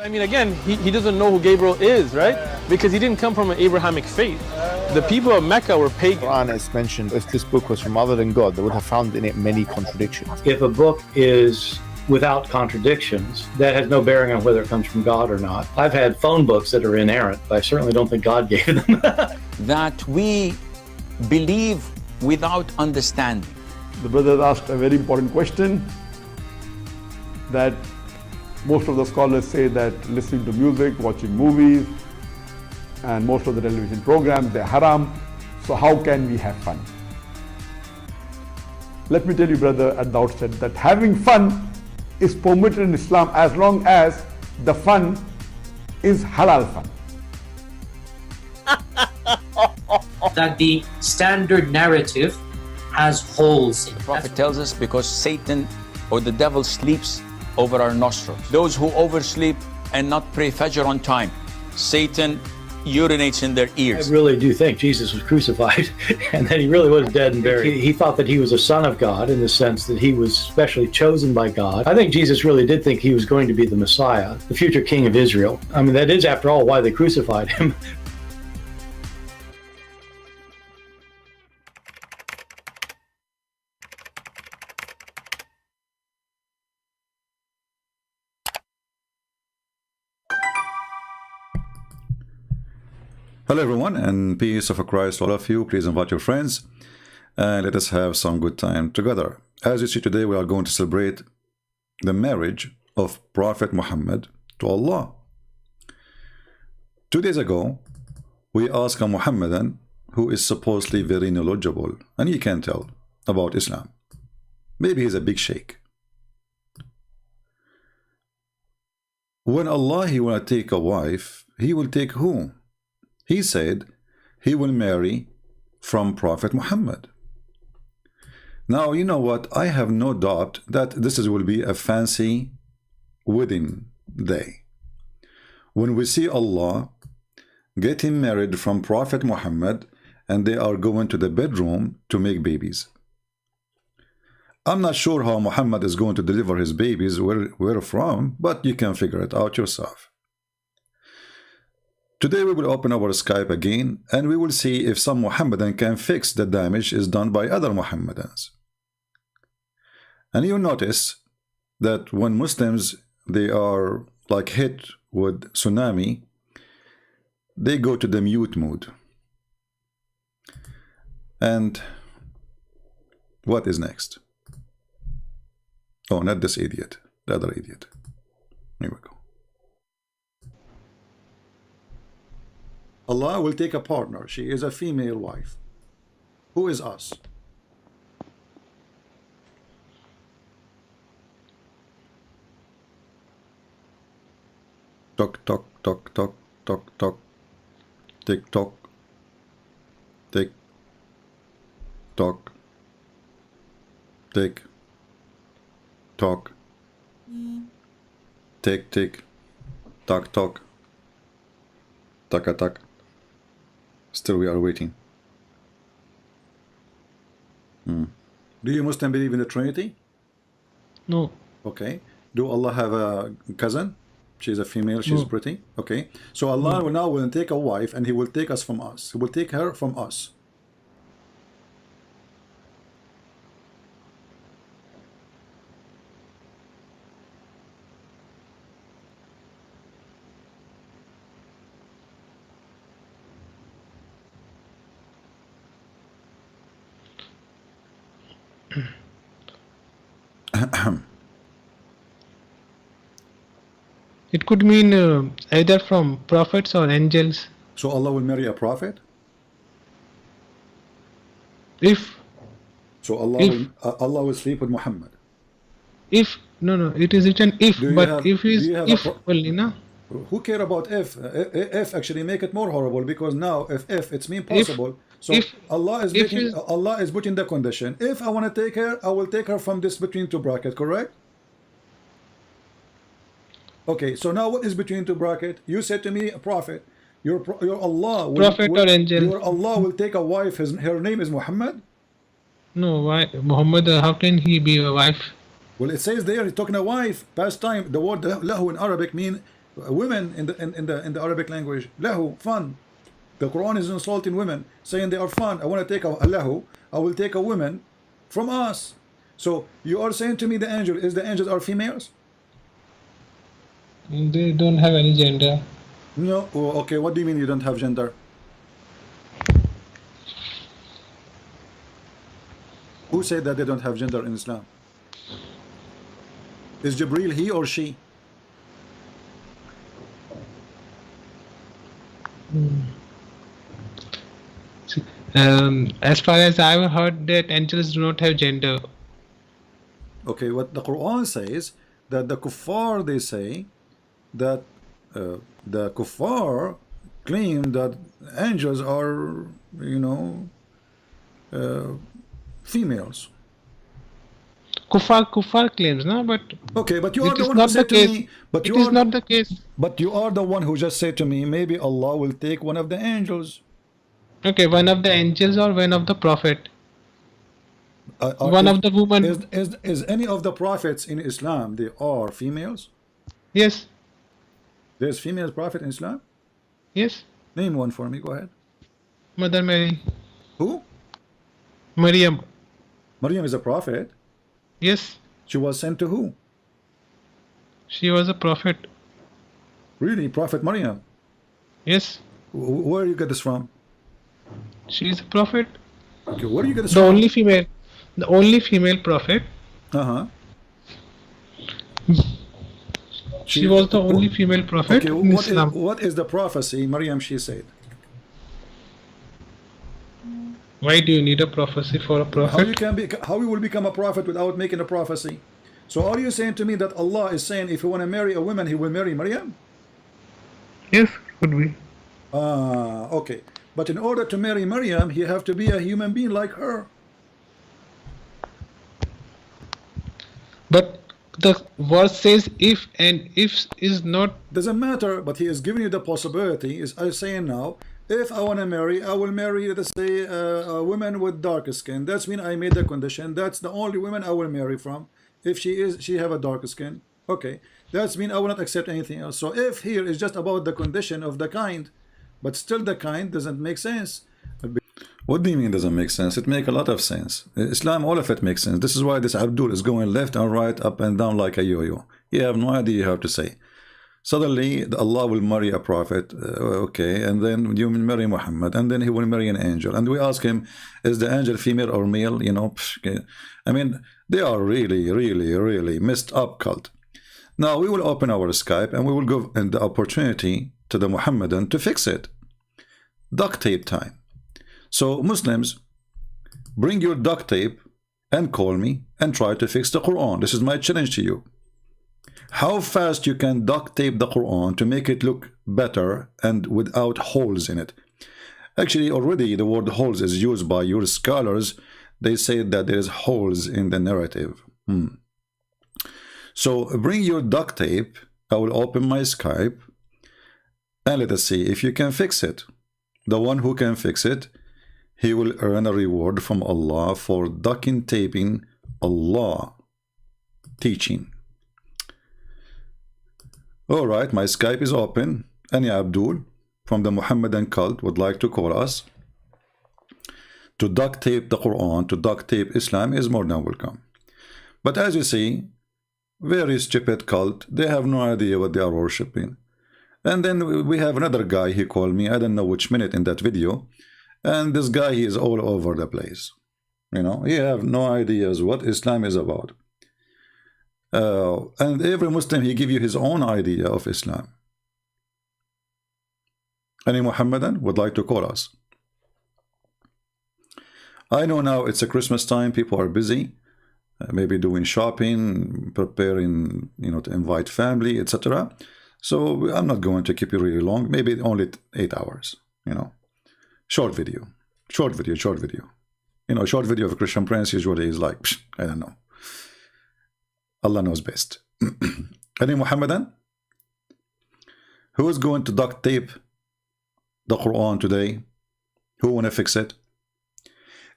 I mean, again, he doesn't know who Gabriel is, right? Because he didn't come from an Abrahamic faith. The people of Mecca were pagan. Quran is mentioned, if this book was from other than God, they would have found in it many contradictions. If a book is without contradictions, that has no bearing on whether it comes from God or not. I've had phone books that are inerrant, but I certainly don't think God gave them. That we believe without understanding. The brother asked a very important question, that most of the scholars say that listening to music, watching movies, and most of the television programs, they're haram. So how can we have fun? Let me tell you, brother, at the outset, that having fun is permitted in Islam as long as the fun is halal fun. That the standard narrative has holes in it. The Prophet tells us because Satan or the devil sleeps over our nostrils. Those who oversleep and not pray Fajr on time, Satan urinates in their ears. I really do think Jesus was crucified and that he really was dead and buried. He thought that he was a son of God in the sense that he was specially chosen by God. I think Jesus really did think he was going to be the Messiah, the future king of Israel. I mean, that is, after all, why they crucified him. Hello everyone, and peace of Christ to all of you. Please invite your friends and let us have some good time together. As you see, today we are going to celebrate the marriage of Prophet Muhammad to Allah. 2 days ago, we asked a Muhammadan who is supposedly very knowledgeable, and he can tell about Islam. Maybe he's a big sheikh. When Allah, he will take a wife, he will take who? He said he will marry from Prophet Muhammad. Now, you know what? I have no doubt that this will be a fancy wedding day. When we see Allah getting married from Prophet Muhammad and they are going to the bedroom to make babies. I'm not sure how Muhammad is going to deliver his babies, where from, but you can figure it out yourself. Today we will open our Skype again and we will see if some Muhammadan can fix the damage is done by other Muhammadans. And you notice that when Muslims, they are like hit with tsunami, they go to the mute mode. And what is next? Oh, not this idiot, the other idiot. Here we go. Allah will take a partner. She is a female wife. Who is us? Tock, tock, tock, tock, tock, tock. Tick, tock. Tick. Tock. Tick. Tock. Tick, tick. Tock, tock. Taka, tak. Still we are waiting. Do you Muslim believe in the Trinity? No. Okay. Do Allah have a cousin? She's a female, she's pretty. Okay. So Allah will now take a wife and he will take us from us. He will take her from us. It could mean either from prophets or angels. So Allah will marry a prophet? If So Allah will sleep with Muhammad. If no, it is written if, but if is if only, no? Who care about if? If actually make it more horrible, because now if it's mean possible. So if Allah is putting the condition. If I want to take her, I will take her from this between two bracket, correct? Okay, so now what is between two bracket? You said to me, a prophet. Your Allah or angel. Your Allah will take a wife. Her name is Muhammad. No, why Muhammad? How can he be a wife? Well, it says there, he's talking a wife. Past time. The word lahu in Arabic mean women in the Arabic language, lahu, fun. The Quran is insulting women, saying they are fun. I want to take a lahu, I will take a woman from us. So you are saying to me the angels are females? They don't have any gender. No. Oh, okay, what do you mean you don't have gender? Who said that they don't have gender in Islam? Is Jibreel he or she? As far as I've heard, that angels do not have gender. Okay, what the Quran says, that the kuffar, they say that the kuffar claim that angels are, you know, females. Kuffar claims, no, but okay, but you are it the is one who not the said to case. me, but It you is are, not the case. but you are the one who just said to me, maybe Allah will take one of the angels. Okay, one of the angels or one of the prophet. One of the women. Is any of the prophets in Islam, they are females? Yes. There's female prophet in Islam? Yes. Name one for me, go ahead. Mother Mary. Who? Maryam. Maryam is a prophet? Yes. She was sent to who? She was a prophet. Really? Prophet Maryam? Yes. Where do you get this from? She is a prophet. Okay, where do you get this The from? the only female prophet. Uh-huh. She was the only female prophet okay, in Islam. what is the prophecy Maryam she said? Why do you need a prophecy for a prophet? How you will become a prophet without making a prophecy? So are you saying to me that Allah is saying if you want to marry a woman, he will marry Maryam? Yes, could be. Okay. But in order to marry Maryam, he have to be a human being like her. But the verse says if, and if is not. Doesn't matter, but he is giving you the possibility. Is I saying now, if I want to marry, I will marry, let's say, a woman with dark skin. That's mean I made the condition. That's the only woman I will marry from. If she have a dark skin, okay. That's mean I will not accept anything else. So if here is just about the condition of the kind, but still the kind doesn't make sense. What do you mean doesn't make sense? It makes a lot of sense. Islam, all of it makes sense. This is why this Abdul is going left and right, up and down like a yo-yo. You have no idea how to say. Suddenly Allah will marry a prophet, okay, and then you will marry Muhammad, and then he will marry an angel, and we ask him, is the angel female or male? You know, I mean, they are really messed up cult. Now we will open our Skype and we will give the opportunity to the Muhammadan to fix it. Duct tape time. So Muslims, bring your duct tape and call me and try to fix the Quran. This is my challenge to you. How fast you can duct tape the Quran to make it look better and without holes in it. Actually, already the word holes is used by your scholars. They say that there is holes in the narrative. So bring your duct tape. I will open my Skype and let us see if you can fix it. The one who can fix it, he will earn a reward from Allah for duct taping Allah teaching. All right, my Skype is open. Any Abdul from the Muhammadan cult would like to call us to duct tape the Quran, to duct tape Islam, is more than welcome. But as you see, very stupid cult. They have no idea what they are worshipping. And then we have another guy, he called me, I don't know which minute in that video, and this guy, he is all over the place. You know, he have no ideas what Islam is about. And every Muslim, he give you his own idea of Islam. Any Muhammadan would like to call us? I know now it's a Christmas time, people are busy, maybe doing shopping, preparing, you know, to invite family, etc. So I'm not going to keep you really long, maybe only 8 hours, you know. Short video. You know, short video of a Christian prince usually is like, I don't know. Allah knows best. Any Muhammadan? Who is going to duct tape the Quran today? Who want to fix it?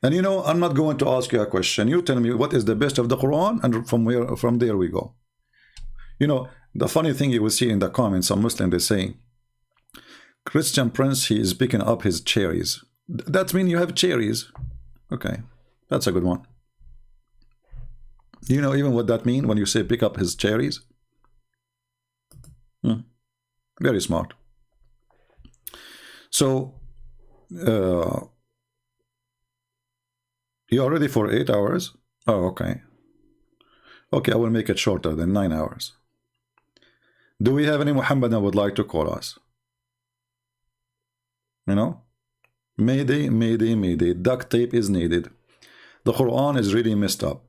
And you know, I'm not going to ask you a question. You tell me what is the best of the Quran, and from there we go. You know, The funny thing you will see in the comments, some Muslim, they say, Christian Prince, he is picking up his cherries. That means you have cherries. Okay, that's a good one. You know even what that means when you say pick up his cherries? Very smart. So, you are ready for 8 hours? Oh, okay. Okay, I will make it shorter than 9 hours. Do we have any Muhammadan would like to call us? You know? Mayday, mayday, mayday. Duct tape is needed. The Quran is really messed up.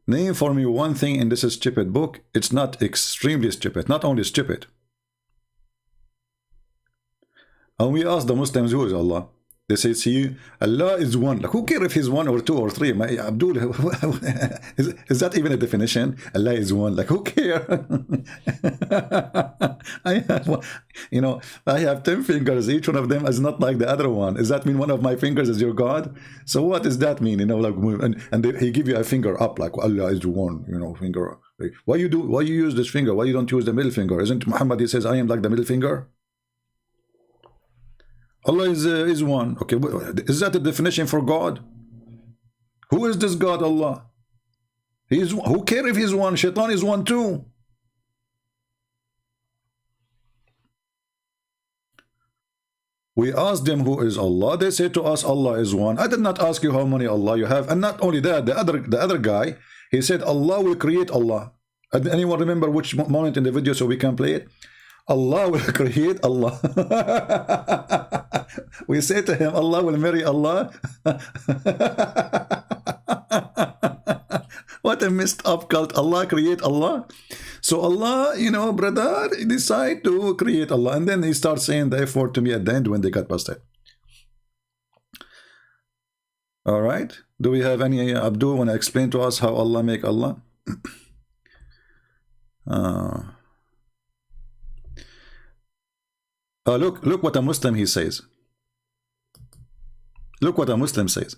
Name for me one thing in this stupid book. It's not extremely stupid. Not only stupid. And we ask the Muslims, who is Allah? They say, see, Allah is one. Like, who cares if he's one or two or three? Abdul, is that even a definition? Allah is one. Like, who cares? I have 10 fingers. Each one of them is not like the other one. Does that mean one of my fingers is your God? So what does that mean? He give you a finger up, like Allah is one. Finger. Why you use this finger? Why you don't use the middle finger? Isn't Muhammad? He says, I am like the middle finger. Allah is one. Okay, is that the definition for God? Who is this God, Allah? Who cares if he's one? Shaitan is one too. We asked them who is Allah. They say to us, Allah is one. I did not ask you how many Allah you have. And not only that, the other guy, he said Allah will create Allah. Anyone remember which moment in the video so we can play it? Allah will create Allah. We say to him, Allah will marry Allah. What a messed up cult. Allah create Allah. So Allah, brother, decide to create Allah. And then he starts saying the F word to me at the end when they got busted. All right. Do we have any Abdul want to explain to us how Allah make Allah? Look what a Muslim he says. Look what a Muslim says.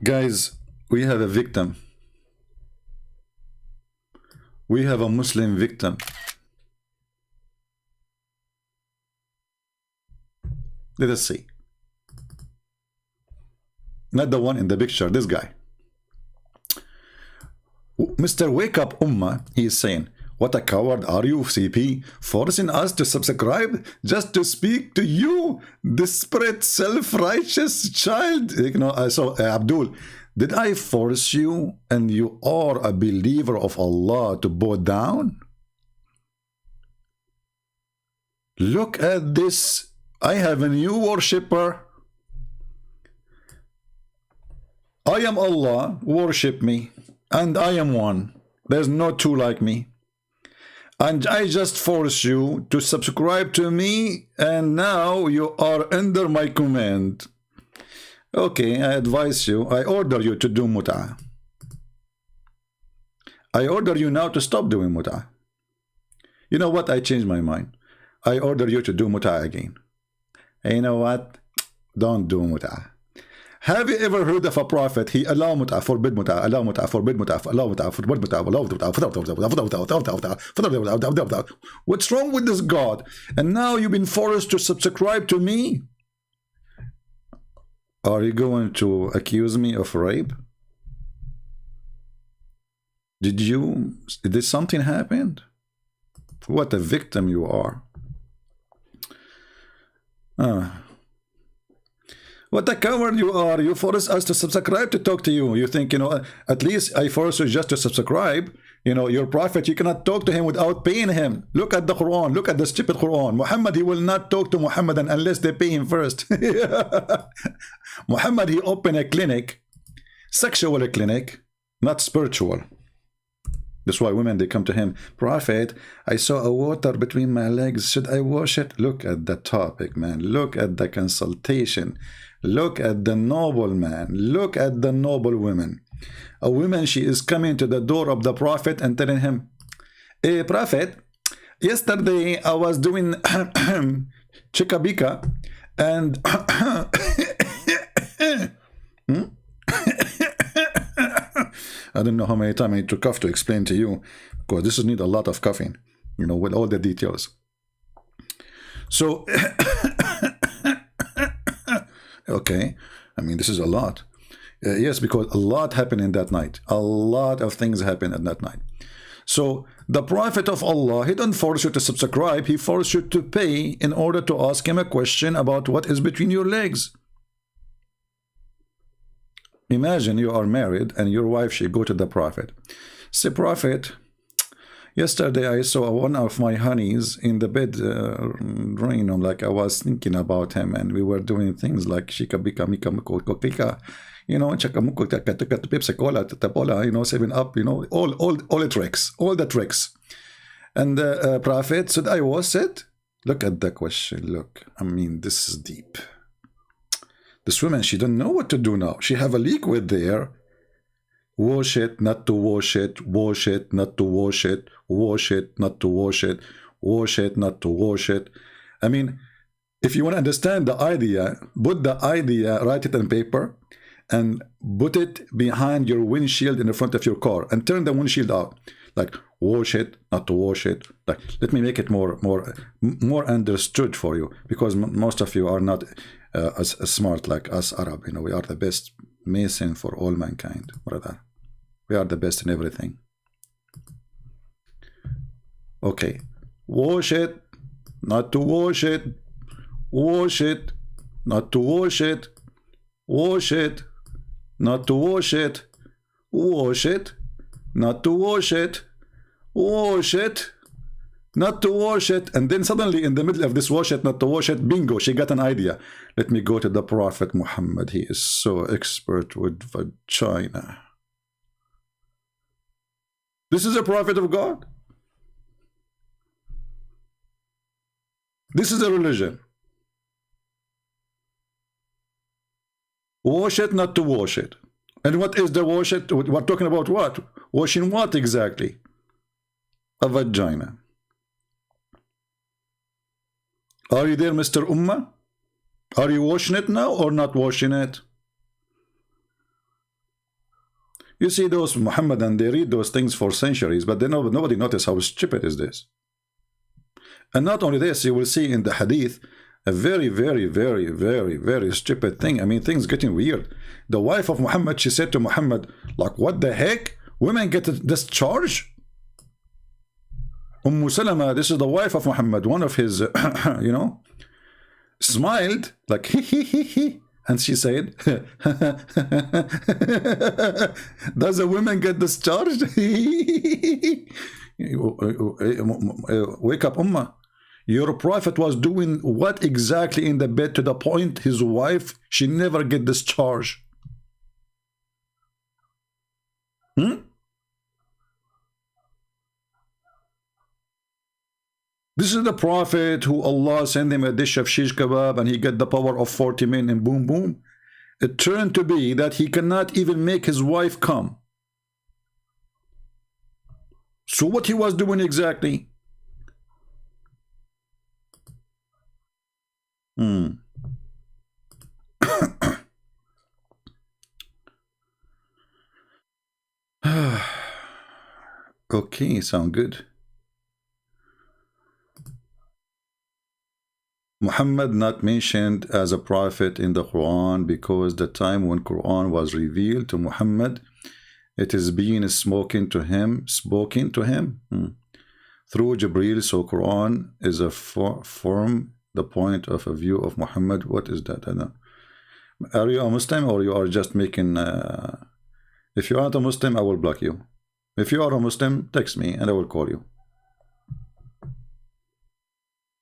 Guys, we have a victim. We have a Muslim victim. Let us see. Not the one in the picture, this guy. Mr. Wake Up Ummah, he is saying, what a coward are you, CP, forcing us to subscribe just to speak to you, desperate, self-righteous child. So Abdul, did I force you and you are a believer of Allah to bow down? Look at this. I have a new worshipper. I am Allah, worship me, and I am one. There's no two like me. And I just force you to subscribe to me, and now you are under my command. Okay, I advise you, I order you to do mut'ah. I order you now to stop doing mut'ah. You know what? I changed my mind. I order you to do mut'ah again. And you know what? Don't do mut'ah. Have you ever heard of a prophet? He allow mut'ah, forbid mut'ah, allow mut'ah, forbid mut'ah, allow mut'ah, forbid mut'ah, allow mut'ah. What's wrong with this God? And now you've been forced to subscribe to me? Are you going to accuse me of rape? Did something happen? What a victim you are. What a coward you are. You force us to subscribe to talk to you. You think, at least I force you just to subscribe. Your prophet, you cannot talk to him without paying him. Look at the Quran. Look at the stupid Quran. Muhammad, he will not talk to Muhammadan unless they pay him first. Muhammad, he opened a clinic, sexual clinic, not spiritual. That's why women, they come to him, Prophet, I saw a water between my legs. Should I wash it? Look at the topic, man. Look at the consultation. Look at the noble man. Look at the noble women. A woman, she is coming to the door of the Prophet and telling him, hey, Prophet, yesterday I was doing chikabika and I don't know how many times I need to cough to explain to you, because this need a lot of coughing, you know, with all the details. So, okay, I mean, this is a lot. Yes, because a lot happened in that night. A lot of things happened in that night. So the Prophet of Allah, he don't force you to subscribe, he forces you to pay in order to ask him a question about what is between your legs. Imagine you are married and your wife, she go to the Prophet. Say, Prophet, yesterday I saw one of my honeys in the bed, like I was thinking about him, and we were doing things like shika bika mika mika, you know, Pepsi Cola, Tapola, you know, 7-Up, you know, all the tricks. And the Prophet said, look at the question, look, I mean, this is deep. This woman, she don't know what to do now. She have a liquid there. Wash it, not to wash it, wash it, not to wash it, wash it, not to wash it, wash it, not to wash it. I mean, if you want to understand the idea, put the idea, write it on paper, and put it behind your windshield in the front of your car, and turn the windshield out. Like, wash it, not to wash it. Like, let me make it more understood for you, because most of you are not as smart like us Arab. You know, we are the best mason for all mankind, brother. We are the best in everything. Okay, wash it, not to wash it, wash it, not to wash it, wash it, not to wash it, wash it, not to wash it, wash it, not to wash it. And then suddenly in the middle of this wash it, not to wash it, bingo, she got an idea. Let me go to the Prophet Muhammad. He is so expert with vagina. This is a prophet of God. This is a religion. Wash it, not to wash it. And what is the wash it? We're talking about what? Washing what exactly? A vagina. Are you there, Mr. Ummah? Are you washing it now or not washing it? You see those Muhammadan, they read those things for centuries, but nobody notice how stupid is this. And not only this, you will see in the hadith a very, very, very, very, very stupid thing. I mean, things getting weird. The wife of Muhammad, she said to Muhammad, like, what the heck? Women get discharged? Salama, this is the wife of Muhammad, one of his, you know, smiled, like, he. And she said, does a woman get discharged? Wake up, Ummah. Your prophet was doing what exactly in the bed to the point his wife, she never get discharged? This is the prophet who Allah sent him a dish of shish kebab and he get the power of 40 men and boom boom. It turned to be that he cannot even make his wife come. So what he was doing exactly? Okay, sound good. Muhammad not mentioned as a prophet in the Quran because the time when Quran was revealed to Muhammad, it is being spoken to him through Jibreel. So Quran is a form the point of a view of Muhammad. What is that? I don't know. Are you a Muslim or you are just making if you aren't a Muslim, I will block you. If you are a Muslim, text me and I will call you.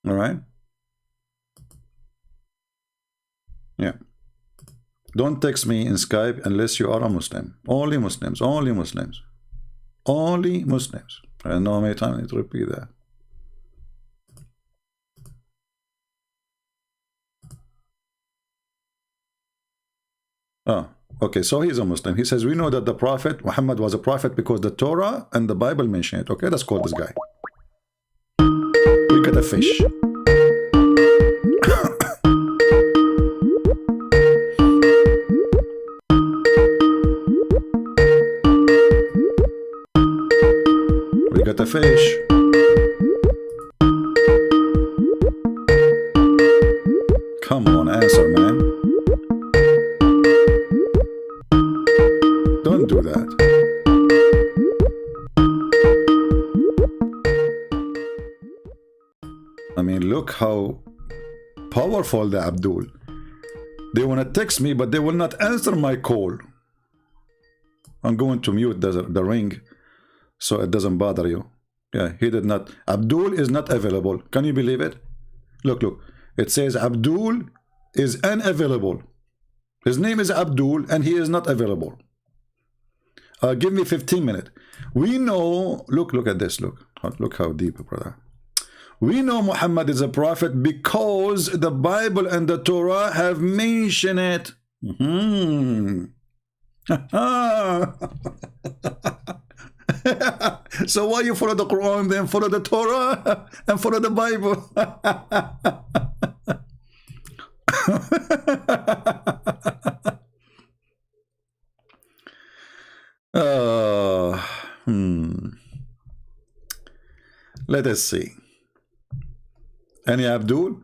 All right? Yeah. Don't text me in Skype unless you are a Muslim. Only Muslims. Only Muslims. Only Muslims. I don't know how many times I need to repeat that. Oh, okay. So he's a Muslim. He says, we know that the Prophet Muhammad was a prophet because the Torah and the Bible mention it. Okay, let's call this guy. We got a fish. Come on, answer, man. Don't do that. I mean, look how powerful the Abdul. They want to text me, but they will not answer my call. I'm going to mute the ring so it doesn't bother you. Yeah, he did not. Abdul is not available. Can you believe it? Look, look. It says Abdul is unavailable. His name is Abdul and he is not available. Give me 15 minutes. We know, look at this. Look how deep, brother. We know Muhammad is a prophet because the Bible and the Torah have mentioned it. So why you follow the Quran, then follow the Torah and follow the Bible? Let us see. Any Abdul?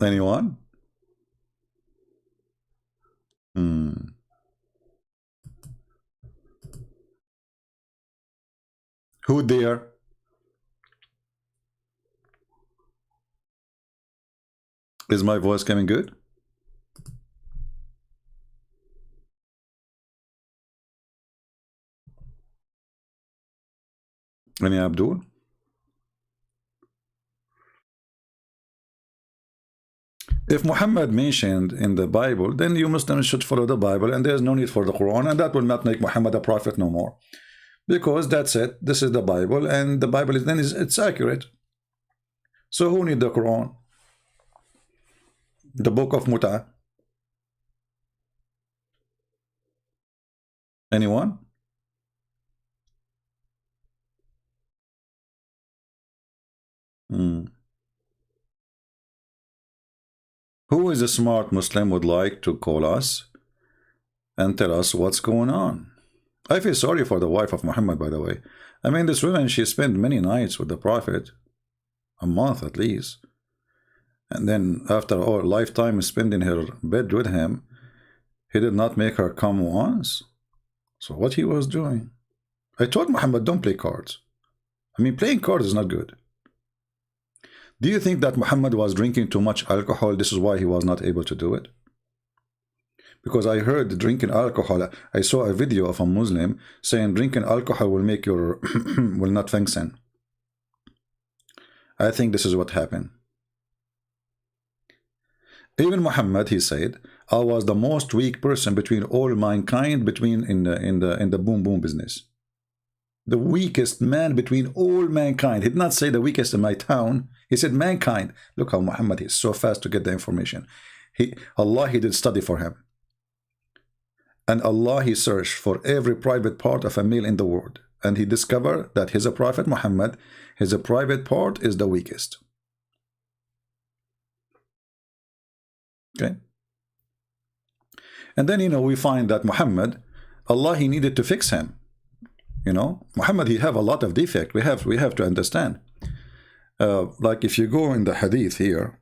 Anyone? Who there? Is my voice coming good? Any Abdul? If Muhammad mentioned in the Bible, then you Muslims should follow the Bible, and there's no need for the Quran, and that will not make Muhammad a prophet no more. Because that's it. This is the Bible, and the Bible is then it's accurate. So who need the Quran? The book of Muta? Anyone? Who is a smart Muslim would like to call us and tell us what's going on? I feel sorry for the wife of Muhammad, by the way. I mean, this woman, she spent many nights with the Prophet, a month at least. And then after a lifetime spent in her bed with him, he did not make her come once. So what he was doing? I told Muhammad, don't play cards. I mean, playing cards is not good. Do you think that Muhammad was drinking too much alcohol? This is why he was not able to do it? Because I heard drinking alcohol, I saw a video of a Muslim saying drinking alcohol will make your will not function. I think this is what happened. Even Muhammad, he said, I was the most weak person between all mankind, in the boom boom business. The weakest man between all mankind. He did not say the weakest in my town. He said mankind. Look how Muhammad is so fast to get the information. Allah, he did study for him. And Allah, he searched for every private part of a male in the world. And he discovered that his prophet Muhammad, his private part is the weakest. Okay. And then, we find that Muhammad, Allah, he needed to fix him. Muhammad, he have a lot of defect. We have to understand. Like if you go in the hadith here,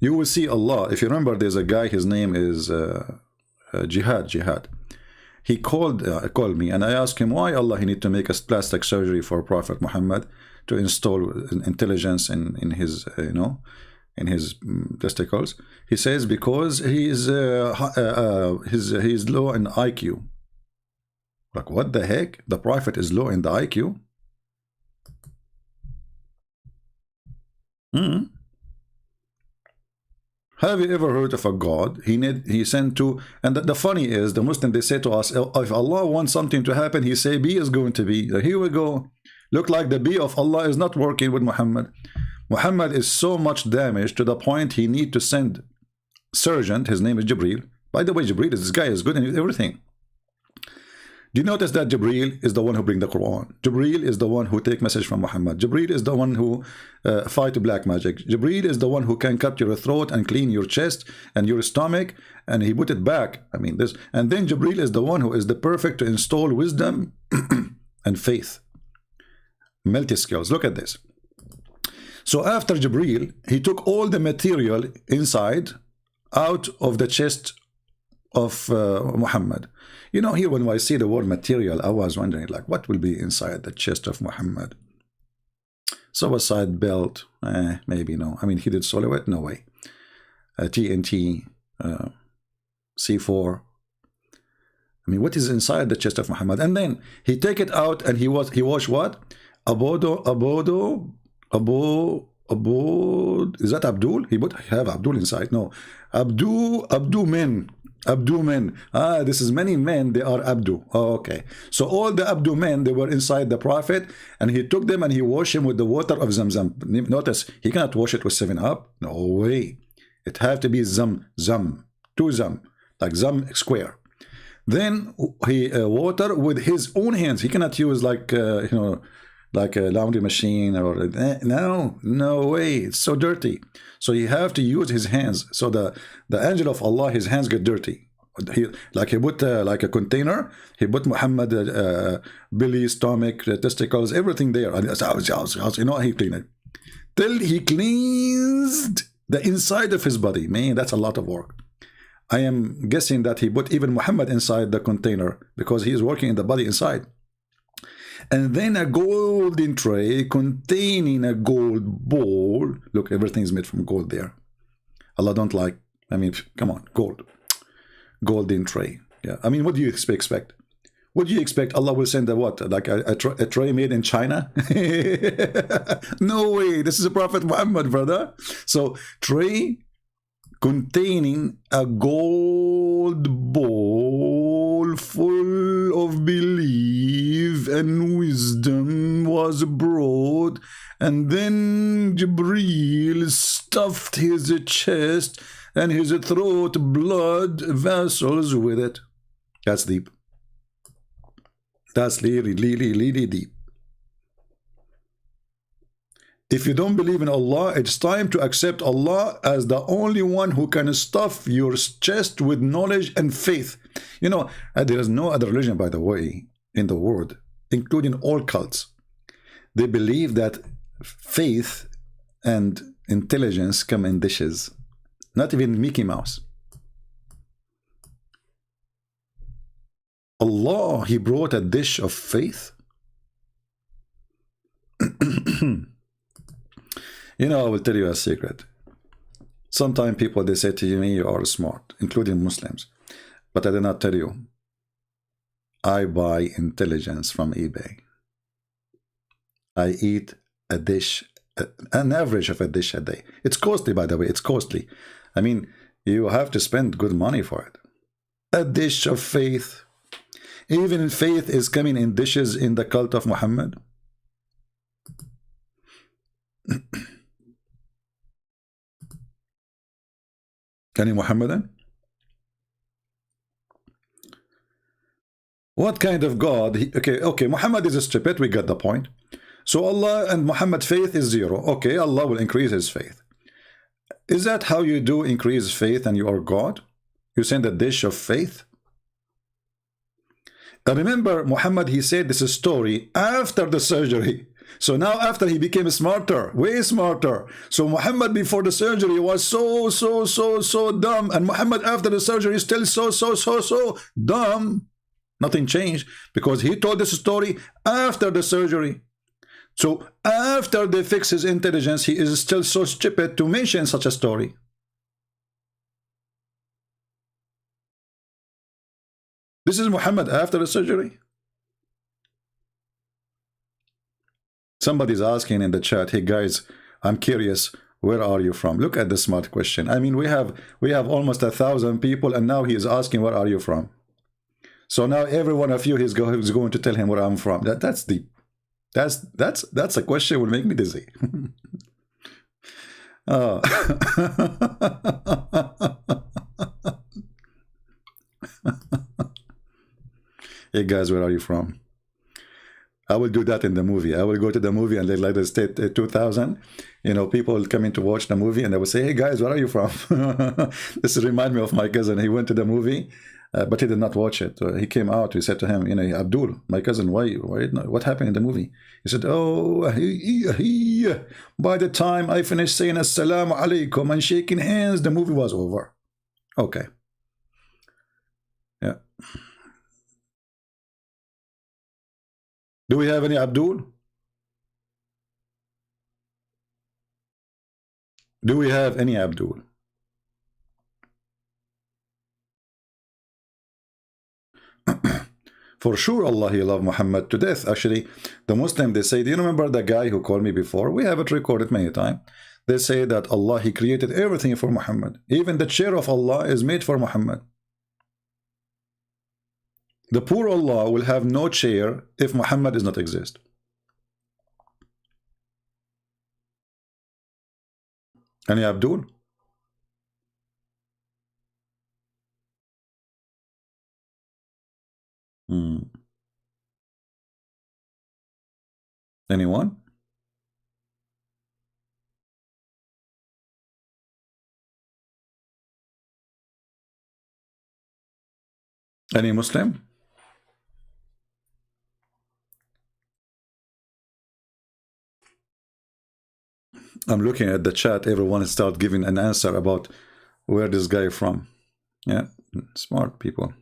you will see Allah. If you remember, there's a guy, his name is Jihad. He called me, and I asked him why Allah he need to make a plastic surgery for Prophet Muhammad to install intelligence in his in his testicles. He says because he's low in IQ. Like, what the heck? The Prophet is low in the IQ? Have you ever heard of a God he sent to? And the funny is, the Muslim, they say to us, if Allah wants something to happen, he say B is going to be. Here we go. Look like the B of Allah is not working with Muhammad. Muhammad is so much damaged to the point he need to send surgeon. His name is Jibril. By the way, Jibril, this guy is good in everything. Do you notice that Jibril is the one who bring the Quran? Jibril is the one who take message from Muhammad. Jibril is the one who fight black magic. Jibril is the one who can cut your throat and clean your chest and your stomach, and he put it back. I mean this. And then Jibril is the one who is the perfect to install wisdom and faith. Multi skills. Look at this. So after Jibreel, he took all the material inside out of the chest of Muhammad. You know, here when I see the word material, I was wondering, like, what will be inside the chest of Muhammad? Suicide belt, maybe no. I mean, he did silhouette, no way. TNT, C4. I mean, what is inside the chest of Muhammad? And then he take it out and he washed what? Abodo, is that Abdul? He would have Abdul inside. No, abdomen. This is many men, they are Abdu. Oh, okay. So all the Abdu men, they were inside the Prophet, and he took them and he washed him with the water of Zamzam. Notice, he cannot wash it with 7-Up. No way. It have to be Zam, two Zam, like Zam square. Then he water with his own hands. He cannot use like, you know, like a laundry machine or no way, it's so dirty. So you have to use his hands. So the angel of Allah, his hands get dirty. He put like a container, he put Muhammad belly, stomach, testicles, everything there, and you know, he cleaned it till he cleansed the inside of his body. Man, that's a lot of work. I am guessing that he put even Muhammad inside the container because he is working in the body inside. And then a golden tray containing a gold bowl. Look, everything is made from gold there. Allah don't like, I mean, come on, gold. Golden tray. Yeah, I mean, what do you expect? What do you expect? Allah will send a what? Like a tray made in China? No way. This is a Prophet Muhammad, brother. So, tray containing a gold bowl full of belief and wisdom was brought, and then Jibreel stuffed his chest and his throat blood vessels with it. That's deep. That's really deep. If you don't believe in Allah, it's time to accept Allah as the only one who can stuff your chest with knowledge and faith. You know, there is no other religion, by the way, in the world, including all cults. They believe that faith and intelligence come in dishes. Not even Mickey Mouse. Allah, he brought a dish of faith. You know, I will tell you a secret. Sometimes people, they say to me, you are smart, including Muslims. But I did not tell you. I buy intelligence from eBay. I eat a dish, an average of a dish a day. It's costly, by the way, it's costly. I mean, you have to spend good money for it. A dish of faith. Even faith is coming in dishes in the cult of Muhammad. Can you Muhammadan? What kind of God? Okay, Muhammad is stupid, we got the point. So Allah and Muhammad faith is 0. Okay, Allah will increase his faith. Is that how you do increase faith and you are God? You send a dish of faith? And remember, Muhammad, he said this is story after the surgery. So now after he became smarter, way smarter. So Muhammad before the surgery was so dumb. And Muhammad after the surgery is still so dumb. Nothing changed because he told this story after the surgery. So after they fix his intelligence, he is still so stupid to mention such a story. This is Muhammad after the surgery. Somebody's asking in the chat, hey guys, I'm curious, where are you from? Look at the smart question. I mean, we have almost 1,000 people, and now he is asking, where are you from? So now every one of you is going to tell him where I'm from. That's deep. That's a question will make me dizzy. Oh. Hey guys, where are you from? I will do that in the movie. I will go to the movie and like the state 2000, you know, people coming to watch the movie and they will say, hey guys, where are you from? This reminds me of my cousin. He went to the movie but he did not watch it. He came out. We said to him, you know, Abdul, my cousin, what happened in the movie? He said, oh, by the time I finished saying assalamu alaikum and shaking hands, the movie was over. Okay. Yeah. Do we have any Abdul? Do we have any Abdul? For sure, Allah, He loved Muhammad to death. Actually, the Muslim, they say, do you remember the guy who called me before? We have it recorded many times. They say that Allah, He created everything for Muhammad. Even the chair of Allah is made for Muhammad. The poor Allah will have no chair if Muhammad does not exist. Any Abdul? Anyone? Any Muslim? I'm looking at the chat. Everyone start giving an answer about where this guy from. Yeah, smart people.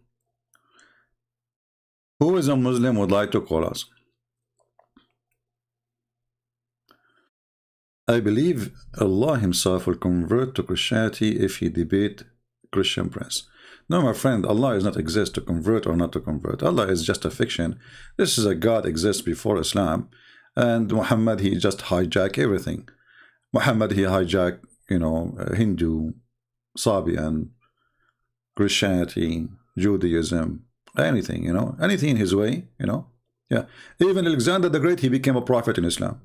Who is a Muslim would like to call us? I believe Allah Himself will convert to Christianity if He debate Christian prince. No, my friend, Allah does not exist to convert or not to convert. Allah is just a fiction. This is a God exists before Islam, and Muhammad, he just hijacked everything. Muhammad, he hijacked, you know, Hindu, Sabian, Christianity, Judaism, anything, you know, anything in his way, you know. Yeah, even Alexander the Great, he became a prophet in Islam.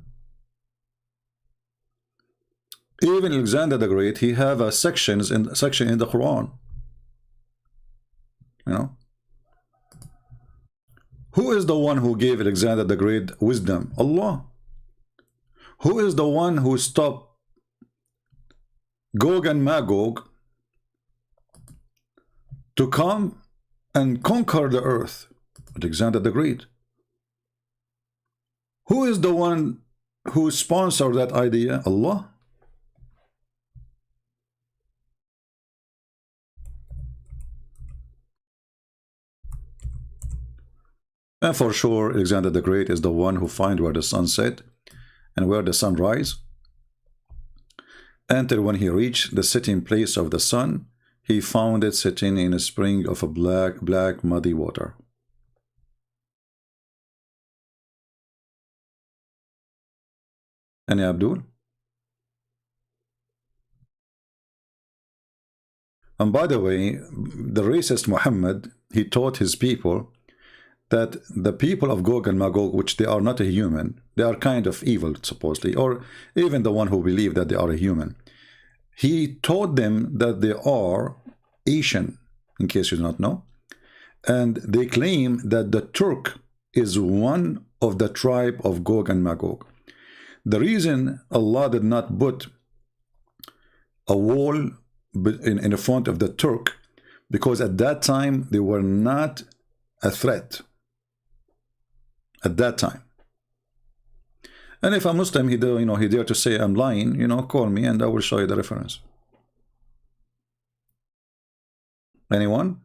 Even Alexander the Great, he have a section in the Quran. You know, who is the one who gave Alexander the Great wisdom? Allah. Who is the one who stopped Gog and Magog to come and conquer the earth? Alexander the Great. Who is the one who sponsored that idea? Allah. And for sure, Alexander the Great is the one who finds where the sun set and where the sun rise. Until when he reached the setting place of the sun, he found it sitting in a spring of a black muddy water. Any Abdul? And by the way, the racist Muhammad, he taught his people that the people of Gog and Magog, which they are not a human, they are kind of evil, supposedly, or even the one who believe that they are a human. He taught them that they are Asian, in case you do not know, and they claim that the Turk is one of the tribe of Gog and Magog. The reason Allah did not put a wall in the front of the Turk, because at that time they were not a threat. At that time. And if a Muslim, he dare to say I'm lying, call me and I will show you the reference. Anyone?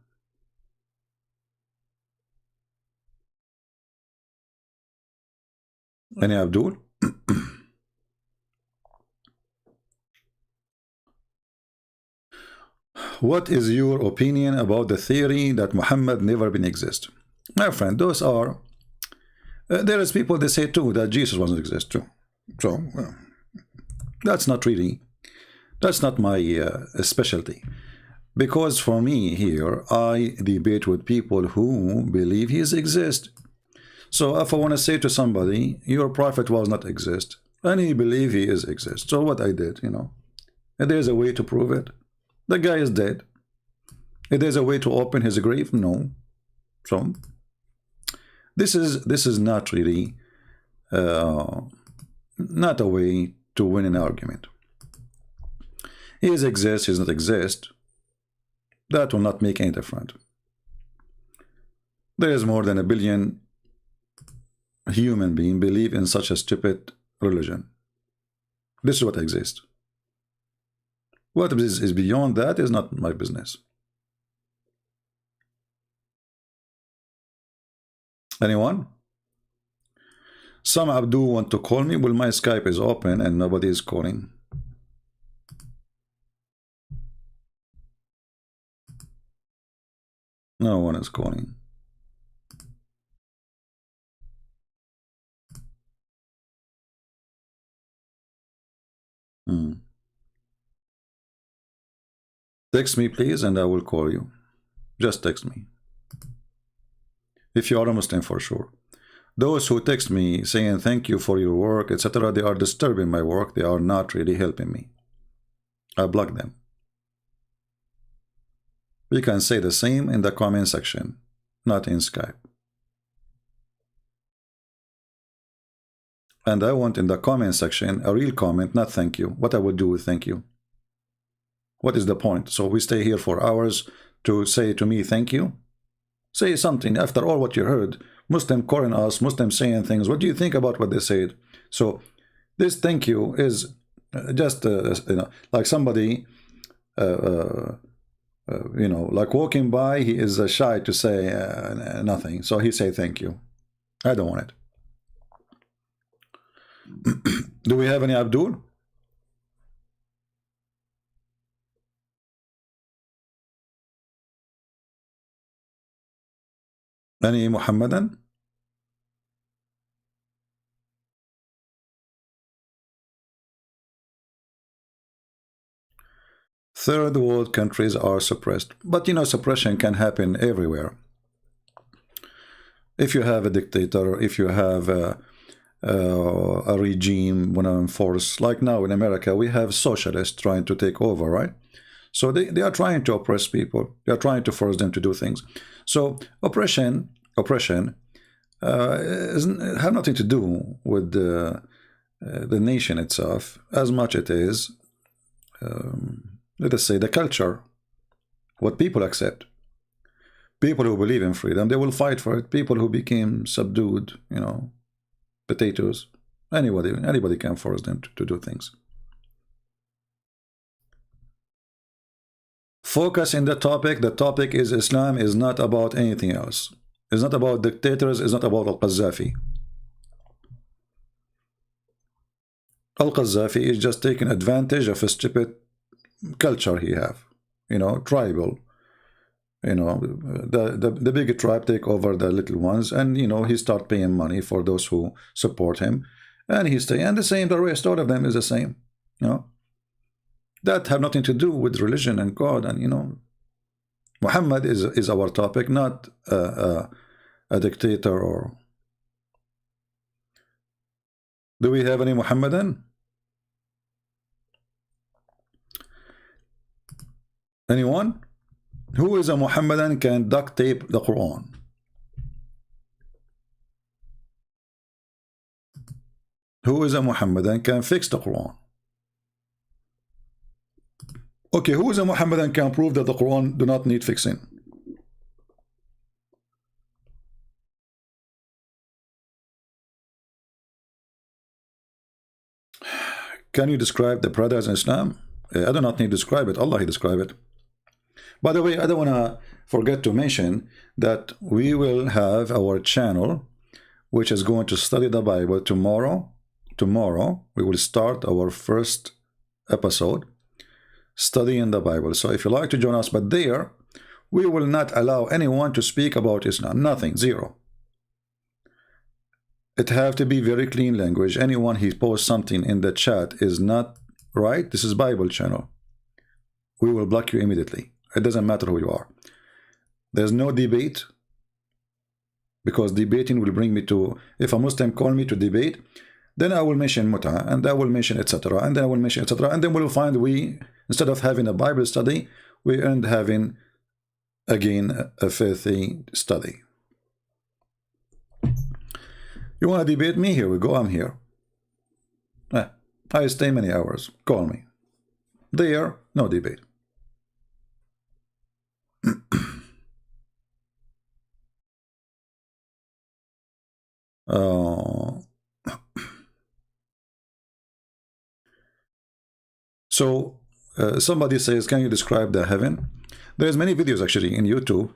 Any Abdul? What is your opinion about the theory that Muhammad never been exist? My friend, those are there is people they say too that Jesus wasn't exist too. So that's not my specialty, because for me here I debate with people who believe he exists. So if I want to say to somebody your prophet was not exist and he believe he is exist, so what I did, and there's a way to prove it. The guy is dead. If there's a way to open his grave, no. So this is not really not a way to win an argument. He is exist, he does not exist. That will not make any difference. There is more than 1 billion human beings believe in such a stupid religion. This is what exists. What is beyond that is not my business. Anyone? Some Abdu want to call me. Well, my Skype is open and nobody is calling. No one is calling. Text me, please, and I will call you. Just text me. If you are a Muslim, for sure. Those who text me saying thank you for your work, etc., they are disturbing my work. They are not really helping me. I block them. You can say the same in the comment section, not in Skype. And I want in the comment section a real comment, not thank you. What I would do with thank you? What is the point? So we stay here for hours to say to me thank you? Say something. After all what you heard, Muslim calling us, Muslim saying things. What do you think about what they said? So this thank you is just you know, like somebody you know, like walking by, he is shy to say nothing, so he say thank you. I don't want it. Do we have any Abdul? Any Muhammadan? Third world countries are suppressed, but you know, suppression can happen everywhere. If you have a dictator, if you have a regime when in force, like now in America, we have socialists trying to take over, right? So they are trying to oppress people. They are trying to force them to do things. So oppression have nothing to do with the nation itself, as much it is let us say the culture, what people accept. People who believe in freedom, they will fight for it. People who became subdued, you know, potatoes, anybody can force them to do things. Focus in the topic. The topic is Islam is not about anything else. It's not about dictators. It's not about Al-Qaddafi. Al-Qaddafi is just taking advantage of a stupid culture he have, you know, tribal, you know, the big tribe take over the little ones, and you know, he start paying money for those who support him, and he stay, and the same, the rest, all of them is the same, you know, that have nothing to do with religion and God. And you know, Muhammad is our topic, not a dictator. Or do we have any Muhammadan? Anyone? Who is a Muhammadan can duct tape the Quran? Who is a Muhammadan can fix the Quran? Okay, who is a Muhammadan can prove that the Quran do not need fixing? Can you describe the paradise in Islam? I do not need to describe it. Allah, He describe it. By the way, I don't want to forget to mention that we will have our channel, which is going to study the Bible tomorrow. Tomorrow, we will start our first episode, studying the Bible. So if you like to join us, but there, we will not allow anyone to speak about Islam. Nothing, zero. It have to be very clean language. Anyone who posts something in the chat is not right. This is Bible channel. We will block you immediately. It doesn't matter who you are. There's no debate, because debating will bring me to, if a Muslim call me to debate, then I will mention muta, and I will mention etc., and then I will mention etc., and then we'll find we, instead of having a Bible study, we end having again a filthy study. You want to debate me? Here we go. I'm here. I stay many hours. Call me. There, no debate. Somebody says, can you describe the heaven? There's many videos actually in YouTube.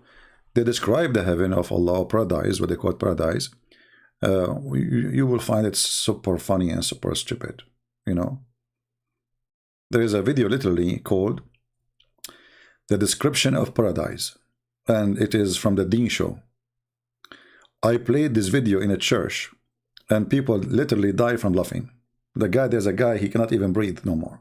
They describe the heaven of Allah, or paradise, what they call paradise. You will find it super funny and super stupid, you know. There is a video literally called The Description of Paradise, and it is from the Deen Show. I played this video in a church, and people literally die from laughing. There's a guy, he cannot even breathe no more.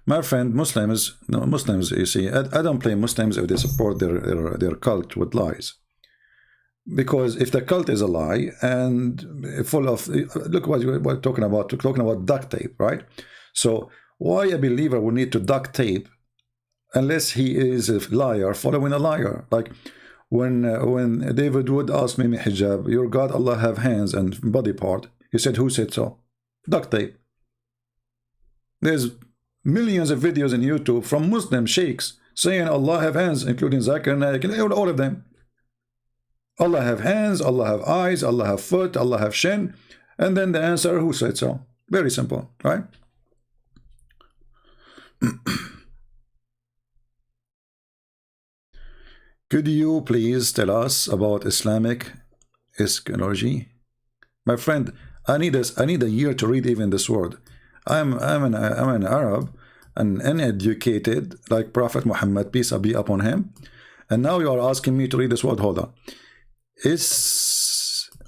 My friend, Muslims, you see, I don't blame Muslims if they support their cult with lies. Because if the cult is a lie and full of, look what we're talking about duct tape, right? So why a believer will need to duct tape unless he is a liar following a liar? Like when David Wood asked me, hijab, your God Allah have hands and body part, he said, who said so? Duct tape. There's millions of videos in YouTube from Muslim sheikhs saying Allah have hands, including Zakir Naik, all of them. Allah have hands, Allah have eyes, Allah have foot, Allah have shin, and then the answer, who said so? Very simple, right? Could you please tell us about Islamic eschatology? My friend, I need a year to read even this word. I'm an Arab, and uneducated, like Prophet Muhammad, peace be upon him, and now you are asking me to read this word. Hold on.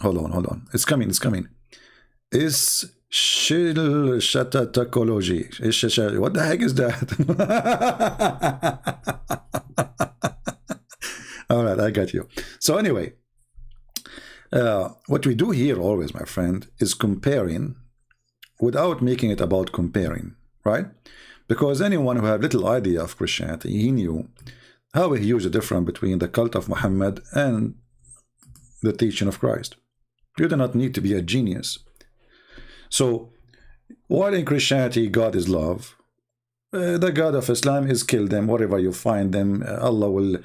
Hold on. It's coming. Is shatatology. What the heck is that? All right, I got you. So anyway, what we do here always, my friend, is comparing without making it about comparing, right? Because anyone who had little idea of Christianity, he knew how a huge difference between the cult of Muhammad and the teaching of Christ. You do not need to be a genius. So while in Christianity God is love, the God of Islam is kill them wherever you find them. Allah will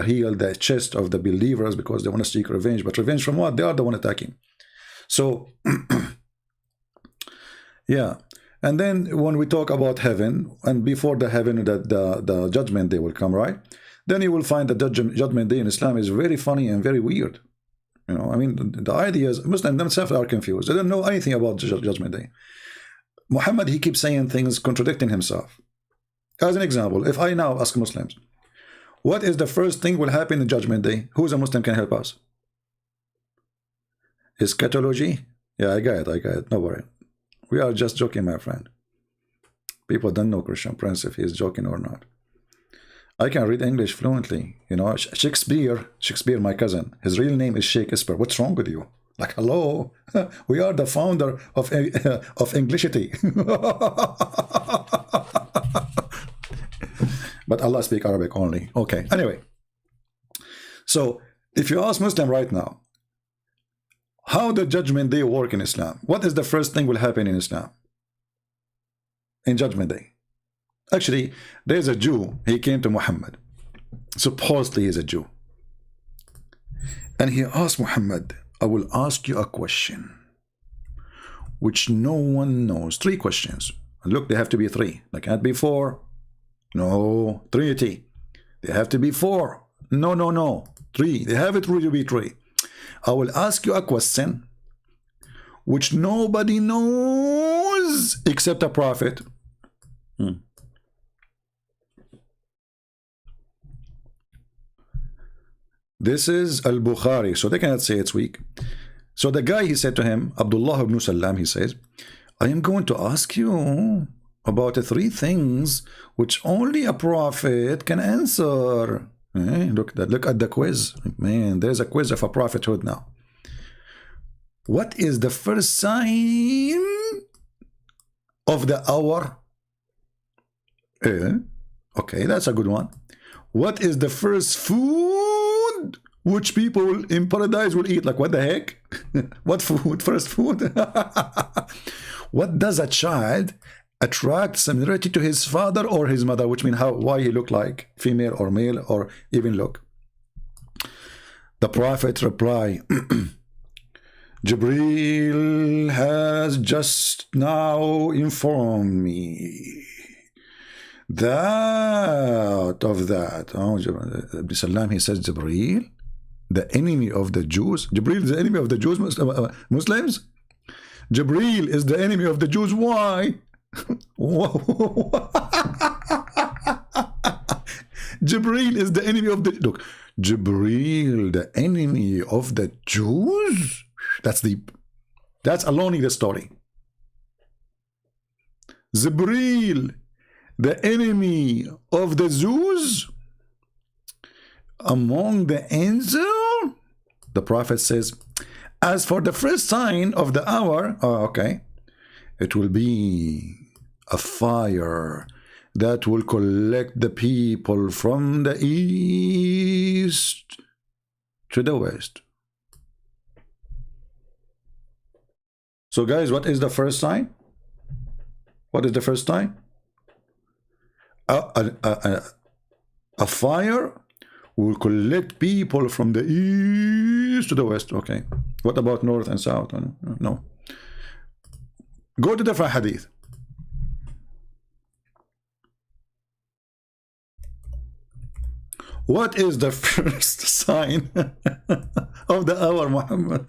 heal the chest of the believers because they want to seek revenge. But revenge from what? They are the one attacking. So yeah. And then when we talk about heaven, and before the heaven, the judgment day will come, right? Then you will find the judgment day in Islam is very funny and very weird. You know, I mean, the ideas, Muslims themselves are confused. They don't know anything about the judgment day. Muhammad, he keeps saying things contradicting himself. As an example, if I now ask Muslims, what is the first thing will happen in judgment day? Who's a Muslim can help us? Eschatology? Yeah, I got it. No worry. We are just joking, my friend. People don't know Christian Prince if he is joking or not. I can read English fluently. You know, Shakespeare, my cousin, his real name is Shakespeare. What's wrong with you? Like, hello, we are the founder of Englishity. But Allah speak Arabic only. Okay, anyway. So, if you ask Muslim right now, how the judgment day work in Islam? What is the first thing will happen in Islam? In judgment day. Actually, there's a Jew, he came to Muhammad. Supposedly he's a Jew. And he asked Muhammad, I will ask you a question which no one knows. 3 questions. And look, they have to be 3. They can't be 4. No, Trinity. They have to be 4. No. 3. They have it to be 3. I will ask you a question which nobody knows except a prophet. This is Al-Bukhari, so they cannot say it's weak. So the guy, he said to him, Abdullah ibn Salam, he says, I am going to ask you about 3 things which only a prophet can answer. Look at the quiz. Man, there's a quiz of a prophethood now. What is the first sign of the hour? Okay, that's a good one. What is the first food which people in paradise will eat? Like, what the heck? What food? First food? What does a child attract similarity to his father or his mother, which means why he looked like female or male or even look. The Prophet replied, Jibreel has just now informed me that Ibn Salam, he says, Jibreel, the enemy of the Jews. Jibreel is the enemy of the Jews, Muslims. Jibreel is the enemy of the Jews. Why? Jibreel is the enemy of the... Look, Jibreel, the enemy of the Jews? That's deep. That's alone in the story. Jibreel, the enemy of the Jews among the angels? The Prophet says, as for the first sign of the hour, it will be a fire that will collect the people from the east to the west. So guys, what is the first sign? What is the first sign? A fire will collect people from the east to the west. Okay. What about north and south? No. Go to the hadith. What is the first sign of the hour, Muhammad?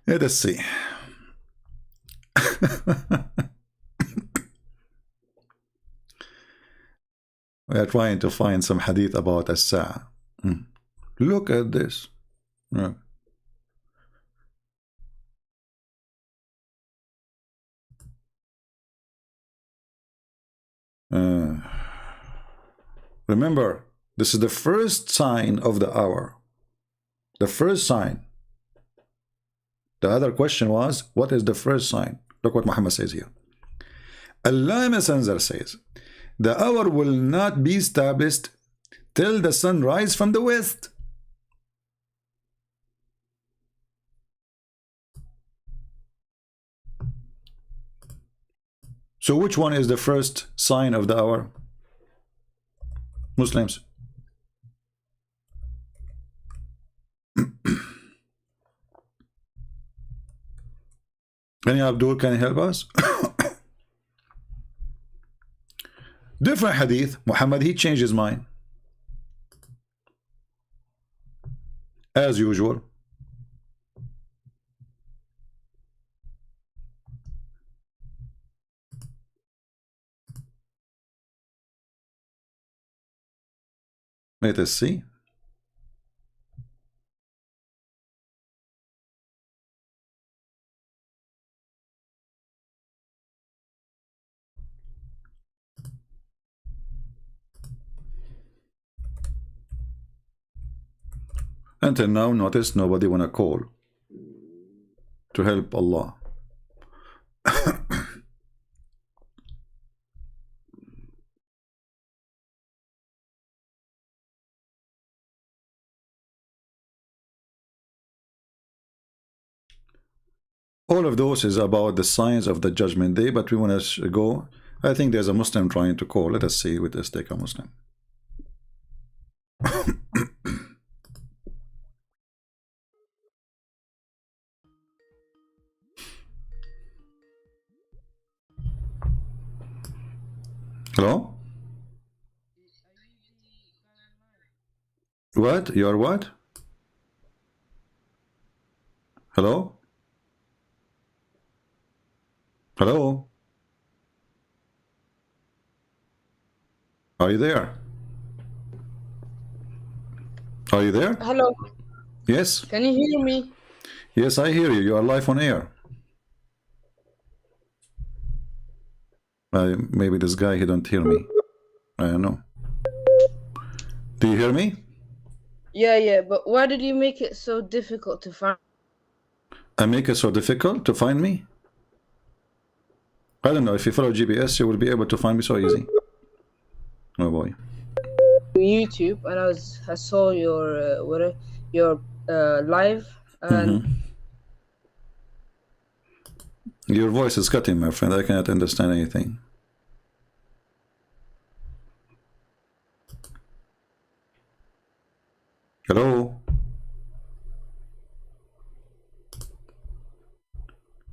Let us see. We are trying to find some hadith about as-sa'a. Look at this. Remember, this is the first sign of the hour. The first sign. The other question was, what is the first sign? Look what Muhammad says here. Allah Messenger says, the hour will not be established till the sun rise from the west. So which one is the first sign of the hour? Muslims. Any Abdul, can you help us? Different hadith. Muhammad, he changed his mind. As usual. Let us see. Until now, notice nobody wanna call to help Allah. All of those is about the signs of the judgment day, but we want to go. I think there's a Muslim trying to call. Let us see. Let us take a Muslim. Hello? What? You are what? Hello? Hello? Are you there? Are you there? Hello. Yes? Can you hear me? Yes, I hear you. You are live on air. Maybe this guy, he don't hear me. I don't know. Do you hear me? Yeah, but why did you make it so difficult to find? I make it so difficult to find me? I don't know. If you follow GPS, you will be able to find me so easy. Oh boy. YouTube, and I saw your live And Your voice is cutting, my friend. I cannot understand anything. Hello?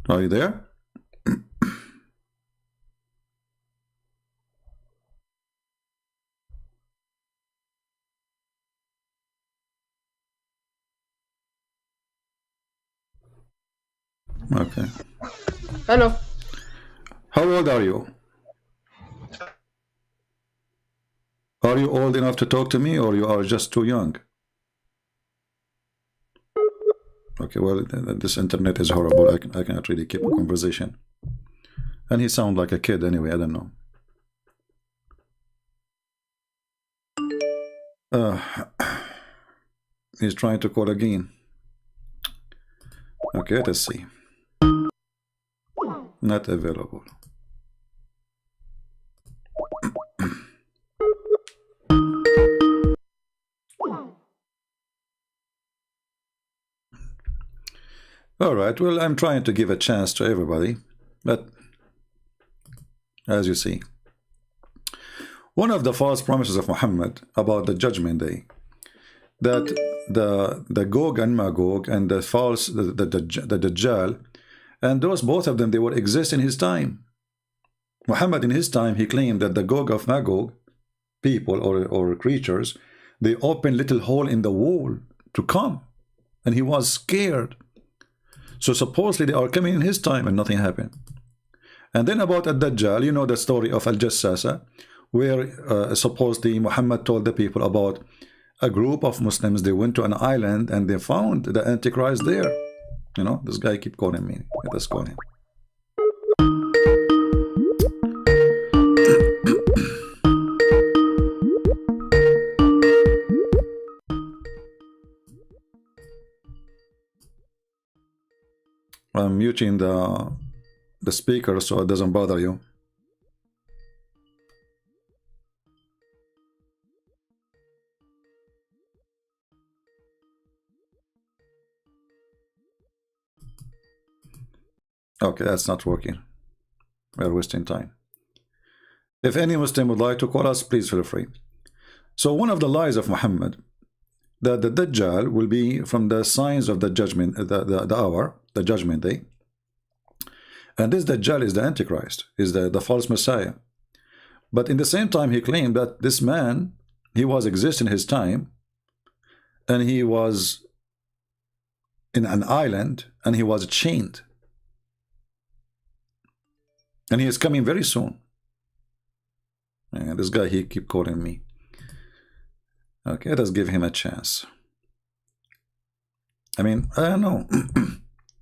Are you there? Okay. hello. How old are you? Are you old enough to talk to me, or you are just too young? Okay, well, this internet is horrible. I cannot really keep a conversation. And he sounds like a kid anyway, I don't know. He's trying to call again. Okay, let's see. Not available. All right, well, I'm trying to give a chance to everybody, but as you see, one of the false promises of Muhammad about the judgment day, that the Gog and Magog and the false the Dajjal, and those both of them, they will exist in his time. Muhammad in his time, he claimed that the Gog of Magog people or creatures, they open little hole in the wall to come, and he was scared. So supposedly they are coming in his time and nothing happened. And then about Ad-Dajjal, you know the story of Al-Jassasa, where supposedly Muhammad told the people about a group of Muslims. They went to an island and they found the Antichrist there. You know, this guy keep calling me. Let us call him. I'm muting the speaker so it doesn't bother you. Okay, that's not working. We're wasting time. If any Muslim would like to call us, please feel free. So one of the lies of Muhammad, that the Dajjal will be from the signs of the judgment, the hour, the judgment day. And this Dajjal is the Antichrist, is the false Messiah. But in the same time, he claimed that this man, he was existing his time, and he was in an island, and he was chained. And he is coming very soon. And this guy, he keep calling me. Okay, let us give him a chance. I mean, I don't know.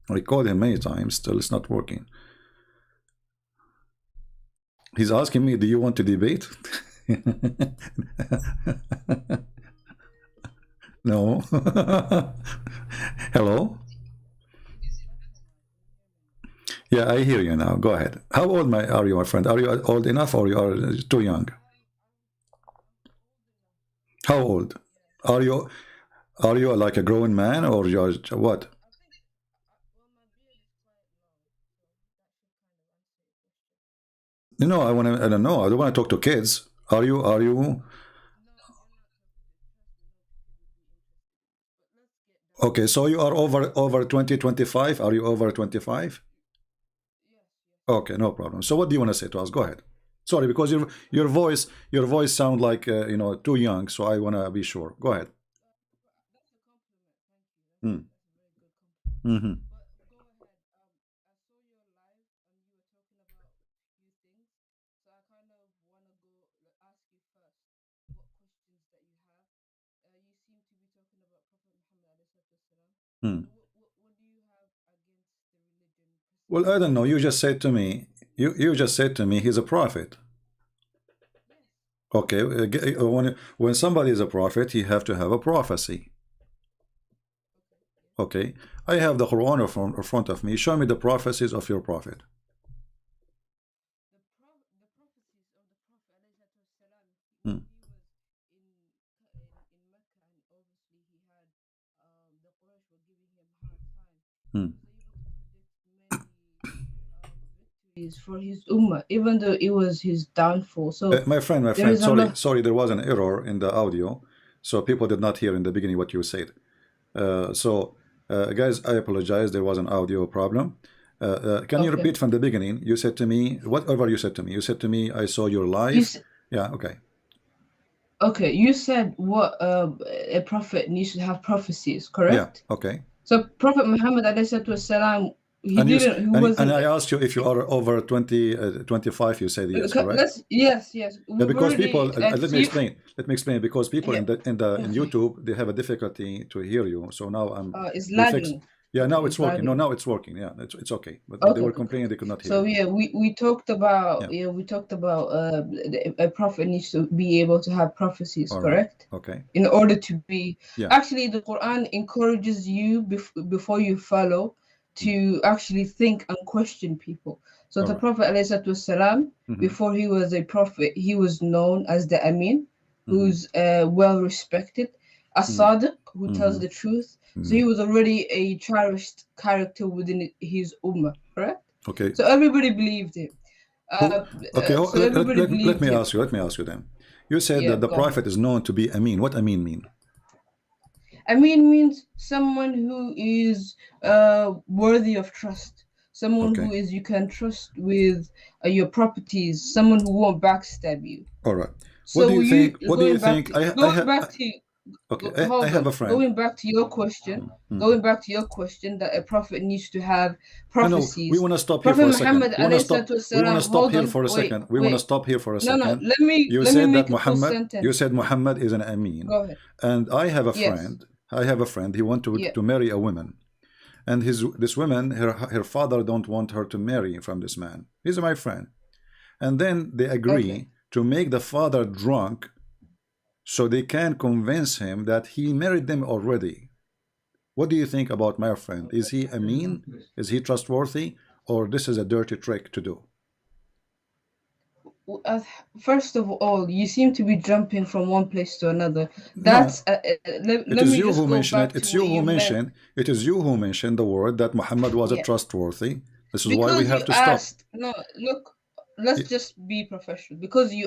I called him many times, still it's not working. He's asking me, do you want to debate? No. Hello? Yeah, I hear you now. Go ahead. How old are you, my friend? Are you old enough or you are too young? How old? Are you like a grown man or you're what? No, I don't know. I don't want to talk to kids. Are you okay, so you are over 20, 25? Are you over 25? Okay, no problem. So what do you want to say to us? Go ahead. Sorry, because your voice sound like you know, too young, so I want to be sure. Go ahead. Mm-hmm. Well, I don't know. You just said to me, you just said to me, he's a prophet. Okay, when somebody is a prophet, he have to have a prophecy. Okay, I have the Quran in front of me. Show me the prophecies of your prophet. For his ummah, even though it was his downfall. So my friend, sorry, there was an error in the audio, so people did not hear in the beginning what you said. Guys, I apologize. There was an audio problem. Can you repeat from the beginning? You said to me, whatever you said to me. You said to me, I saw your life. Yeah, okay. Okay, you said what a prophet needs to have prophecies, correct? Yeah, okay. So Prophet Muhammad والسلام, and I asked you if you are over 25, you said yes, correct? Yes. Yeah, because people, let me explain, because people in YouTube, they have a difficulty to hear you. So now it's lagging. Yeah, now it's working. No, now it's working. Yeah, it's okay. But they were complaining they could not hear. So yeah, we talked about a prophet needs to be able to have prophecies, correct? Okay. In order to be actually, the Quran encourages you before you follow to actually think and question people. So the Prophet ﷺ, before he was a prophet, he was known as the Amin, who's well respected, a Sadiq, who tells the truth. So he was already a cherished character within his ummah, correct? Okay. So everybody believed him. Let me ask you then. You said that the prophet is known to be Amin. What Amin mean? Amin means someone who is worthy of trust, someone who is you can trust with your properties, someone who won't backstab you. All right. What do you think? I have a friend. Going back to your question, that a prophet needs to have prophecies. We want to stop here for a second. We want to stop here for a second. We want to stop here for a second. No, let me. You said Muhammad is an Amin. Go ahead. And I have a friend. He wanted to marry a woman, and this woman, her father don't want her to marry from this man. He's my friend, and then they agree to make the father drunk, so they can convince him that he married them already. What do you think about my friend? Is he Amin? Is he trustworthy, or this is a dirty trick to do? First of all, you seem to be jumping from one place to another. That's It is you who mentioned the word that Muhammad was a trustworthy. This is why we have to stop. No, look, let's just be professional, because we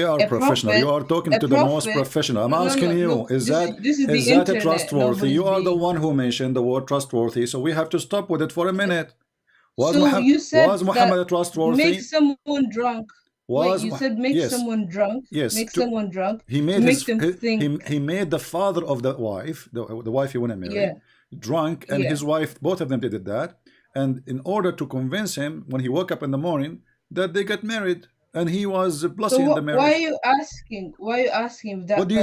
are professional. You are talking to the most professional. I'm asking you, is that a trustworthy? You are the one who mentioned the word trustworthy, so we have to stop with it for a minute. Was Muhammad trustworthy? Make someone drunk. You said make someone drunk. Yes, make someone drunk. He made he made the father of the wife, the wife he wanted to marry, drunk, and his wife, both of them did that. And in order to convince him, when he woke up in the morning, that they got married, and he was blessing the marriage. Why are you asking that? What do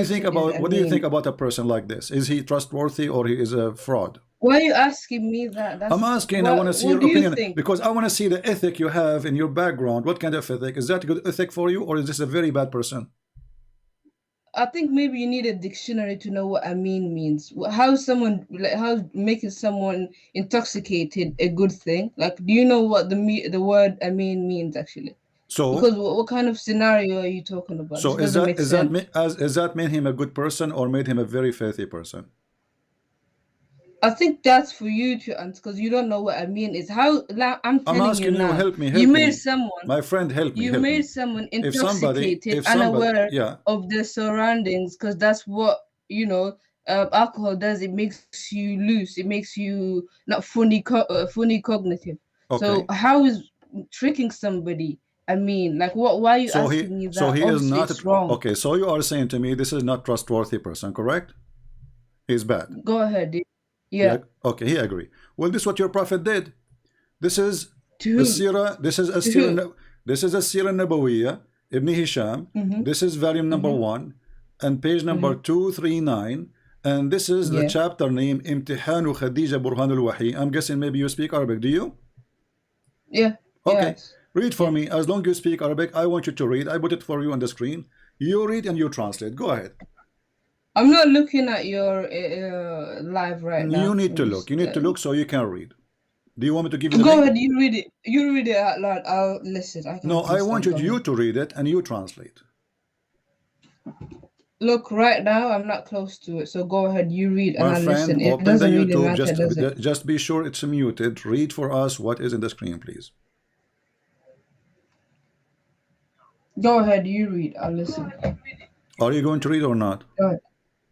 you think about a person like this? Is he trustworthy, or he is a fraud? Why are you asking me that? I'm asking. I want to see your opinion, because I want to see the ethic you have in your background. What kind of ethic? Is that a good ethic for you, or is this a very bad person? I think maybe you need a dictionary to know what Amin means. How making someone intoxicated a good thing? Like, do you know what the word Amin means actually? So, because what kind of scenario are you talking about? So does that made him a good person, or made him a very filthy person? I think that's for you to answer, because you don't know what I mean. Is how I'm asking you, help me. You made someone, my friend, help me. You made someone intoxicated, unaware of their surroundings, because that's what alcohol does. It makes you loose. It makes you not fully cognitive. Okay. So how is tricking somebody? I mean, like, what? Why are you asking me that? So he is not wrong. Okay. So you are saying to me this is not trustworthy person, correct? He's bad. Go ahead. Yeah. Okay, he agree. Well, this is what your prophet did. This is the Sirah. This is a Sirah Nabawiyya, Ibn Hisham. This is volume number 1 and page number 239. And this is the chapter name Imtihanu Khadija Burhanul Wahi. I'm guessing maybe you speak Arabic. Do you? Yeah. Okay. Yes. Read for me. As long as you speak Arabic, I want you to read. I put it for you on the screen. You read and you translate. Go ahead. I'm not looking at your live right now. You need to look. You need to look so you can read. Do you want me to give you the Go link? ahead, you read it. You read it out loud. I'll listen. No, I want you to read it and you translate. Look, right now I'm not close to it, so go ahead. You read and My I friend, listen. It open the doesn't really YouTube. matter, does it? Just be sure it's muted. Read for us what is in the screen, please. Go ahead. You read. I'll listen. Are you going to read or not? Go ahead.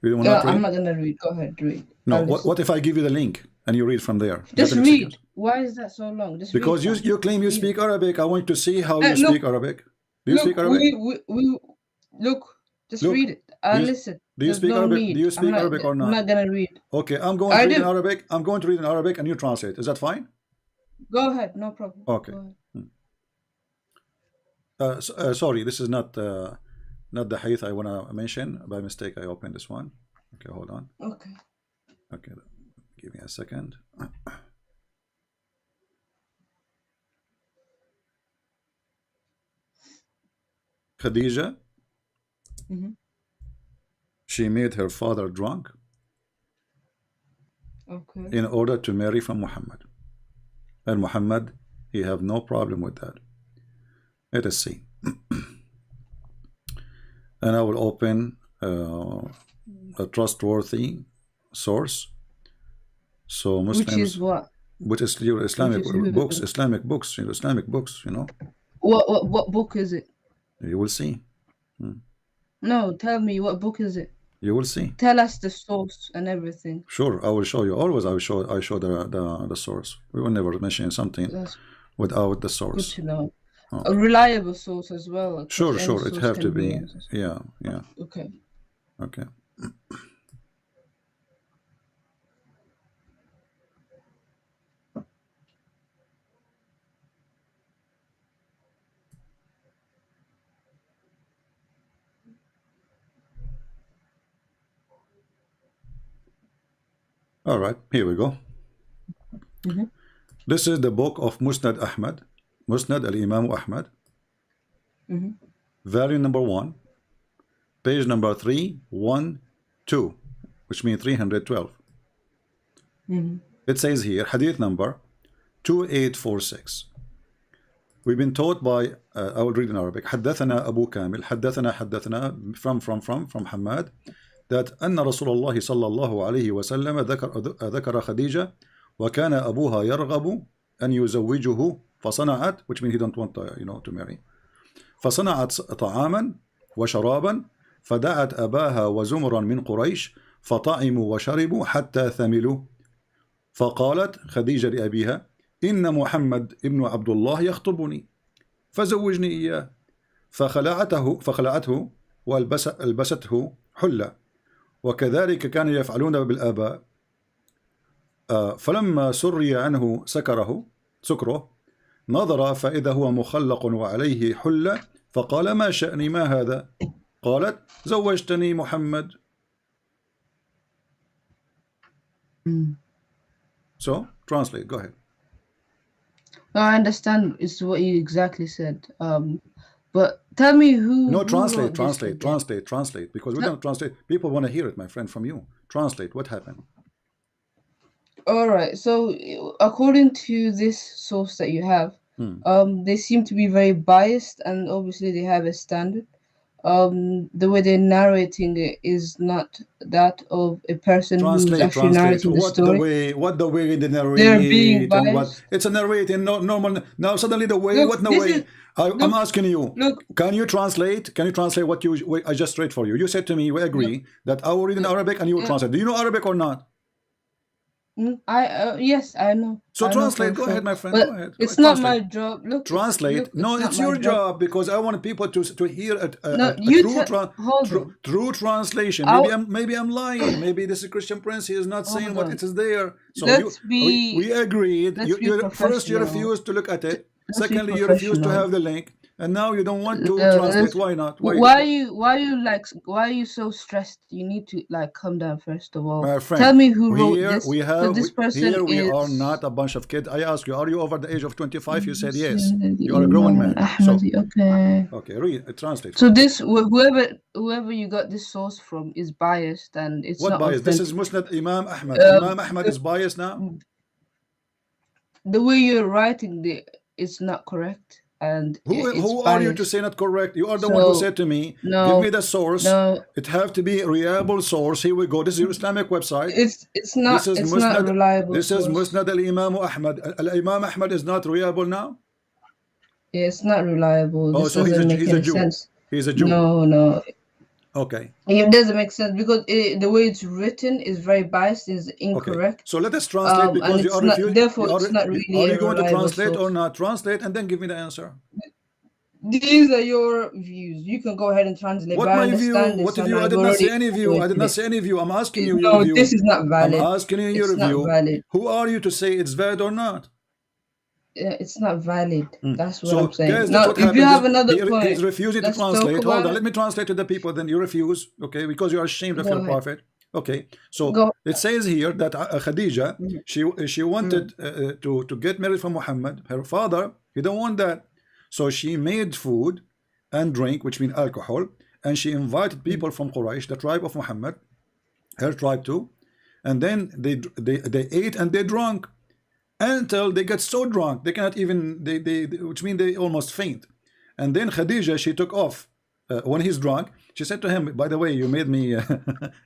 You will not read? I'm not gonna read. Go ahead. Read. No. What if I give you the link and you read from there? Just read. Why is that so long? Just because read. you claim you speak Arabic. I want to see how you speak Arabic. Do you speak Arabic? Look. Just read it. Listen. Do you speak Arabic? Do you speak Arabic or not? I'm not gonna read. Okay, I'm going to read in Arabic. I'm going to read in Arabic and you translate. Is that fine? Go ahead. No problem. Okay. Sorry, this is not the hadith I want to mention. By mistake, I opened this one. Okay, hold on. Okay. Okay, give me a second. Khadija, she made her father drunk in order to marry from Muhammad. And Muhammad, he have no problem with that. Let us see. And I will open a trustworthy source. So Muslims, which is what? Which is your Islamic books, Islamic books, Islamic books, What book is it? You will see. No, tell me, what book is it? You will see. Tell us the source and everything. Sure, I will show you. Always I show the source. We will never mention something without the source. Good to know. A reliable source as well. Sure, it have to be. Yeah. Okay. All right, here we go. This is the book of Musnad Ahmad, Musnad al-Imam Ahmad, volume number 1, page number 312, which means 312. It says here, hadith number 2846. We've been taught by, I will read in Arabic, حدثنا أبو كامل, حدثنا from Hamad, that أن رسول الله صلى الله عليه وسلم ذكر خديجة وكان أبوها يرغب أن يزوجه فصنعت, which means he don't want to marry, فصنعت طعاما وشرابا فدعت أباها وزمرا من قريش فطعموا وشربوا حتى ثملوا فقالت خديجة لأبيها إن محمد ابن عبد الله يخطبني فزوجني إياه فخلعته وألبسته حلة وكذلك كانوا يفعلون بالآباء فلما سري عنه سكره نظر فإذا هو مخلق وعليه حلة فقال ما شأني ما هذا قالت زوجتني محمد. So translate, go ahead. No, I understand it's what you exactly said. But tell me who. No, translate, because we're going to translate. People want to hear it, my friend, from you. Translate, what happened? All right. So, according to this source that you have, they seem to be very biased, and obviously they have a standard. The way they're narrating it is not that of a person who's actually narrating the story. What the way they narrate? They're being biased. It's a narrating, no normal. Now suddenly the way, I'm asking you. Can you translate? Can you translate what I just read for you? You said to me, we agree that I will read in Arabic and you will translate. Do you know Arabic or not? Yes, I know. So translate. Go ahead, my friend. Go ahead. It's not my job. Look, translate. No, it's your job because I want people to hear a true translation. Maybe I'm lying. Maybe this is Christian Prince. He is not saying what it is there. So we agreed. First, you refused to look at it. Secondly, you refused to have the link. And now you don't want to translate. Why not? Why are you so stressed? You need to calm down first of all. My friend, tell me who wrote this. We are not a bunch of kids. I asked you, are you over the age of 25? You said yes. You are a grown man. Okay, read, translate. So this whoever you got this source from is biased, and it's what not biased? authentic. This is Musnad Imam Ahmad. Imam Ahmad is biased now. The way you're writing it's not correct. and Who are you to say not correct? You are the one who said to me, give me the source. It have to be a reliable source. Here we go. This is your Islamic website. It's not reliable. This is Musnad al-Imam Ahmad. Al-Imam Ahmad is not reliable now? Yeah, it's not reliable. Oh, this so doesn't make he's any a Jew. sense. He's a Jew. No. Okay. It doesn't make sense because the way it's written is very biased, is incorrect. Okay. So let us translate because you are refusing. Therefore, it's not really Are you going to translate source. or not? Translate and then give me the answer. These are your views. You can go ahead and translate. What my view? What view? I did not say any view. I did not say any view. I'm asking you your view. No, this is not valid. I'm asking you your view. Valid. Who are you to say it's valid or not? It's not valid. That's what So, I'm saying. guys, Now, if you have another point, he's refusing to translate. Hold on, let me translate to the people. Then you refuse, okay? Because you are ashamed of your prophet. Okay, so it says here that Khadija, she wanted to get married from Muhammad. Her father, he don't want that, so she made food and drink, which means alcohol, and she invited people from Quraysh, the tribe of Muhammad, her tribe too, and then they ate and they drank until they get so drunk they cannot even which means they almost faint. And then Khadija, she took off when he's drunk. She said to him, by the way, you made me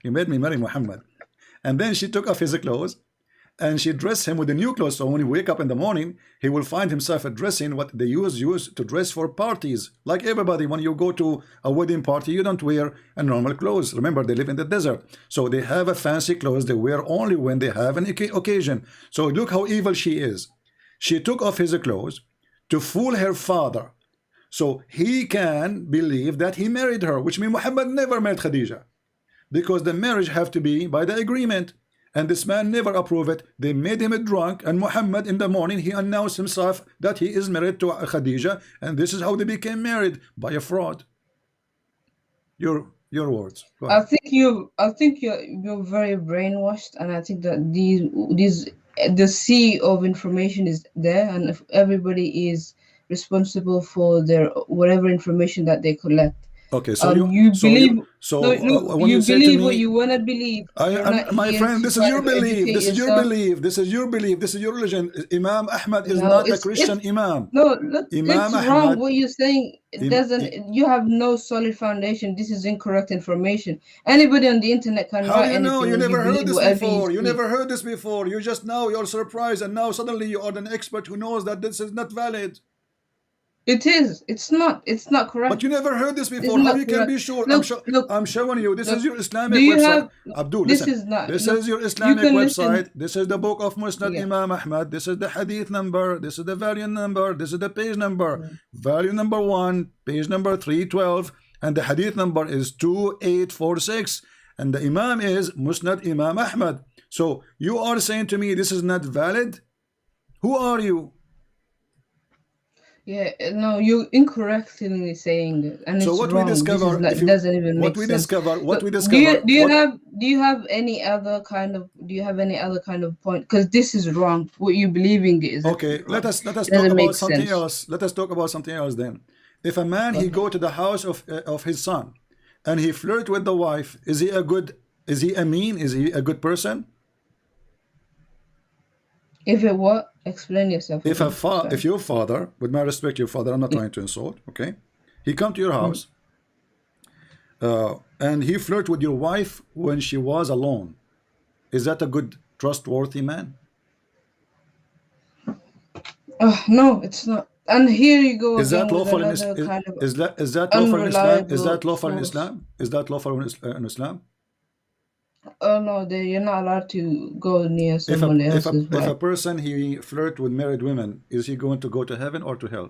you made me marry Muhammad. And then she took off his clothes and she dressed him with the new clothes, so when he wake up in the morning he will find himself dressing what they use to dress for parties. Like everybody, when you go to a wedding party, you don't wear a normal clothes. Remember, they live in the desert, so they have a fancy clothes they wear only when they have an occasion. So look how evil she is. She took off his clothes to fool her father, so he can believe that he married her, which means Muhammad never married Khadija, because the marriage have to be by the agreement. And this man never approved it. They made him drunk, and Muhammad in the morning he announced himself that he is married to Khadija, and this is how they became married, by a fraud. Your words. I think you're very brainwashed, and I think that the sea of information is there, and if everybody is responsible for their whatever information that they collect. Okay, so you believe when you say to me, what you want to believe. My friend, this is your belief. This is your belief. This is your belief. This is your religion. Imam Ahmad is not a Christian Imam. No, Imam it's wrong. What you're saying doesn't. You have no solid foundation. This is incorrect information. Anybody on the internet can write anything. How do you know? You never heard this before. You never heard this before. You just now you're surprised, and now suddenly you are an expert who knows that this is not valid. It is. It's not. It's not correct. But you never heard this before. How you can be sure? I'm showing you. This is your Islamic website. Abdul, this listen. is not. This is your Islamic website. This is the book of Musnad Imam Ahmad. This is the hadith number. This is the variant number. This is the page number. Value number 1, page number 312, and the hadith number is 2846. And the Imam is Musnad Imam Ahmad. So you are saying to me this is not valid? Who are you? Yeah, no, you're incorrectly saying that, and so it's what wrong. We discover, doesn't even make sense. What we discover. Do you have any other kind of point? Because this is wrong. What you believing is okay. Let us talk about something else. Let us talk about something else then. If a man he go to the house of his son, and he flirt with the wife, is he a good? Is he a mean? Is he a good person? If it what? Explain yourself. If your father, with my respect, your father, I'm not trying to insult, okay? He come to your house, and he flirt with your wife when she was alone. Is that a good, trustworthy man? No, it's not. And here you go. Is that lawful in Islam? Is that lawful in Islam? Is that lawful in Islam? Is that lawful in Islam? Oh no, you're not allowed to go near someone else's wife. If a person he flirt with married women, is he going to go to heaven or to hell?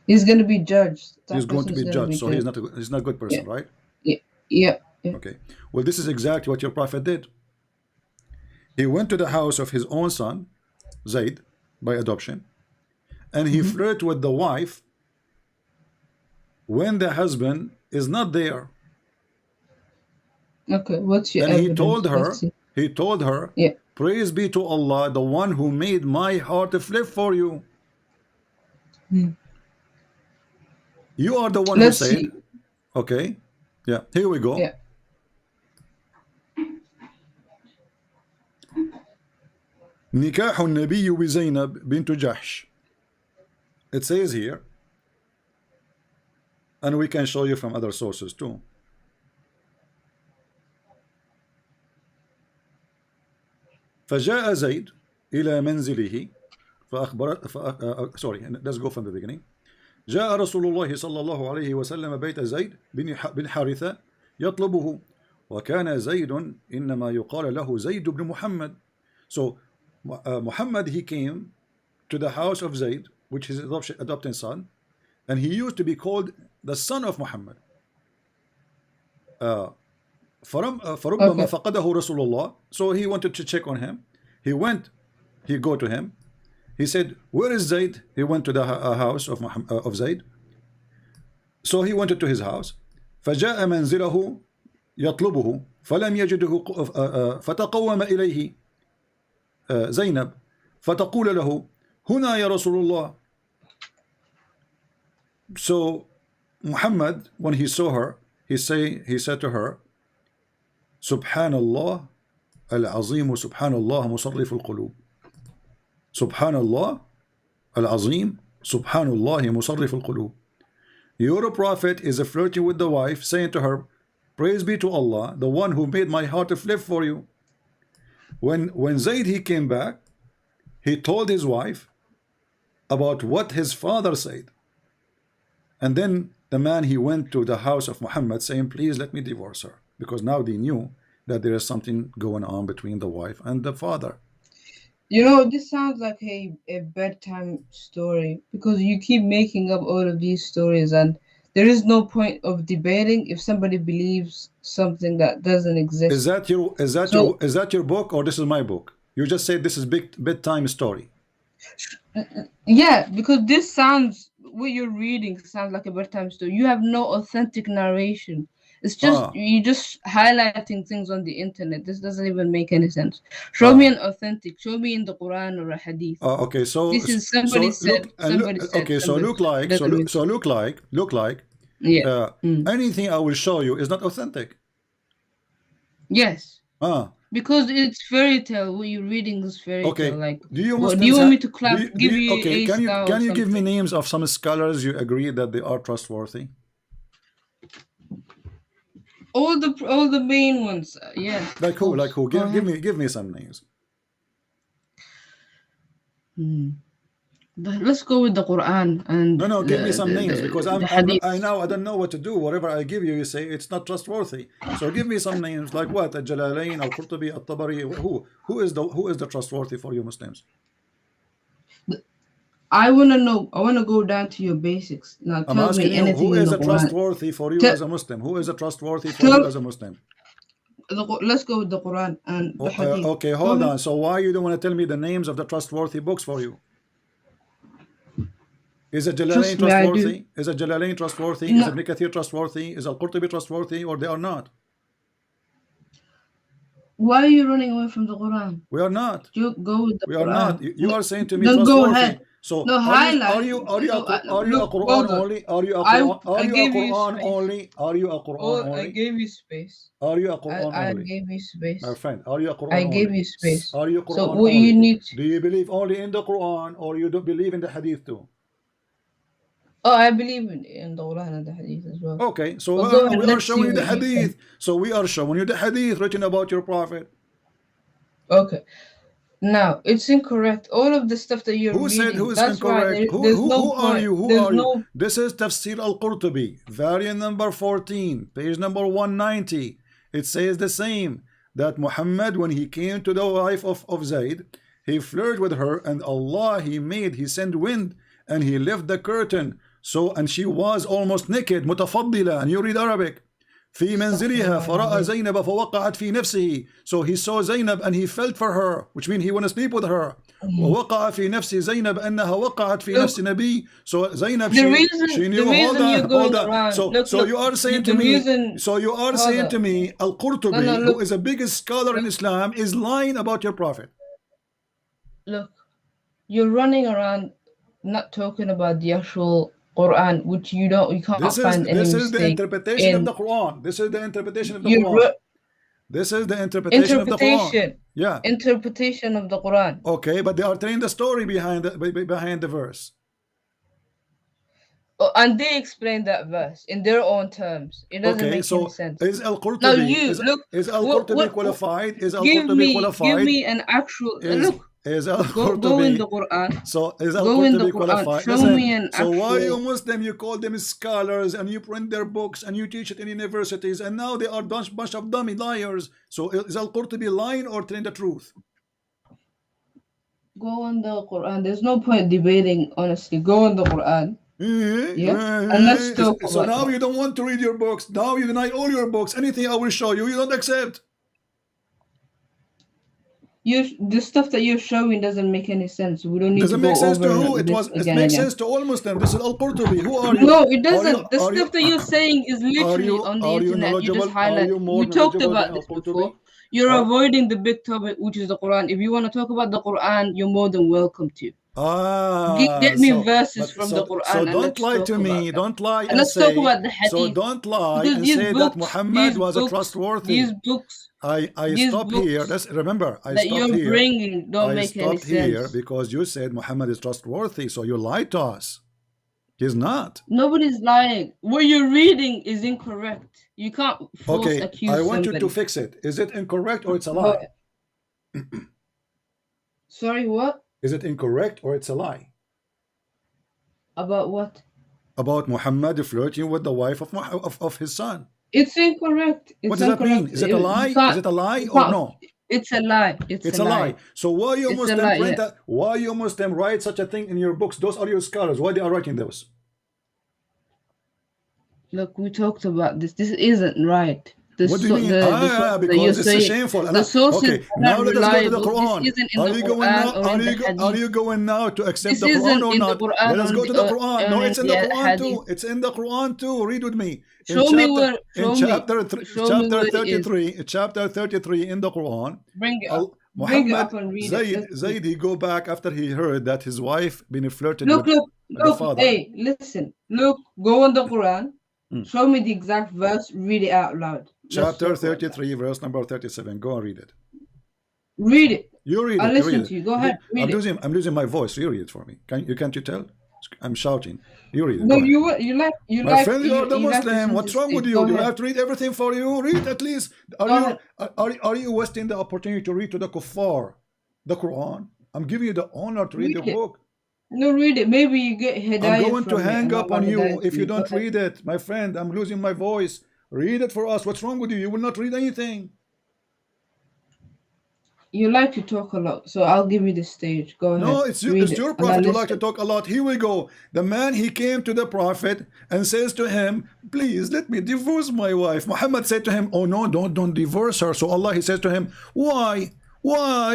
He's going to be judged. He's going to be judged, so he's not a good person, right? Yeah. Okay. Well, this is exactly what your prophet did. He went to the house of his own son, Zayd, by adoption, and he flirted with the wife when the husband is not there. Okay, what's your and evidence? he told her, praise be to Allah, the one who made my heart flip for you. You are the one who said, okay, yeah, here we go. نكاح النبي بزينب بنت جحش It says here, and we can show you from other sources too. فجاء زيد إلى منزله sorry, let's go from the beginning. جاء رسول الله صلى الله عليه وسلم بيت زيد بن حارثة يطلبه وكان زيد إنما يقال له زيد بن محمد. So Muhammad, he came to the house of Zayd, which is his adopted son, and he used to be called the son of Muhammad. فربما فقده رسول الله. So he wanted to check on him. He go to him. He said, where is Zayd? He went to the house of Zayd. So he went to his house. فجاء منزله يطلبه فلم يجده فتقوم إليه زينب فتقول له هنا يا رسول الله. So Muhammad, when he saw her, he said to her, سبحان الله العظيم سبحان الله مصرف القلوب. سبحان الله العظيم سبحان الله مصرف القلوب. Your prophet is flirting with the wife, saying to her, praise be to Allah, the one who made my heart to flip for you. When Zayd, he came back, he told his wife about what his father said. And then the man, he went to the house of Muhammad saying, please let me divorce her, because now they knew that there is something going on between the wife and the father. You know, this sounds like a bedtime story, because you keep making up all of these stories and there is no point of debating if somebody believes something that doesn't exist. Is that your book, or this is my book? You just said this is bedtime story. Yeah, because this sounds, what you're reading sounds like a bedtime story. You have no authentic narration. It's just you just highlighting things on the internet. This doesn't even make any sense. Show me an authentic. Show me in the Quran or a hadith. Okay, so this is somebody said. Okay, so look like yeah. Anything I will show you is not authentic. Yes. Because it's fairy tale. What you're reading is fairy tale. Like, do you want me to clap? Okay, can you give me names of some scholars you agree that they are trustworthy? All the main ones, yeah. Like who? Like who? Give me some names. Let's go with the Quran and. No, give me some names, because I don't know what to do. Whatever I give you, you say it's not trustworthy. So give me some names, like what? Al-Jalalain, Al-Qurtubi, Al-Tabari. Who is the trustworthy for you Muslims? I want to know. I want to go down to your basics. Now tell me anything. Who is a trustworthy for you as a Muslim? Who is a trustworthy for you as a Muslim? Let's go with the Quran and the Hadith. Okay, hold on. So why you don't want to tell me the names of the trustworthy books for you? Is Jalalain trustworthy? Is Jalalain trustworthy? No. Is Ibn Kathir trustworthy? Is Al-Qurtubi trustworthy, or they are not? Why are you running away from the Quran? We are not. You go with the Quran. We are not. You are saying to me trustworthy. Go ahead. So no, are you a Quran only? Are you a Quran only? Are you a Quran only? I gave you space. Are you a Quran only? I gave you space. My friend, are you a Quran only? I gave you space. Are you a Quran so what only? You need to... Do you believe only in the Quran, or you don't believe in the Hadith too? Oh, I believe in the Quran and the Hadith as well. Okay, so we are showing you the Hadith. So we are showing you the Hadith written about your Prophet. Okay. Now, it's incorrect. All of the stuff that you're reading. Who said who is incorrect? Who are you? Who are you? This is Tafsir al-Qurtubi, variant number 14, page number 190. It says the same, that Muhammad, when he came to the wife of Zayd, he flirted with her, and Allah, he sent wind, and he left the curtain. So, and she was almost naked, متفضلة, and you read Arabic. في منزلها فرأى زينب فوقعت في نفسه. So he saw Zainab and he felt for her, which means he want to sleep with her. ووقع في نفس زينب أنها وقعت في نفس نبي. So Zainab, she knew. Hold on. So you are saying to me, Al-Qurtubi, who is a big scholar in Islam, is lying about your Prophet. Look, you're running around not talking about the actual Quran, which you can't find any mistake. This is the interpretation of the Quran. This is the interpretation of the Quran. This is the interpretation of the Quran. Yeah. Interpretation of the Quran. Okay, but they are telling the story behind the verse. Oh, and they explain that verse in their own terms. It doesn't make any sense. Is Now Al-Qurtubi you look. is Al-Qurtubi qualified? Is Give Al-Qurtubi me qualified? an actual look. Is Go in Al-Qurtubi the Quran. so is Go in the Al-Qurtubi Quran. qualified? Show Listen, me an so why you actual. Muslim, you call them scholars and you print their books and you teach it in universities and now they are bunch of dummy liars. So is Al-Qurtubi lying or telling the truth? Go on the Quran. There's no point debating, honestly. Go on the Quran. Yeah, and let's talk So about now that. you don't want to read your books. Now you deny all your books. Anything I will show you, you don't accept. The stuff that you're showing doesn't make any sense. We don't need Does it to make go sense to over who? this It again makes and sense to all Muslims. This is Al-Qurtubi. Who are you? No, it doesn't. Are The you- stuff that you're saying is literally on the internet. You just highlight. We talked about this before. You're avoiding the big topic, which is the Quran. If you want to talk about the Quran, you're more than welcome to. Get me verses from the Quran. So and don't let's lie talk to about me. that. Don't lie And and let's say. talk about the hadith. So don't lie Because and these say that books- Muhammad these was a books- trustworthy. These books I these stop books here. Remember, I that stopped you're here. bringing don't I make any stopped here sense. because you said Muhammad is trustworthy. So you lied to us. He's not. Nobody's lying. What you're reading is incorrect. You can't false Okay, accuse I want somebody. you to fix it. Is it incorrect or it's a lie? Sorry, what? Is it incorrect or it's a lie? About what? About Muhammad flirting with the wife of his son. It's incorrect. It's What does that mean? incorrect. Is it a lie? Is it a lie you or can't- no? It's a lie. It's a lie. So why you It's a Muslim lie, print yeah. that? Why you Muslim write such a thing in your books? Those are your scholars. Why they are writing those? Look, we talked about this. This isn't right. What do you mean? Because it's shameful. The sources Okay, are now not let us go to the reliable. Quran. This isn't in Are the you going Quran now? or in the Hadith. Are you going now to accept This the Quran isn't or in the not? Quran Let us or go in to the the- Quran. No, or it's in in the the Quran too. Hadith. It's in the Quran too. Read with me. Show me where- show me. Chapter where it is. 33. Chapter 33 in the Quran. Bring it up. Bring it Muhammad up and read it. Zayd, he go back after he heard that his wife been flirted Look, with look, the look. father. Hey, listen. Look, go on the Quran. Show me the exact verse. Read it out loud. Let's Chapter talk about 33, verse number 37. Go and read it. that. Read it. You read I'll it. listen read it. to you. Go ahead. Read it. I'm losing my voice. You read it for me. Can't you tell? I'm shouting. You read it. No, Go ahead. you My like. friend, you are the like Muslim. to What's wrong with speak. you? Go Do you ahead. have to read everything for you? Read at least. Are you wasting the opportunity to read to the kuffar the Quran? I'm giving you the honor to read Read the it. book. No, read it. Maybe you get hidayah. I'm going to from it. hang up Allah on you hidayah if from you it. don't Go ahead. read it. My friend, I'm losing my voice. Read it for us. What's wrong with you? You will not read anything. You like to talk a lot, so I'll give you the stage. Go ahead. No, it's Read your it, and prophet I'll who like to listen. talk a lot. Here we go. The man, he came to the prophet and says to him, please let me divorce my wife. Muhammad said to him, oh no, don't divorce her. So Allah, he says to him, why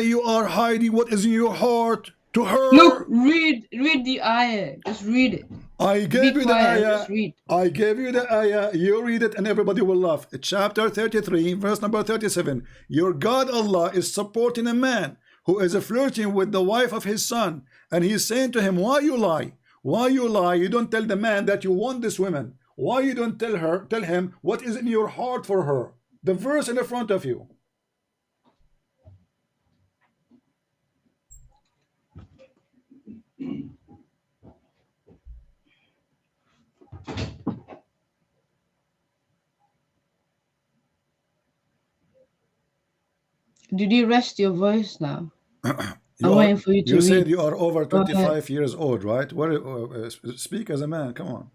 you are hiding what is in your heart to her? Look, read the ayah. Just read it. I gave Be you the quiet and ayah. just read. I gave you the ayah. You read it and everybody will laugh. Chapter 33, verse number 37. Your God Allah is supporting a man who is flirting with the wife of his son. And he's saying to him, why you lie? Why you lie? You don't tell the man that you want this woman. Why you don't tell him what is in your heart for her? The verse in the front of you. Did you rest your voice now? I'm waiting for you to You read. said you are over Go ahead. 25 years old, right? Speak as a man. Come on.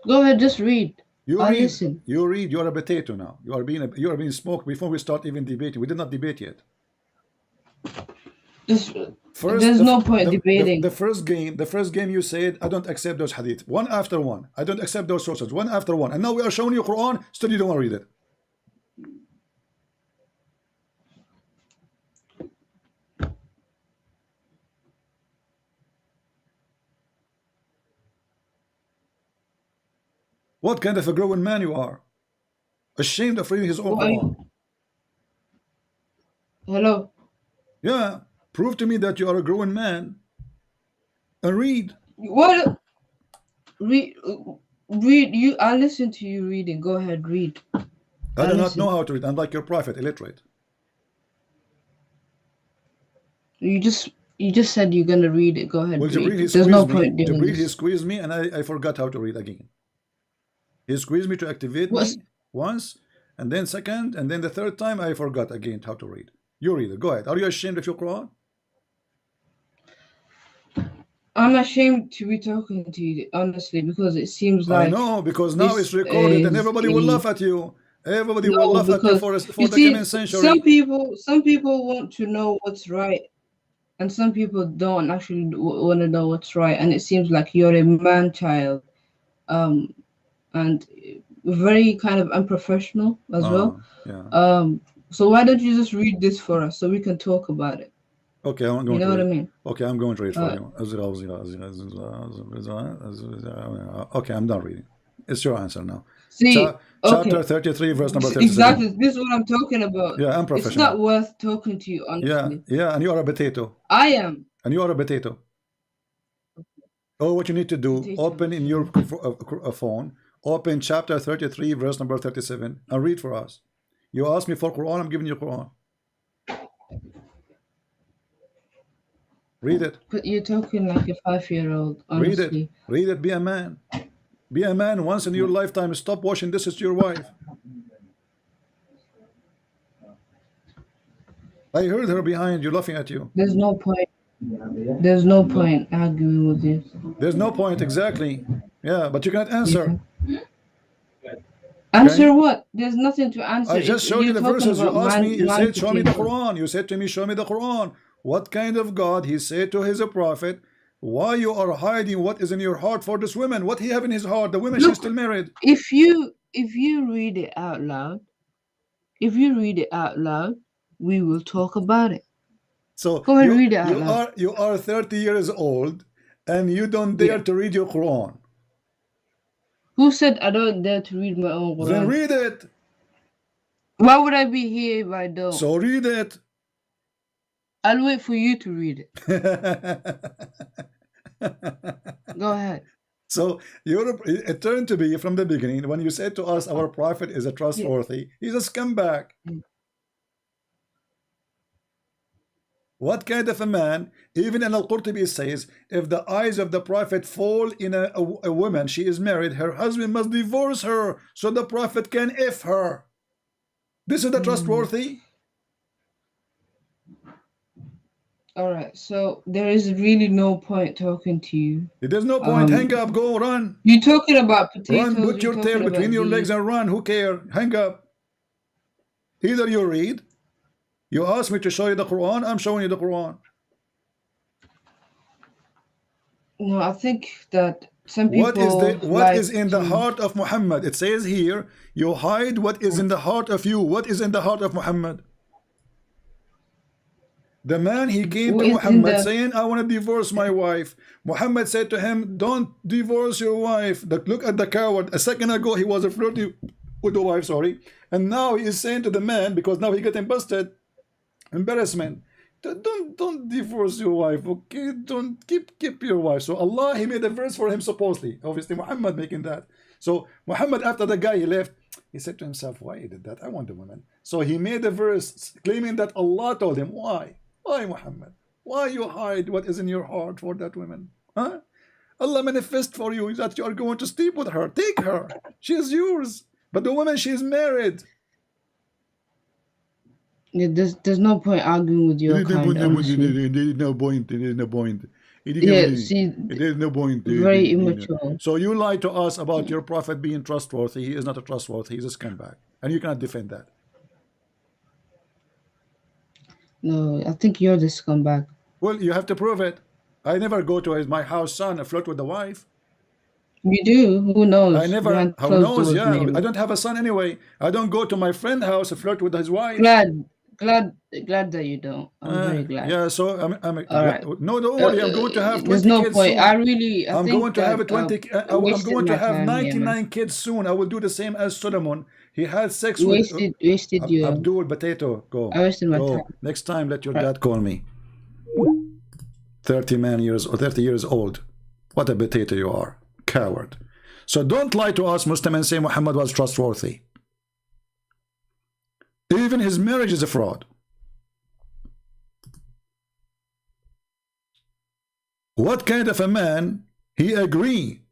Go ahead, just read. You I'll read. listen. You read. You are a potato now. You are being smoked before we start even debating. We did not debate yet. There's no point debating. The first game you said, I don't accept those hadith. One after one. I don't accept those sources. One after one. And now we are showing you Quran, still you don't want to read it. What kind of a grown man you are? Ashamed of reading his own Quran. Hello. Yeah. Prove to me that you are a grown man and read. What? Read. You. I listen to you reading. Go ahead, read. I do not know how to read. I'm like your prophet, illiterate. You just You just said you're gonna read it. Go ahead. Well, read. Jibril, There's no point doing Jibril, he this. squeezed me, and I forgot how to read again. He squeezed me to activate What's- me once, and then second, and then the third time I forgot again how to read. You read it. Go ahead. Are you ashamed of your Quran? I'm ashamed to be talking to you, honestly, because it seems like I know, because now this it's recorded and is everybody will a- laugh at you. Everybody No, will laugh at you because for you the see, coming century. some people want to know what's right, and some people don't actually want to know what's right. And it seems like you're a man child, and very kind of unprofessional as well. Yeah. So why don't you just read this for us so we can talk about it? Okay, I'm going You know to what I read. mean? Okay, I'm going to read for you. Okay, I'm done reading. It's your answer now. See, Chapter 33, verse number 37. Exactly. This is what I'm talking about. Yeah, I'm It's professional. not worth talking to you, honestly. Yeah, and you are a potato. I am. And you are a potato. Oh, what you need to do, Potato. open in your phone, open chapter 33, verse number 37, and read for us. You asked me for Quran, I'm giving you Quran. Read it. But you're talking like a 5-year-old, Read honestly. it. Read it. Be a man. Be a man once in your lifetime. Stop washing dishes to your wife. I heard her behind you laughing at you. There's no point. There's no point arguing with you. There's no point, exactly. Yeah, but you cannot answer. Answer what? There's nothing to answer. I just If showed you you're the talking verses. You about asked me, you man said, show me the potato. Quran. You said to me, show me the Quran. What kind of God he said to his prophet, why you are hiding what is in your heart for this woman? What he have in his heart? The woman, Look, she's still married. If you read it out loud, we will talk about it. So Go ahead, read it out loud. you are 30 years old and you don't dare to read your Quran. Who said I don't dare to read my own Quran? Then read it. Why would I be here if I don't? So read it. I'll wait for you to read it. Go ahead. So it turned to be from the beginning when you said to us our prophet is a trustworthy. He's a scumbag. What kind of a man? Even in Al-Qurtubi says, if the eyes of the prophet fall in a woman, she is married, her husband must divorce her so the prophet can F her. This is the trustworthy. All right, so there is really no point talking to you. There's no point. Hang up, go, run. You're talking about potatoes. Run, put your tail between your legs and run. Who cares? Hang up. Either you read. You asked me to show you the Quran. I'm showing you the Quran. No, I think that some people. What is in the heart of Muhammad? It says here, you hide what is in the heart of you. What is in the heart of Muhammad? The man, he came to Muhammad saying, I want to divorce my wife. Muhammad said to him, don't divorce your wife. Look at the coward. A second ago, he was flirting with the wife, sorry. And now he is saying to the man, because now he getting busted, embarrassment. Don't divorce your wife, okay? Don't keep your wife. So Allah, he made a verse for him supposedly. Obviously, Muhammad making that. So Muhammad, after the guy, he left. He said to himself, why he did that? I want the woman. So he made a verse claiming that Allah told him, why? Why, Muhammad? Why you hide what is in your heart for that woman? Huh? Allah manifest for you that you are going to sleep with her. Take her. She is yours. But the woman, she is married. Yeah, there's no point arguing with your kind. There is no point. There is no point. Yeah, see, there is no point. Very immature. So you lied to us about your prophet being trustworthy. He is not a trustworthy. He's a scumbag. And you cannot defend that. No, I think you're the scumbag. Well, you have to prove it. I never go to my house son and flirt with the wife. You do. Who knows? I never. Who knows? Yeah, maybe. I don't have a son anyway. I don't go to my friend's house and flirt with his wife. Glad that you don't. I'm very glad. Yeah, so I'm all right. No, don't worry. I'm going to have 20 There's no kids point. soon. I'm going to have 20. I'm going to have 99 kids soon. I will do the same as Solomon. He had sex with you. Abdul Potato. Go. I wasted my time. Next time, let your dad call me. 30 years old. What a potato you are, coward. So don't lie to us, Muslim, and say Muhammad was trustworthy. Even his marriage is a fraud. What kind of a man he agree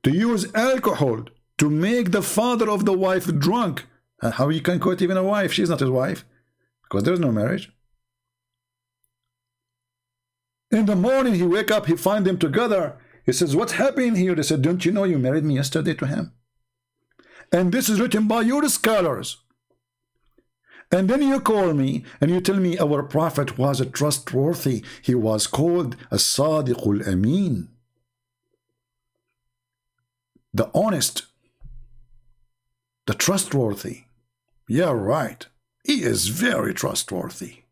to use alcohol to make the father of the wife drunk? And how you can quote even a wife? She's not his wife, because there's no marriage. In the morning he wake up, he find them together. He says, what's happening here? They said, don't you know you married me yesterday to him? And this is written by your scholars. And then you call me and you tell me our prophet was a trustworthy. He was called a Sadiqul Amin, the honest, the trustworthy. Yeah, right. He is very trustworthy.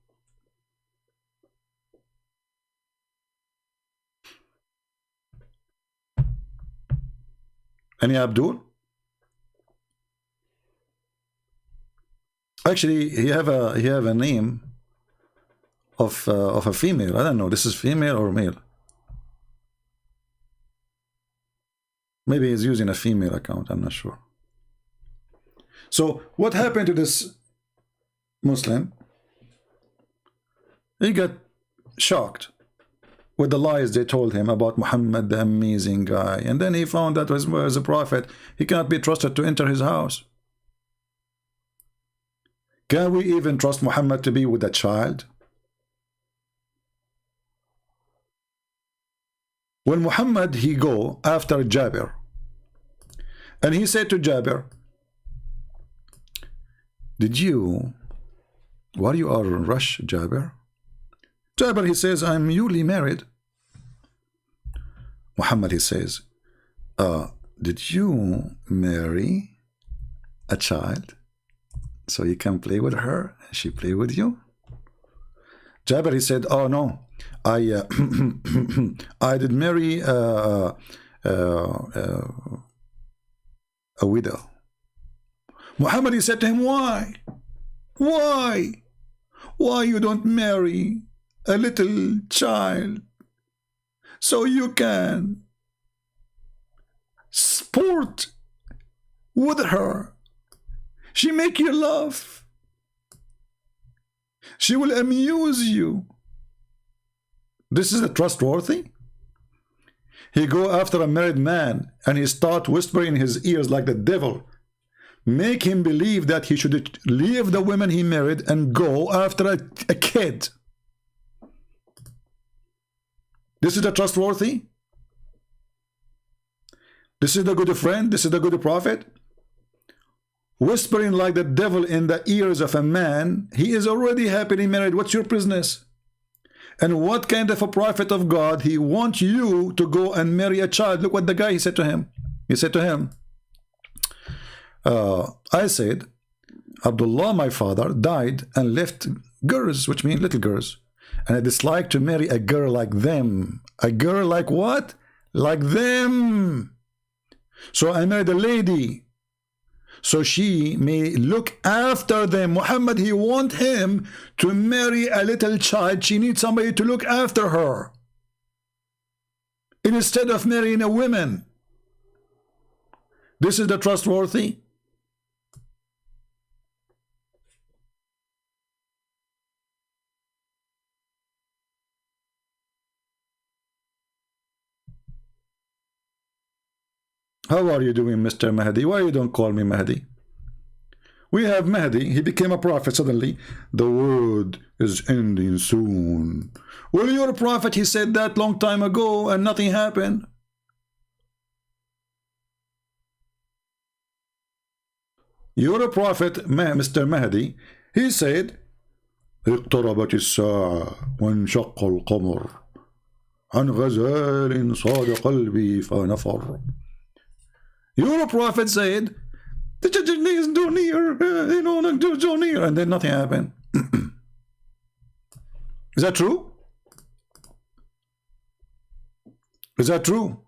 Any Abdul? Actually, he have a name of a female. I don't know. This is female or male. Maybe he's using a female account. I'm not sure. So what happened to this Muslim? He got shocked with the lies they told him about Muhammad, the amazing guy, and then he found that as a prophet, he cannot be trusted to enter his house. Can we even trust Muhammad to be with a child? When Muhammad he go after Jabir, and he said to Jabir, why you are in rush, Jabir? Jabir, he says, I'm newly married. Muhammad, he says, did you marry a child so you can play with her and she play with you? Jabir, he said, oh no, I I did marry a widow. Muhammad, he said to him, why you don't marry a little child so you can sport with her? She make you laugh. She will amuse you. This is a trustworthy? He go after a married man and he start whispering in his ears like the devil. Make him believe that he should leave the women he married and go after a kid. This is the trustworthy? This is the good friend? This is the good prophet? Whispering like the devil in the ears of a man, he is already happily married. What's your business? And what kind of a prophet of God, he wants you to go and marry a child? Look what the guy he said to him. He said to him, I said, Abdullah, my father, died and left girls, which means little girls. And I dislike to marry a girl like them. A girl like what? Like them. So I married a lady, so she may look after them. Muhammad, he want him to marry a little child. She needs somebody to look after her, instead of marrying a woman. This is the trustworthy? How are you doing, Mr. Mahdi? Why you don't call me Mahdi? We have Mahdi. He became a prophet suddenly. The world is ending soon. Well, you're a prophet. He said that long time ago and nothing happened. You're a prophet, Mr. Mahdi. He said, اقتربت الساعة وانشق القمر عن غزال صاد قلبي فنفر. Your prophet said, the is do near, do near, and then nothing happened. Is that true? Is that true?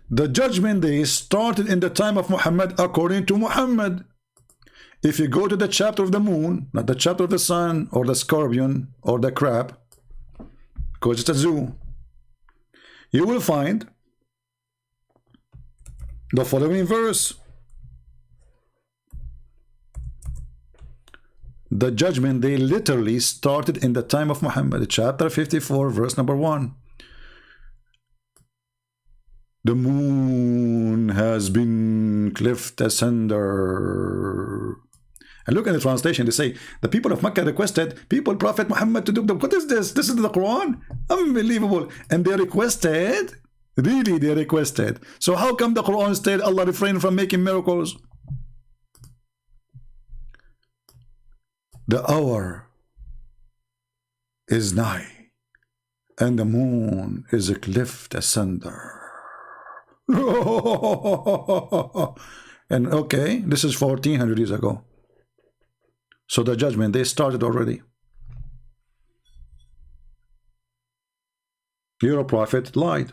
The judgment day started in the time of Muhammad according to Muhammad. If you go to the chapter of the moon, not the chapter of the sun or the scorpion or the crab, because it's a zoo, you will find the following verse. the judgment day literally started in the time of Muhammad. Chapter 54, verse number 1. The moon has been cleft asunder. And look at the translation. They say, the people of Mecca requested Prophet Muhammad to do them. What is this? This is the Quran? Unbelievable. And they requested, really they requested. So how come the Quran said Allah refrained from making miracles? The hour is nigh, and the moon is cleft asunder. And okay, this is 1400 years ago. So the judgment, they started already. Your prophet lied.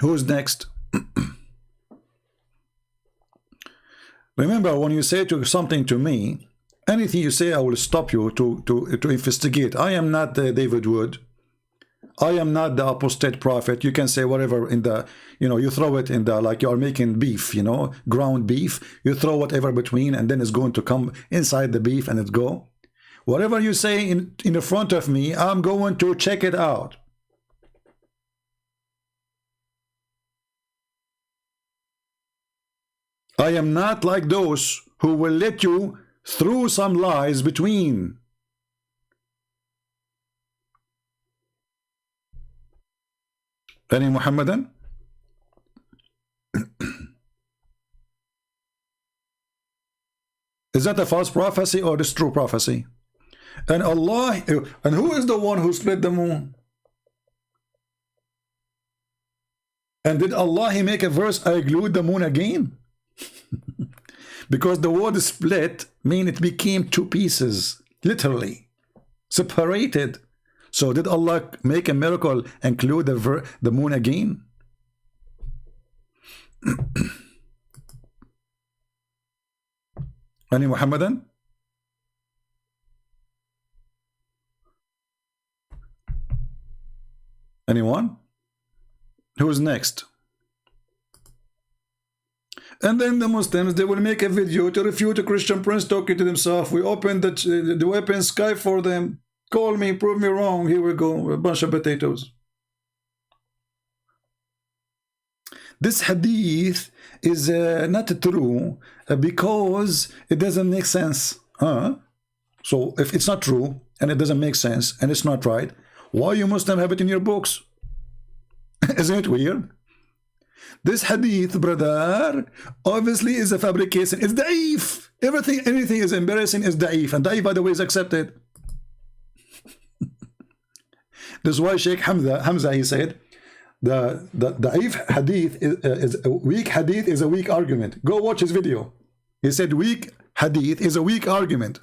Who's next? Remember, when you say something to me, anything you say, I will stop you to investigate. I am not David Wood. I am not the apostate prophet. You can say whatever in the, you throw it in the, like you are making beef, ground beef. You throw whatever between, and then it's going to come inside the beef and it go. Whatever you say in front of me, I'm going to check it out. I am not like those who will let you through some lies between. Any Muhammadan? Is that a false prophecy or this true prophecy? And Allah, and who is the one who split the moon? And did Allah make a verse, I glued the moon again? Because the word split mean it became two pieces, literally separated. So did Allah make a miracle and glue the moon again? Any Muhammadan? Anyone? Who's next? And then the Muslims, they will make a video to refute a Christian prince talking to themselves. We open the weapon sky for them. Call me, prove me wrong. Here we go, a bunch of potatoes. This hadith is not true because it doesn't make sense. So if it's not true and it doesn't make sense and it's not right, why you Muslim have it in your books? Isn't it weird? This hadith, brother, obviously is a fabrication. It's da'if. Anything is embarrassing is da'if. And da'if, by the way, is accepted. This is why Sheikh Hamza, he said, the da'if hadith is a weak hadith is a weak argument. Go watch his video. He said weak hadith is a weak argument.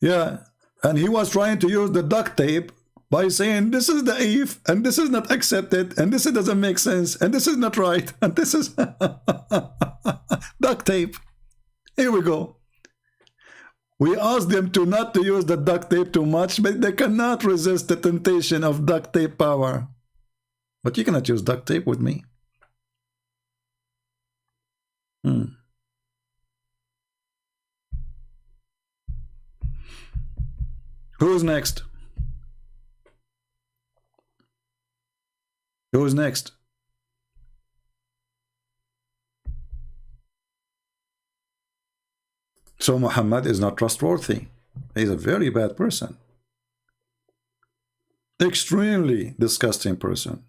Yeah, and he was trying to use the duct tape by saying this is da'if and this is not accepted and this doesn't make sense and this is not right and this is duct tape. Here we go. We asked them to not to use the duct tape too much, but they cannot resist the temptation of duct tape power. But you cannot use duct tape with me. Who's next? Who's next? So Muhammad is not trustworthy. He's a very bad person. Extremely disgusting person.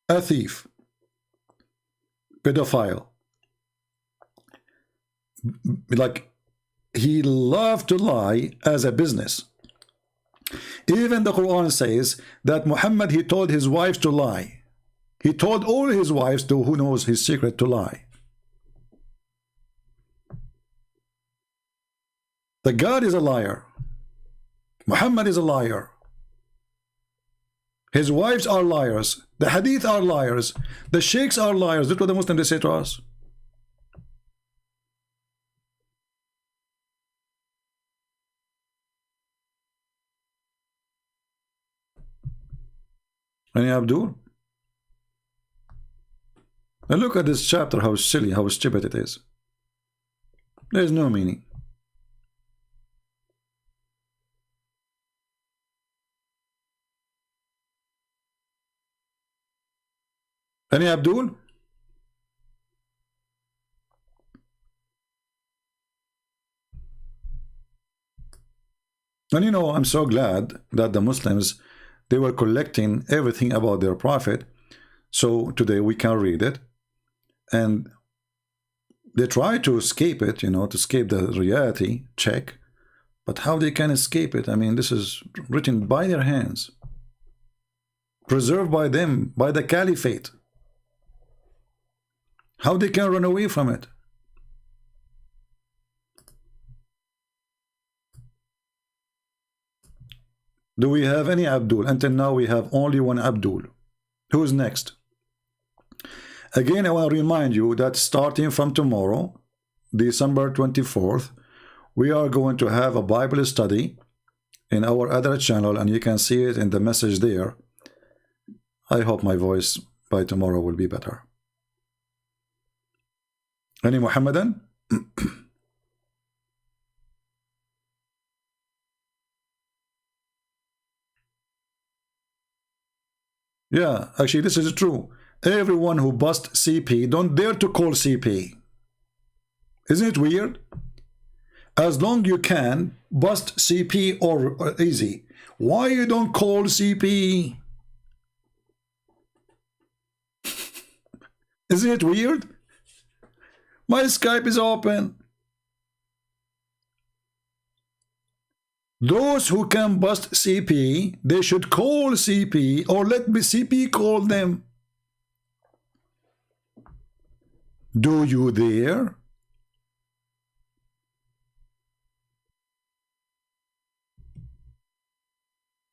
A thief. Pedophile. Like, he loved to lie as a business. Even the Quran says that Muhammad, he told his wives to lie. He told all his wives, to who knows his secret, to lie. The God is a liar. Muhammad is a liar. His wives are liars. The hadith are liars. The sheikhs are liars. That's what the Muslims say to us. Any Abdul? And look at this chapter, how silly, how stupid it is. There is no meaning. Any Abdul? And you know, I'm so glad that the Muslims, they were collecting everything about their prophet. So today we can read it. And they try to escape it, you know, to escape the reality check. But how they can escape it? I mean, this is written by their hands. Preserved by them, by the caliphate. How they can run away from it? Do we have any Abdul? Until now we have only one Abdul. Who's next? Again, I want to remind you that starting from tomorrow, December 24th, we are going to have a Bible study in our other channel, and you can see it in the message there. I hope my voice by tomorrow will be better. Any Muhammadan? Yeah, actually this is true. Everyone who busts CP, don't dare to call CP. Isn't it weird? As long you can bust CP or easy. Why you don't call CP? Isn't it weird? My Skype is open. Those who can bust CP, they should call CP or let CP call them. Do you dare?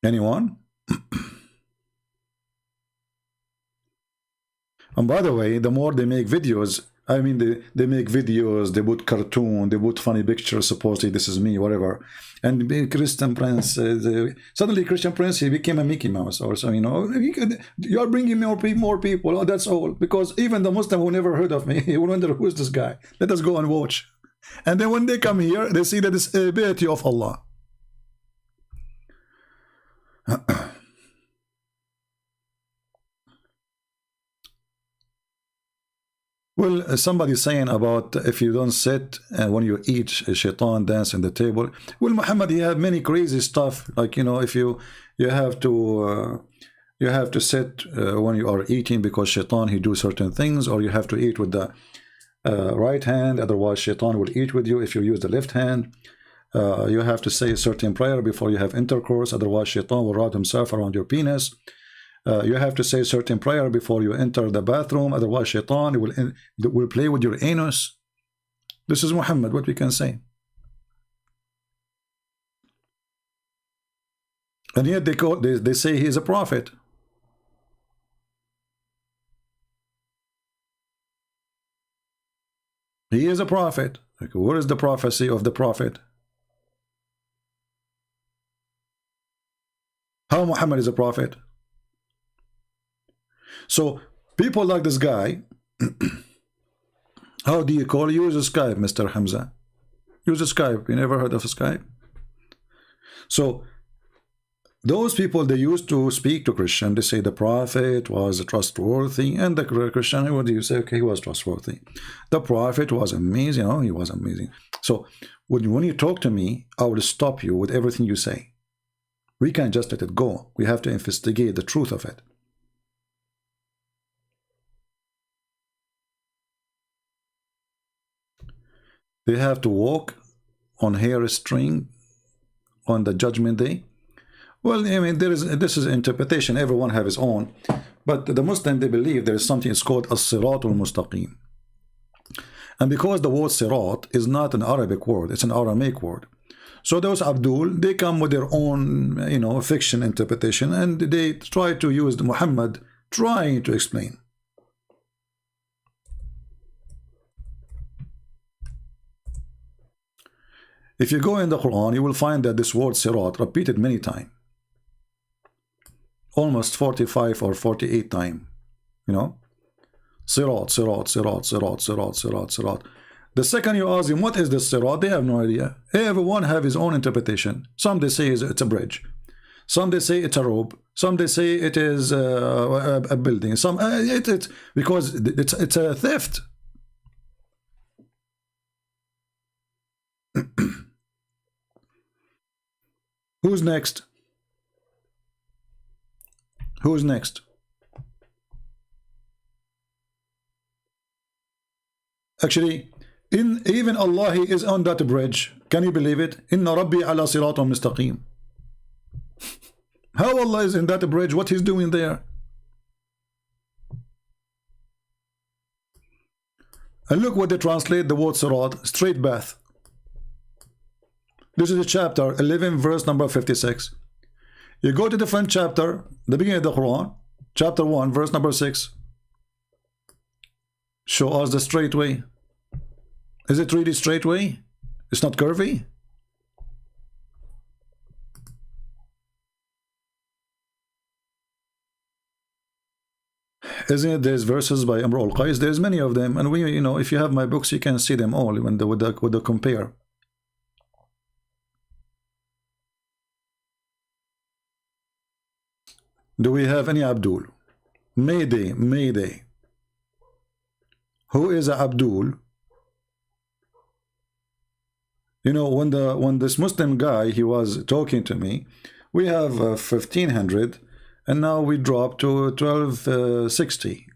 Anyone? And by the way, the more they make videos, I mean, they make videos, they put cartoon, they put funny pictures, supposedly this is me, whatever. And Christian Prince, suddenly Christian Prince, he became a Mickey Mouse or so, you know. You are bringing more people, oh, that's all. Because even the Muslim who never heard of me, he will wonder, who is this guy? Let us go and watch. And then when they come here, they see that it's a deity of Allah. Well, somebody's saying about if you don't sit and when you eat, shaitan dance in the table. Well, Muhammad, he had many crazy stuff. Like, you know, if you have to sit when you are eating because shaitan, he do certain things, or you have to eat with the right hand, otherwise shaitan will eat with you if you use the left hand. You have to say a certain prayer before you have intercourse, otherwise shaitan will wrap himself around your penis. You have to say a certain prayer before you enter the bathroom, otherwise shaitan will play with your anus. This is Muhammad, what we can say. And yet they say he is a prophet. He is a prophet. Like, where is the prophecy of the prophet? How Muhammad is a prophet? So people like this guy, how do you call? Use a Skype, Mr. Hamza. Use a Skype. You never heard of a Skype? So those people, they used to speak to Christian. They say the prophet was trustworthy, and the Christian, what do you say? Okay, he was trustworthy. The prophet was amazing. Oh, he was amazing. So when you talk to me, I will stop you with everything you say. We can't just let it go. We have to investigate the truth of it. They have to walk on hair string on the judgment day. Well, I mean, this is interpretation. Everyone have his own. But the Muslim, they believe there is something, it's called as-siratul mustaqim. And because the word sirat is not an Arabic word, it's an Aramaic word. So those Abdul, they come with their own, you know, fiction interpretation, and they try to use the Muhammad trying to explain. If you go in the Quran, you will find that this word sirat repeated many times. Almost 45 or 48 times, you know. Sirat, sirat, sirat, sirat, sirat, sirat, sirat. The second you ask them, what is this sirat? They have no idea. Everyone have his own interpretation. Some they say it's a bridge. Some they say it's a rope. Some they say it is a building. Some it's because it's a theft. Who's next? Who's next? Actually, even Allah, He is on that bridge. Can you believe it? Inna Rabbi ala siratum mustaqim. How Allah is in that bridge? What He's doing there? And look what they translate the word sirat, straight path. This is chapter 11, verse number 56. You go to the different chapter, the beginning of the Quran, chapter 1, verse number 6. Show us the straight way. Is it really straight way? It's not curvy? Isn't it? There's verses by Amr al-Qais. There's many of them, and we, you know, if you have my books, you can see them all when with the compare. Do we have any Abdul? Mayday, Mayday. Who is Abdul? You know, when this Muslim guy, he was talking to me, we have 1500, and now we dropped to 1260.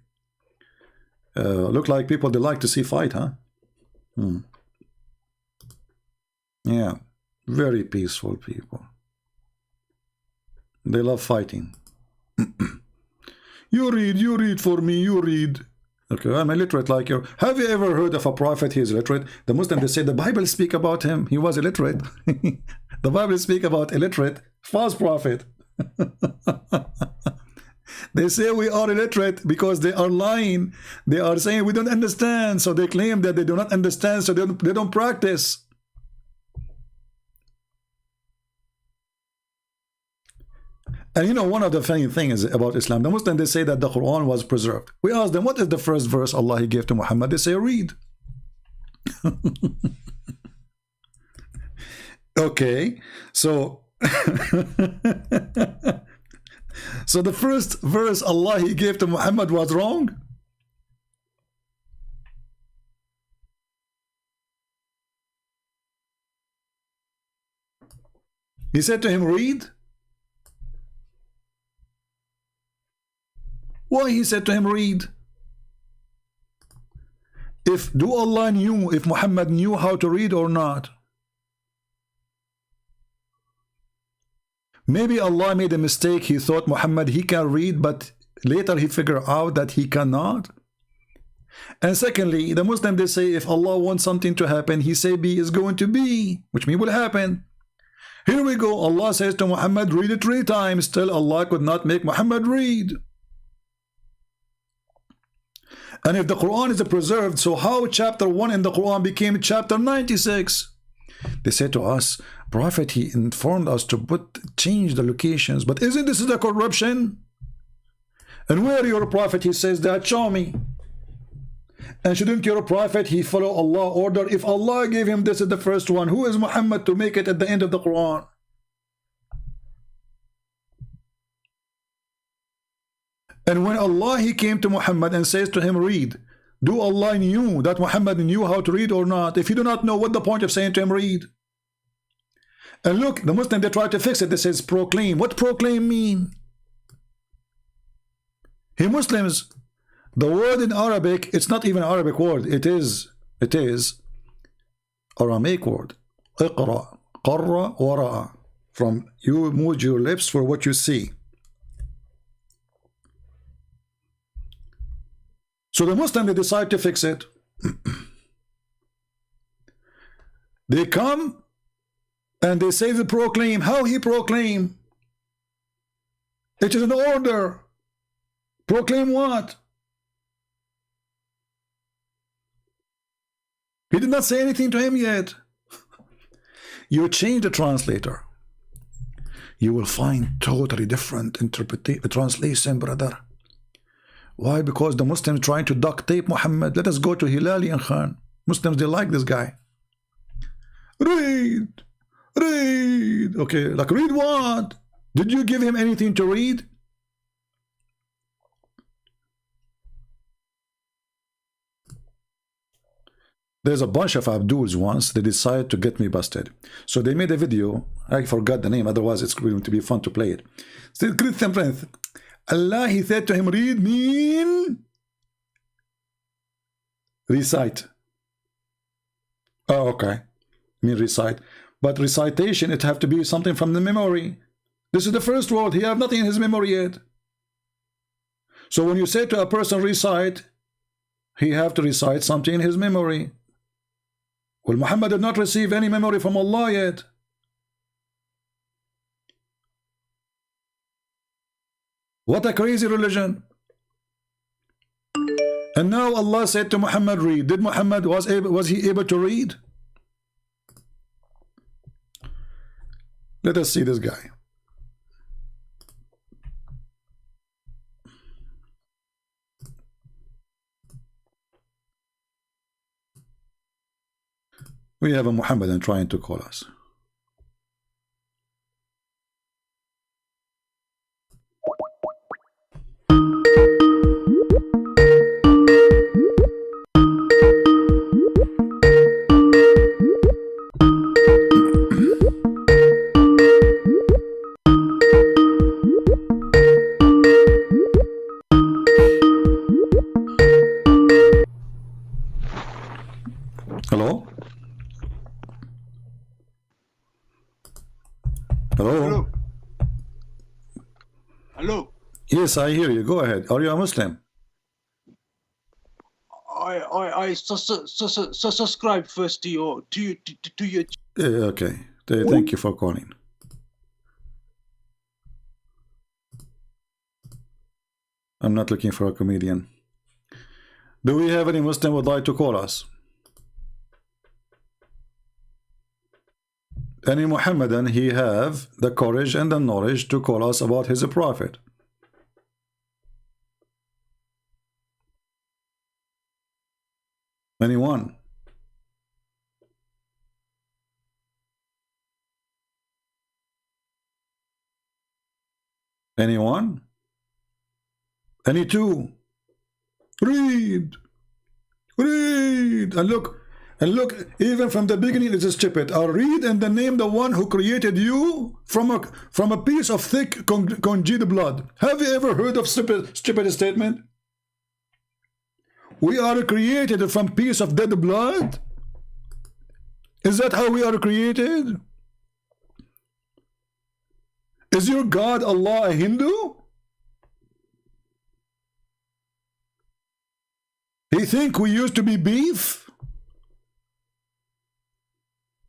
Look like people, they like to see fight, huh? Yeah, very peaceful people. They love fighting. You read for me, you read. Okay, I'm illiterate like you. Have you ever heard of a prophet? He is illiterate. The Muslims, they say the Bible speak about him. He was illiterate. The Bible speak about illiterate, false prophet. They say we are illiterate because they are lying. They are saying we don't understand. So they claim that they do not understand, so they don't practice. And you know, one of the funny things about Islam, the Muslims, they say that the Quran was preserved. We ask them, what is the first verse Allah He gave to Muhammad? They say, read. Okay, so so the first verse Allah He gave to Muhammad was wrong? He said to him, read. Why he said to him, read? Do Allah knew, if Muhammad knew how to read or not? Maybe Allah made a mistake. He thought Muhammad, he can read, but later he figured out that he cannot. And secondly, the Muslim, they say if Allah wants something to happen, He say be is going to be, which means will happen. Here we go. Allah says to Muhammad, read it 3 times. Still Allah could not make Muhammad read. And if the Quran is preserved, so how chapter 1 in the Quran became chapter 96? They say to us, Prophet, he informed us to change the locations, but isn't this a corruption? And where your Prophet, he says that, show me. And shouldn't your Prophet, he follow Allah order? If Allah gave him this is the first one, who is Muhammad to make it at the end of the Quran? And when Allah, he came to Muhammad and says to him, read, do Allah knew that Muhammad knew how to read or not? If you do not know, what the point of saying to him, read? And look, the Muslim, they try to fix it. They says proclaim. What proclaim mean? Hey Muslims, the word in Arabic, it's not even an Arabic word. It is Aramaic word. Iqra, qarra, wara'a. From you move your lips for what you see. So the Muslim, they decide to fix it. They come and they say the proclaim. How he proclaim? It is an order. Proclaim what? He did not say anything to him yet. You change the translator, you will find totally different translation, brother. Why? Because the Muslims trying to duct tape Muhammad. Let us go to Hilali and Khan. Muslims, they like this guy. Read. Okay, like read what? Did you give him anything to read? There's a bunch of Abduls once, they decided to get me busted. So they made a video, I forgot the name, otherwise it's going to be fun to play it. Said, Christian friends, Allah, he said to him, read mean recite. Oh, okay. Mean recite. But recitation, it have to be something from the memory. This is the first word. He have nothing in his memory yet. So when you say to a person recite, he have to recite something in his memory. Well, Muhammad did not receive any memory from Allah yet. What a crazy religion. And now Allah said to Muhammad, read. Did Muhammad, was he able to read? Let us see this guy. We have a Muhammadan trying to call us. Hello? Hello? Hello? Yes, I hear you. Go ahead. Are you a Muslim? I subscribe first to your Okay. Thank you for calling. I'm not looking for a comedian. Do we have any Muslim who would like to call us? Any Muhammadan, he have the courage and the knowledge to call us about his prophet. Anyone? Anyone? Any two? Read. And look, even from the beginning it is stupid. I'll read and then name the one who created you from a piece of thick congealed blood. Have you ever heard of stupid statement? We are created from piece of dead blood? Is that how we are created? Is your God Allah a Hindu? He think we used to be beef?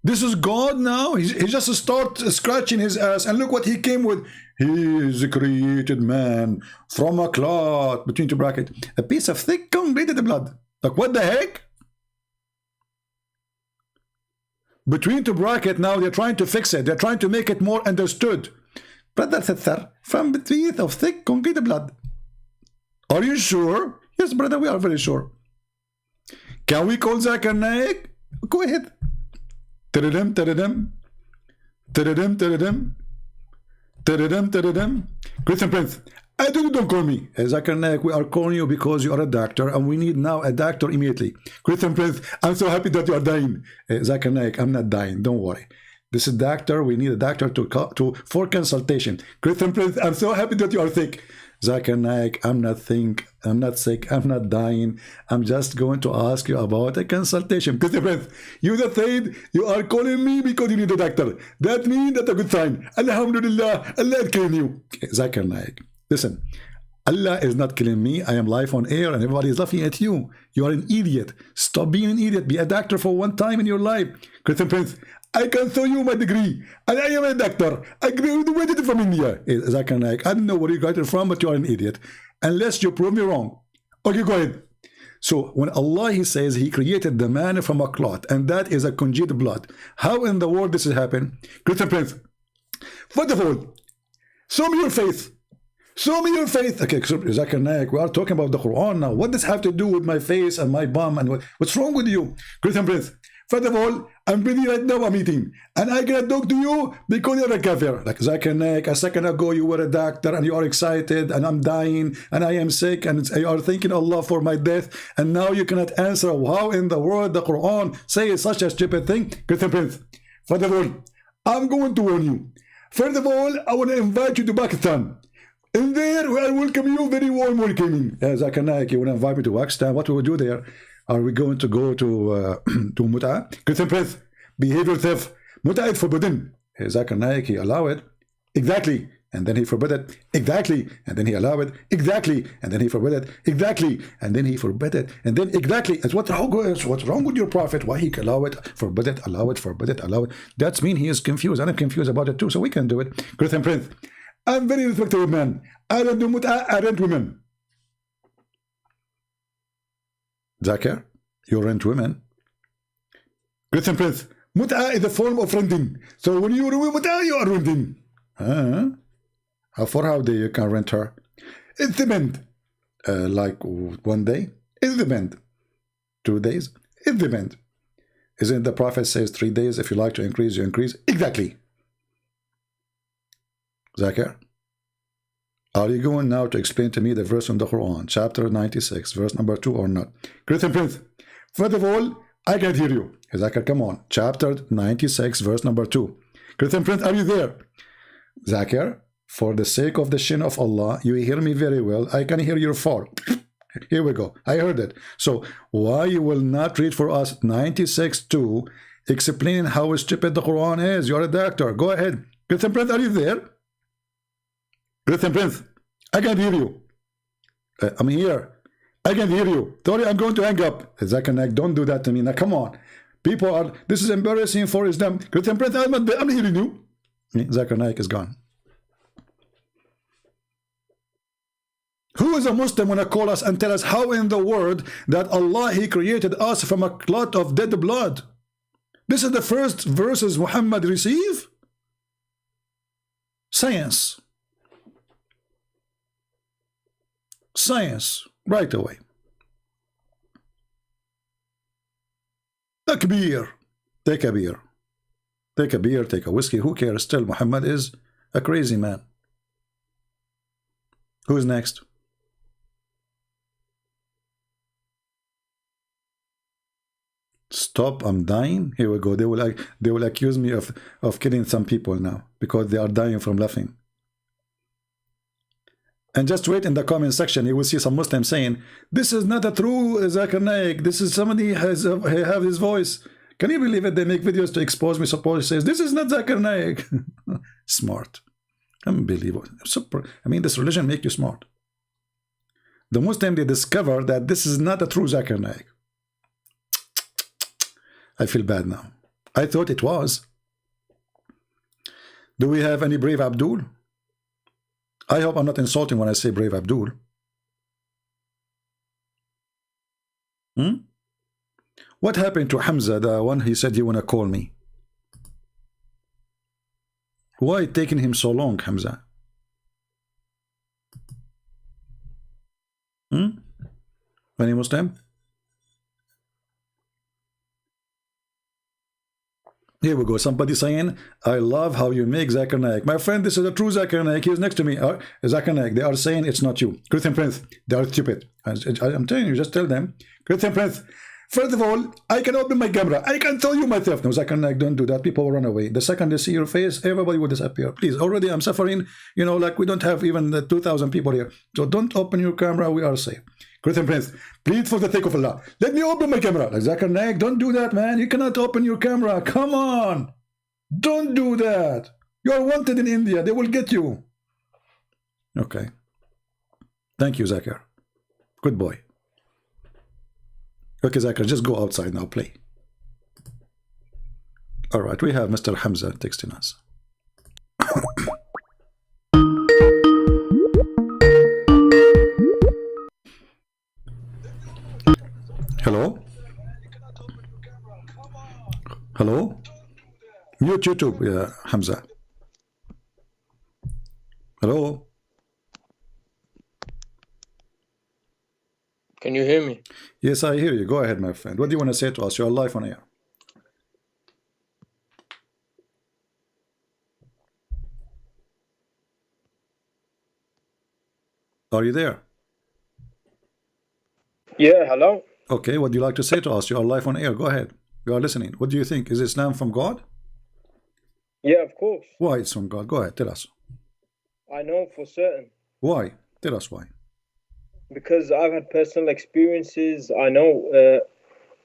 This is God now? He just start scratching his ass, and look what he came with. He is a created man from a clot, between two brackets, a piece of thick congealed blood. Like what the heck? Between two brackets, now they're trying to fix it. They're trying to make it more understood. Brother Sister, from between of thick congealed blood. Are you sure? Yes, brother, we are very sure. Can we call Zakir Naik? Go ahead. Tadadam, tadadam. Tadadam, tadadam. Tadadam, tadadam. Christian Prince, don't call me. Zakir Naik, we are calling you because you are a doctor and we need now a doctor immediately. Christian Prince, I'm so happy that you are dying. Zakir Naik, I'm not dying, don't worry. This is doctor, we need a doctor for consultation. Christian Prince, I'm so happy that you are sick. Zakir Naik, I'm not sick, I'm not dying. I'm just going to ask you about a consultation. Christian Prince, you just said you are calling me because you need a doctor. That means that's a good sign. Alhamdulillah, Allah is killing you. Zakir Naik, listen, Allah is not killing me. I am live on air and everybody is laughing at you. You are an idiot. Stop being an idiot. Be a doctor for one time in your life. Christian Prince, I can show you my degree, and I am a doctor. I graduated from India. Zakir Naik, I don't know where you got it from, but you are an idiot. Unless you prove me wrong. Okay, go ahead. So when Allah, he says he created the man from a clot, and that is a congealed blood. How in the world this has happened? Christian Prince, first of all, show me your face. Show me your faith. Okay, Zakir Naik, we are talking about the Quran now. What does this have to do with my face and my bum? And what's wrong with you? Christian Prince, first of all, I'm busy right now, I'm eating. And I cannot talk to you because you're a kafir. Like Zakir Naik, a second ago you were a doctor and you are excited and I'm dying and I am sick and you are thanking Allah for my death. And now you cannot answer how in the world the Quran says such a stupid thing. Christian Prince, first of all, I'm going to warn you. First of all, I want to invite you to Pakistan. In there, I welcome you, very warm welcoming. Zakir Naik, you want to invite me to Pakistan? What will we do there? Are we going to go to Muta? Christian Prince, behavior theft. Muta is forbidden. Zakir Naik, he allow it. Exactly. And then he forbid it. Exactly. And then he allow it. Exactly. And then he forbid it. Exactly. And then he forbid it. And then exactly. And what's wrong with your prophet? Why he allow it, forbid it, allow it, forbid it, allow it? That's mean he is confused. And I'm confused about it too. So we can do it. Christian Prince, I'm very respectable man. I don't do mut'a, I rent women. Zakir, you rent women. Christian Prince, mut'a is a form of renting. So when you remove mut'a, you are renting. For how day you can rent her? It depends. Like 1 day? It depends. 2 days? It depends. Isn't the Prophet says 3 days? If you like to increase, you increase. Exactly. Zakir, are you going now to explain to me the verse in the Quran, chapter 96, verse number 2 or not? Christian Prince, first of all, I can't hear you. Zakir, come on. Chapter 96, verse number 2. Christian Prince, are you there? Zakir, for the sake of the shin of Allah, you hear me very well. I can hear your fall. Here we go. I heard it. So why you will not read for us 96:2, explaining how stupid the Quran is? You're a doctor. Go ahead. Christian Prince, are you there? Christian Prince, I can't hear you. I'm here. I can hear you. Sorry, I'm going to hang up. Zakir Naik, don't do that to me. Now, come on. People are, this is embarrassing for Islam. Christian Prince, I'm hearing you. Zakir Naik is gone. Who is a Muslim when I call us and tell us how in the world that Allah, He created us from a clot of dead blood? This is the first verses Muhammad received? Science. Science, right away. Takbir. Take a beer. Take a beer, take a whiskey. Who cares? Still, Muhammad is a crazy man. Who's next? Stop, I'm dying. Here we go. They will accuse me of killing some people now because they are dying from laughing. And just wait in the comment section, you will see some Muslims saying, this is not a true Zakir Naik. This is somebody have his voice. Can you believe it? They make videos to expose me. Suppose says, this is not Zakir Naik. Smart. Unbelievable. Super. I mean, this religion make you smart. The Muslim, they discover that this is not a true Zakir Naik. I feel bad now. I thought it was. Do we have any brave Abdul? I hope I'm not insulting when I say brave Abdul. What happened to Hamza, the one he said you want to call me? Why taking him so long, Hamza? Any Muslim? Here we go. Somebody saying, I love how you make Zakir Naik. My friend, this is a true Zakir Naik. He's next to me. Zakir Naik. They are saying it's not you. Christian Prince, they are stupid. I'm telling you, just tell them. Christian Prince, first of all, I can open my camera. I can tell you myself. No, Zakir Naik, don't do that. People will run away. The second they see your face, everybody will disappear. Please, already I'm suffering. You know, like we don't have even the 2,000 people here. So don't open your camera. We are safe. Christian Prince, please, for the sake of Allah, let me open my camera. Like Zakir Naik, don't do that, man. You cannot open your camera. Come on. Don't do that. You are wanted in India. They will get you. Okay. Thank you, Zakir. Good boy. Okay, Zakir, just go outside now. Play. All right, we have Mr. Hamza texting us. Hello? Hello? Mute YouTube, yeah, Hamza. Hello? Can you hear me? Yes, I hear you. Go ahead, my friend. What do you want to say to us? You're live on air. Are you there? Yeah, hello? Okay, what do you like to say to us? You are live on air. Go ahead. You are listening. What do you think? Is Islam from God? Yeah, of course. Why it's from God? Go ahead, tell us. I know for certain. Why? Tell us why. Because I've had personal experiences. I know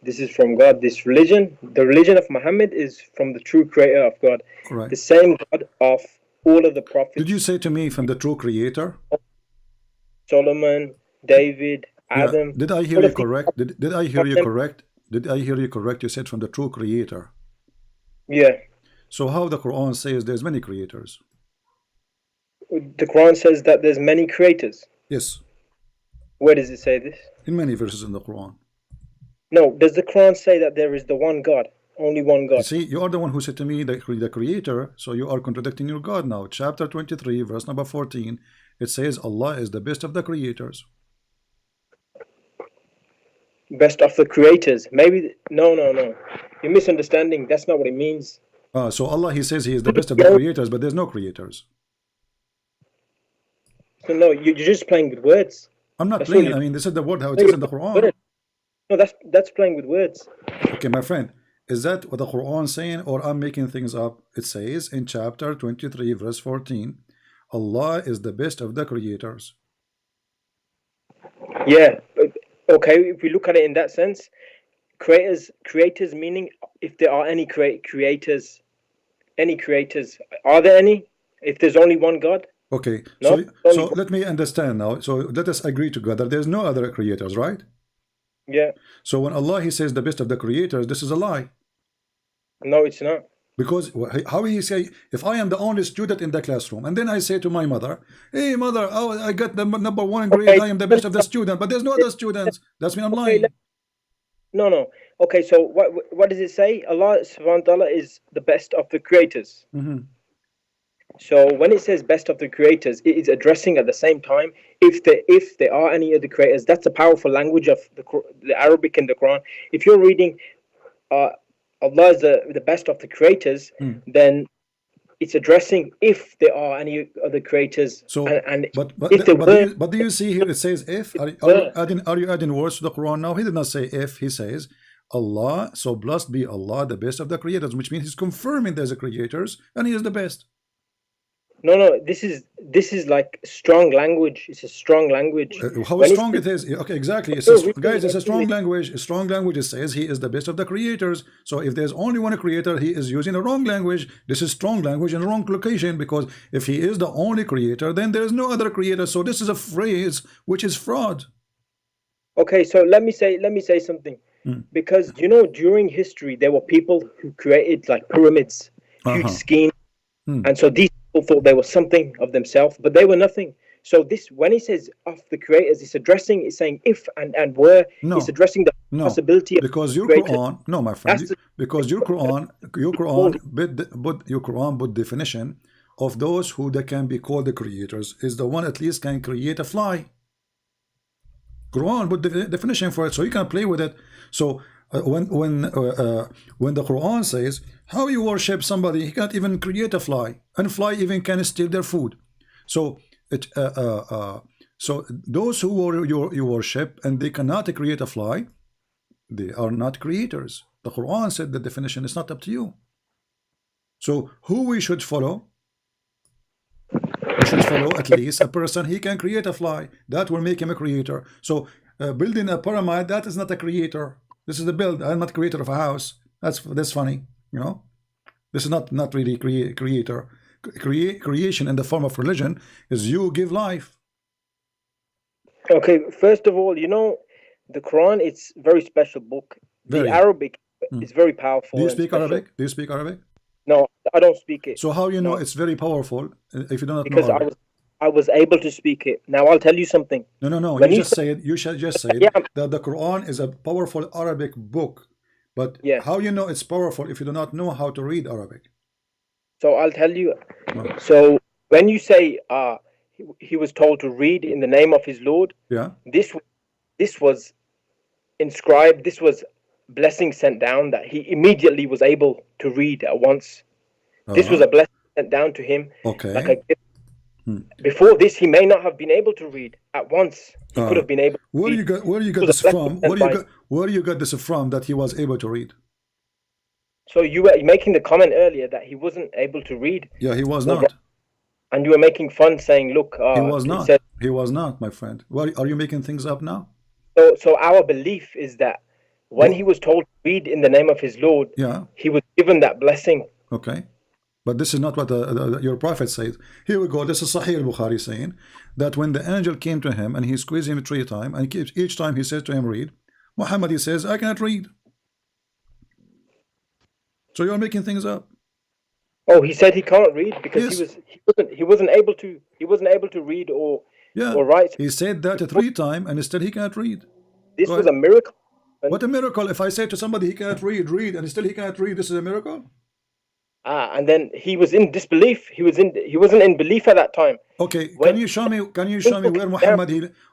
this is from God. This religion, the religion of Muhammad, is from the true creator of God. Right. The same God of all of the prophets. Did you say to me from the true creator? Solomon, David, Adam. Did I hear you correct? Did I hear you correct? Did I hear you correct? You said from the true creator. Yeah. So how the Quran says there's many creators? The Quran says that there's many creators. Yes. Where does it say this? In many verses in the Quran. No, does the Quran say that there is the one God? Only one God. You see, you are the one who said to me the creator, so you are contradicting your God now. Chapter 23, verse number 14, it says Allah is the best of the creators. Best of the creators. Maybe, no. You're misunderstanding. That's not what it means. So Allah, he says he is the best of the creators, but there's no creators. So no, you're just playing with words. I'm not playing. I mean, this is the word how it is in the Quran. No, that's playing with words. Okay, my friend, is that what the Quran is saying, or I'm making things up? It says in chapter 23, verse 14, Allah is the best of the creators. Yeah. Okay, if we look at it in that sense, creators meaning if there are any creators, are there any? If there's only one God? Okay, no? so let me understand now. So let us agree together. There's no other creators, right? Yeah. So when Allah, he says the best of the creators, this is a lie. No, it's not. Because how he say, if I am the only student in the classroom, and then I say to my mother, hey mother, oh, I got the number 1 grade, okay. I am the best of the student, but there's no other students. That's mean I'm lying. No. Okay, so what does it say? Allah subhanahu wa ta'ala is the best of the creators. So when it says best of the creators, it is addressing at the same time if there are any other creators. That's a powerful language of the Arabic in the Quran. If you're reading Allah is the best of the creators, then it's addressing if there are any other creators. So, but do you see here it says if? Are you adding words to the Quran now? He did not say if. He says Allah. So blessed be Allah, the best of the creators, which means he's confirming there's a creators and he is the best. No. This is like strong language. It's a strong language. How strong it is? Okay, exactly. It says, guys, it's a strong language. A strong language. It says he is the best of the creators. So if there's only one creator, he is using a wrong language. This is strong language in a wrong location, because if he is the only creator, then there is no other creator. So this is a phrase which is fraud. Okay, so let me say something. Because during history there were people who created like pyramids, huge schemes, and so these people thought they were something of themselves, but they were nothing. So this, when he says of the creators, it's saying if and were. No, it's addressing the possibility of because your Quran, no, my friend, because your Quran put definition of those who they can be called the creators is the one at least can create a fly. Quran put the definition for it, so you can play with it. So when the Quran says how you worship somebody, he can't even create a fly, and fly even can steal their food. So so those who you worship and they cannot create a fly, they are not creators. The Quran said the definition is not up to you. So who we should follow? We should follow at least a person he can create a fly. That will make him a creator. So building a pyramid, that is not a creator. This is the build. I'm not creator of a house. That's funny, This is not really creator. Creation in the form of religion is you give life. Okay, first of all, the Quran, it's a very special book. The Arabic is very powerful. Do you speak Arabic? Do you speak Arabic? No, I don't speak it. So how it's very powerful if you do not because know Arabic? I was able to speak it. Now I'll tell you something. No. You should just say that the Quran is a powerful Arabic book. But how it's powerful if you do not know how to read Arabic? So I'll tell you. So when you say he was told to read in the name of his Lord, this was inscribed, this was blessing sent down, that he immediately was able to read at once. This was a blessing sent down to him. Okay. Like a gift. Before this, he may not have been able to read at once. He could have been able to where read. you got this from? Where you got this from that he was able to read? So you were making the comment earlier that he wasn't able to read. Yeah, he was not. And you were making fun, saying, "Look, he was not. He was not, my friend. What are you making things up now?" So our belief is that when he was told to read in the name of his Lord, he was given that blessing. Okay, but this is not what your prophet says. Here we go. This is Sahih al-Bukhari saying that when the angel came to him and he squeezed him 3 times, and each time he says to him, "Read," Muhammad, he says, "I cannot read." So you're making things up. Oh, he said he can't read because he wasn't able to read or write. He said that 3 times and instead he can't read. This was a miracle. What a miracle! If I say to somebody he can't read, and still he can't read, this is a miracle. And then he was in disbelief. He wasn't in belief at that time. Okay, can you show me where Muhammad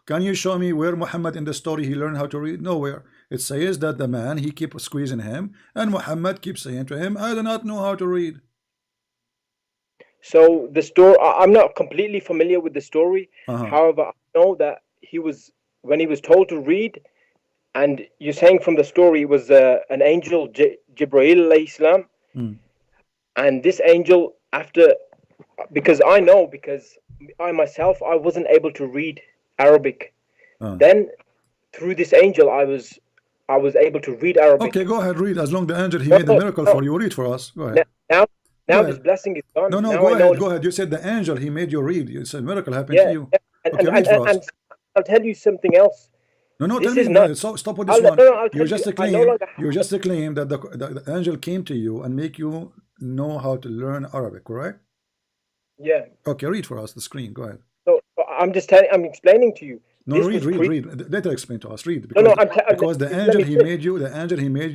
can you show me where Muhammad in the story he learned how to read? Nowhere. It says that the man, he keeps squeezing him, and Muhammad keeps saying to him, "I do not know how to read." So the story, I'm not completely familiar with the story. However, I know that when he was told to read, and you're saying from the story it was an angel, Jibreel alayhi salam, and this angel, because I myself, I wasn't able to read Arabic. Then through this angel, I was able to read Arabic. Okay, go ahead, read. As long the angel, he made a miracle for you, read for us. Go ahead. Now this blessing is gone. No, now go ahead. You said the angel, he made you read. You said miracle happened to you. Okay, read for us. And I'll tell you something else. No, tell me. Stop with this one. You just claim that the angel came to you and make you know how to learn Arabic, correct? Yeah. Okay, read for us the screen. Go ahead. So I'm explaining to you. No, read. Later explain to us. Read. Because the angel he made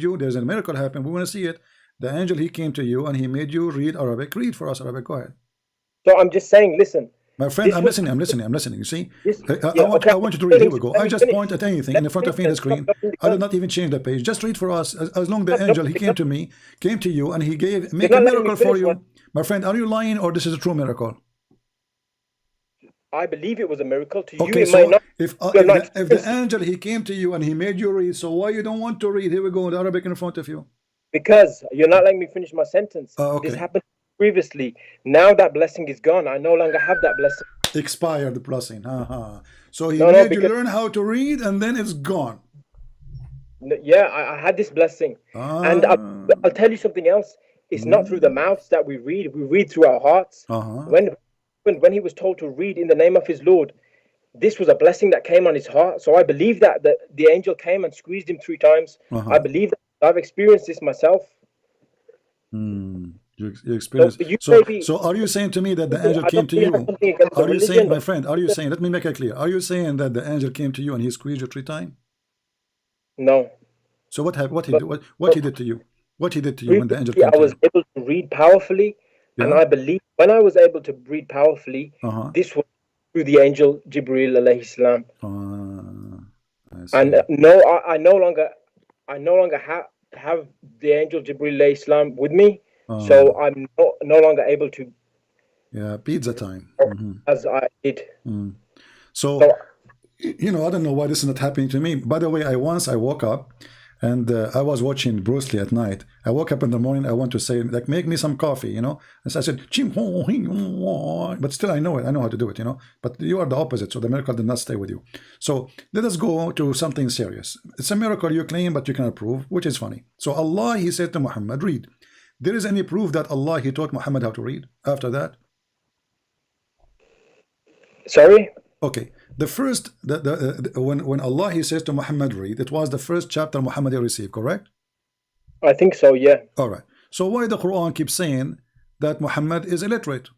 you, there's a miracle happened. We want to see it. The angel, he came to you and he made you read Arabic. Read for us Arabic. Go ahead. So I'm just saying, listen. My friend, I'm listening. You see, I want you to read. Here we go. I just point at anything in the front of me on the screen. I did not even change the page. Just read for us. As long the angel, he came to you, and he make a miracle for you. My friend, are you lying or this is a true miracle? I believe it was a miracle to you. Okay, so if the angel, he came to you and he made you read, so why you don't want to read? Here we go, the Arabic in front of you. Because you're not letting me finish my sentence. Okay. This happened previously. Now that blessing is gone. I no longer have that blessing. Expired the blessing. So he made you learn how to read and then it's gone. Yeah, I had this blessing. And I'll tell you something else. It's not through the mouths that we read through our hearts. When he was told to read in the name of his Lord, this was a blessing that came on his heart. So I believe that the angel came and squeezed him 3 times. I believe that I've experienced this myself. You experienced. So are you saying to me that the angel came to you? Are you saying, my friend? Are you saying? Let me make it clear. Are you saying that the angel came to you and he squeezed you 3 times? No. So what he did to you? What he did to you when the angel came to you? I was able to read powerfully, and I believe when I was able to read powerfully, this was through the angel Jibreel alayhi salam. And I no longer have the angel Jibreel alayhi salam with me, so I'm no longer able to. Yeah, pizza time. As I did. So, I don't know why this is not happening to me. By the way, I woke up and I was watching Bruce Lee at night. I woke up in the morning. I want to say, like, make me some coffee, And so I said, but still I know it. I know how to do it, But you are the opposite, so the miracle did not stay with you. So let us go to something serious. It's a miracle you claim, but you cannot prove, which is funny. So Allah, he said to Muhammad, read. There is any proof that Allah, he taught Muhammad how to read after that? Sorry? Okay. The first, when Allah, he says to Muhammad, read, it was the first chapter Muhammad received, correct? I think so, yeah. All right. So why the Quran keeps saying that Muhammad is illiterate?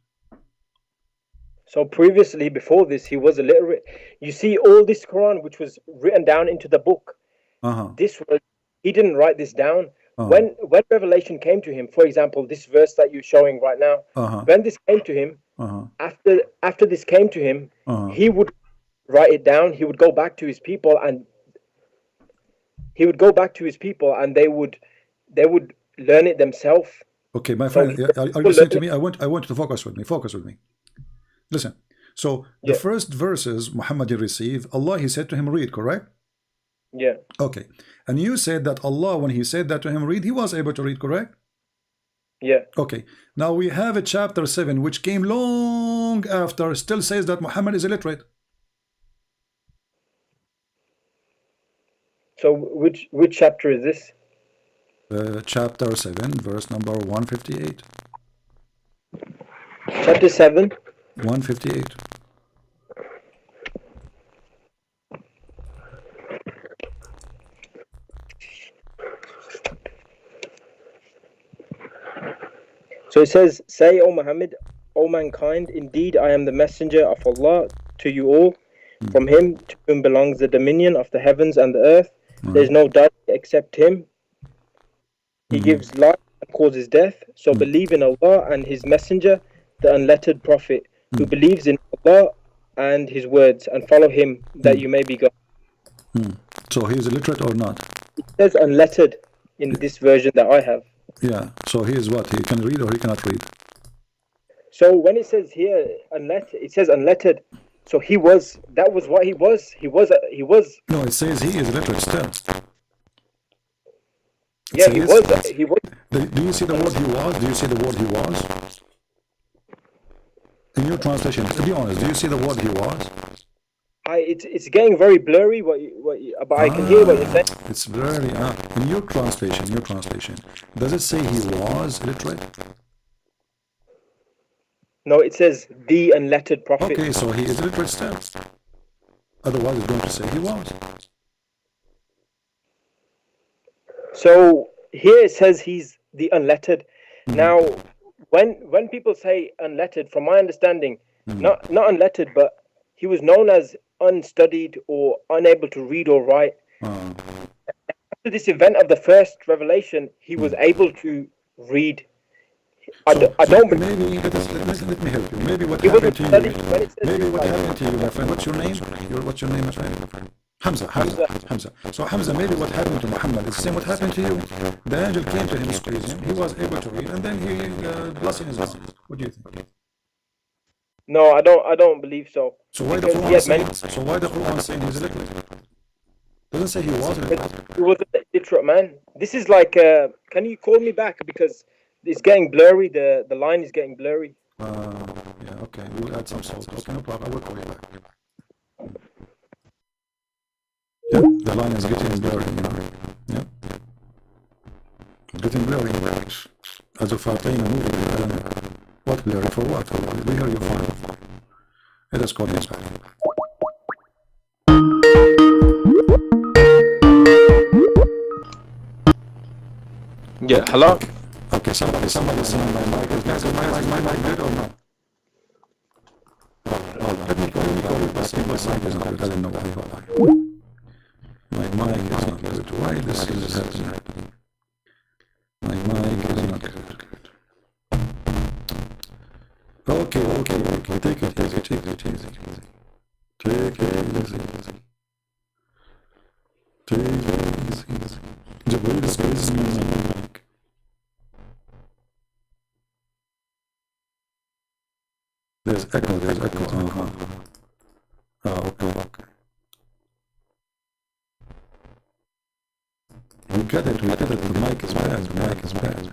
So previously, before this, he was illiterate. You see, all this Quran, which was written down into the book, he didn't write this down. When revelation came to him, for example, this verse that you're showing right now, when this came to him, after this came to him, he would write it down. He would go back to his people and he would go back to his people, and they would learn it themselves. Okay, my friend, are you listening to me? I want you to focus with me. Focus with me. Listen. So the first verses Muhammad received, Allah, he said to him, read, correct? Yeah. Okay. And you said that Allah, when he said that to him, read, he was able to read, correct? Yeah. Okay. Now we have a chapter 7, which came long after, still says that Muhammad is illiterate. So which chapter is this? Chapter 7, verse number 158. Chapter 7? 158. So it says, say, O Muhammad, O mankind, indeed I am the messenger of Allah to you all. From him to whom belongs the dominion of the heavens and the earth. There is no deity except him. He gives life and causes death. So believe in Allah and his messenger, the unlettered prophet, who believes in Allah and his words, and follow him that you may be God. So he is illiterate or not? It says unlettered in this version that I have. Yeah. So he is what? He can read or he cannot read? So when it says here unlettered, it says unlettered. So he was, that was what he was. He was. No, it says he is illiterate still. Yeah, he was. He was. Do you see the word he was? Do you see the word he was? In your translation, to be honest, do you see the word he was? It's getting very blurry. But I can hear what you're saying. It's blurry. In your translation, does it say he was illiterate? No, it says the unlettered prophet. Okay, so he is illiterate still. Otherwise, it's going to say he was. So here it says he's the unlettered. Now, when people say unlettered, from my understanding, not unlettered, but he was known as unstudied or unable to read or write. After this event of the first revelation, he was able to read. I don't believe. Maybe let me help you. Maybe what happened to you? Maybe what happened to you, my friend? What's your name? What's your name, my friend? Hamza. So Hamza, maybe what happened to Muhammad is the same what happened to you. The angel came to him, squeezed him. He was able to read, and then he blessing his mouth. What do you think? No, I don't believe so. So why the Quran saying he's illiterate? Doesn't say he was illiterate. He was an illiterate man. This is like, can you call me back, because it's getting blurry. The line is getting blurry. Yeah, okay. We'll add some salt. Okay, no problem. I will call you back. Yeah, the line is getting blurry. Yeah. Getting blurry. As of Fatayna movie, I don't know. What blurry for what? We hear you fine. Let us call him back. Yeah, hello? Okay, somebody saying my mic is my mic good or not? Let me call you back. My mic is not good. I don't know why. My mic is not good. Why this is happening? My mic is not good. Okay. Take it easy. Take it easy. Jabril is squeezing me on my mic. There's echo. Okay. We get it. The mic is bad. The mic is bad.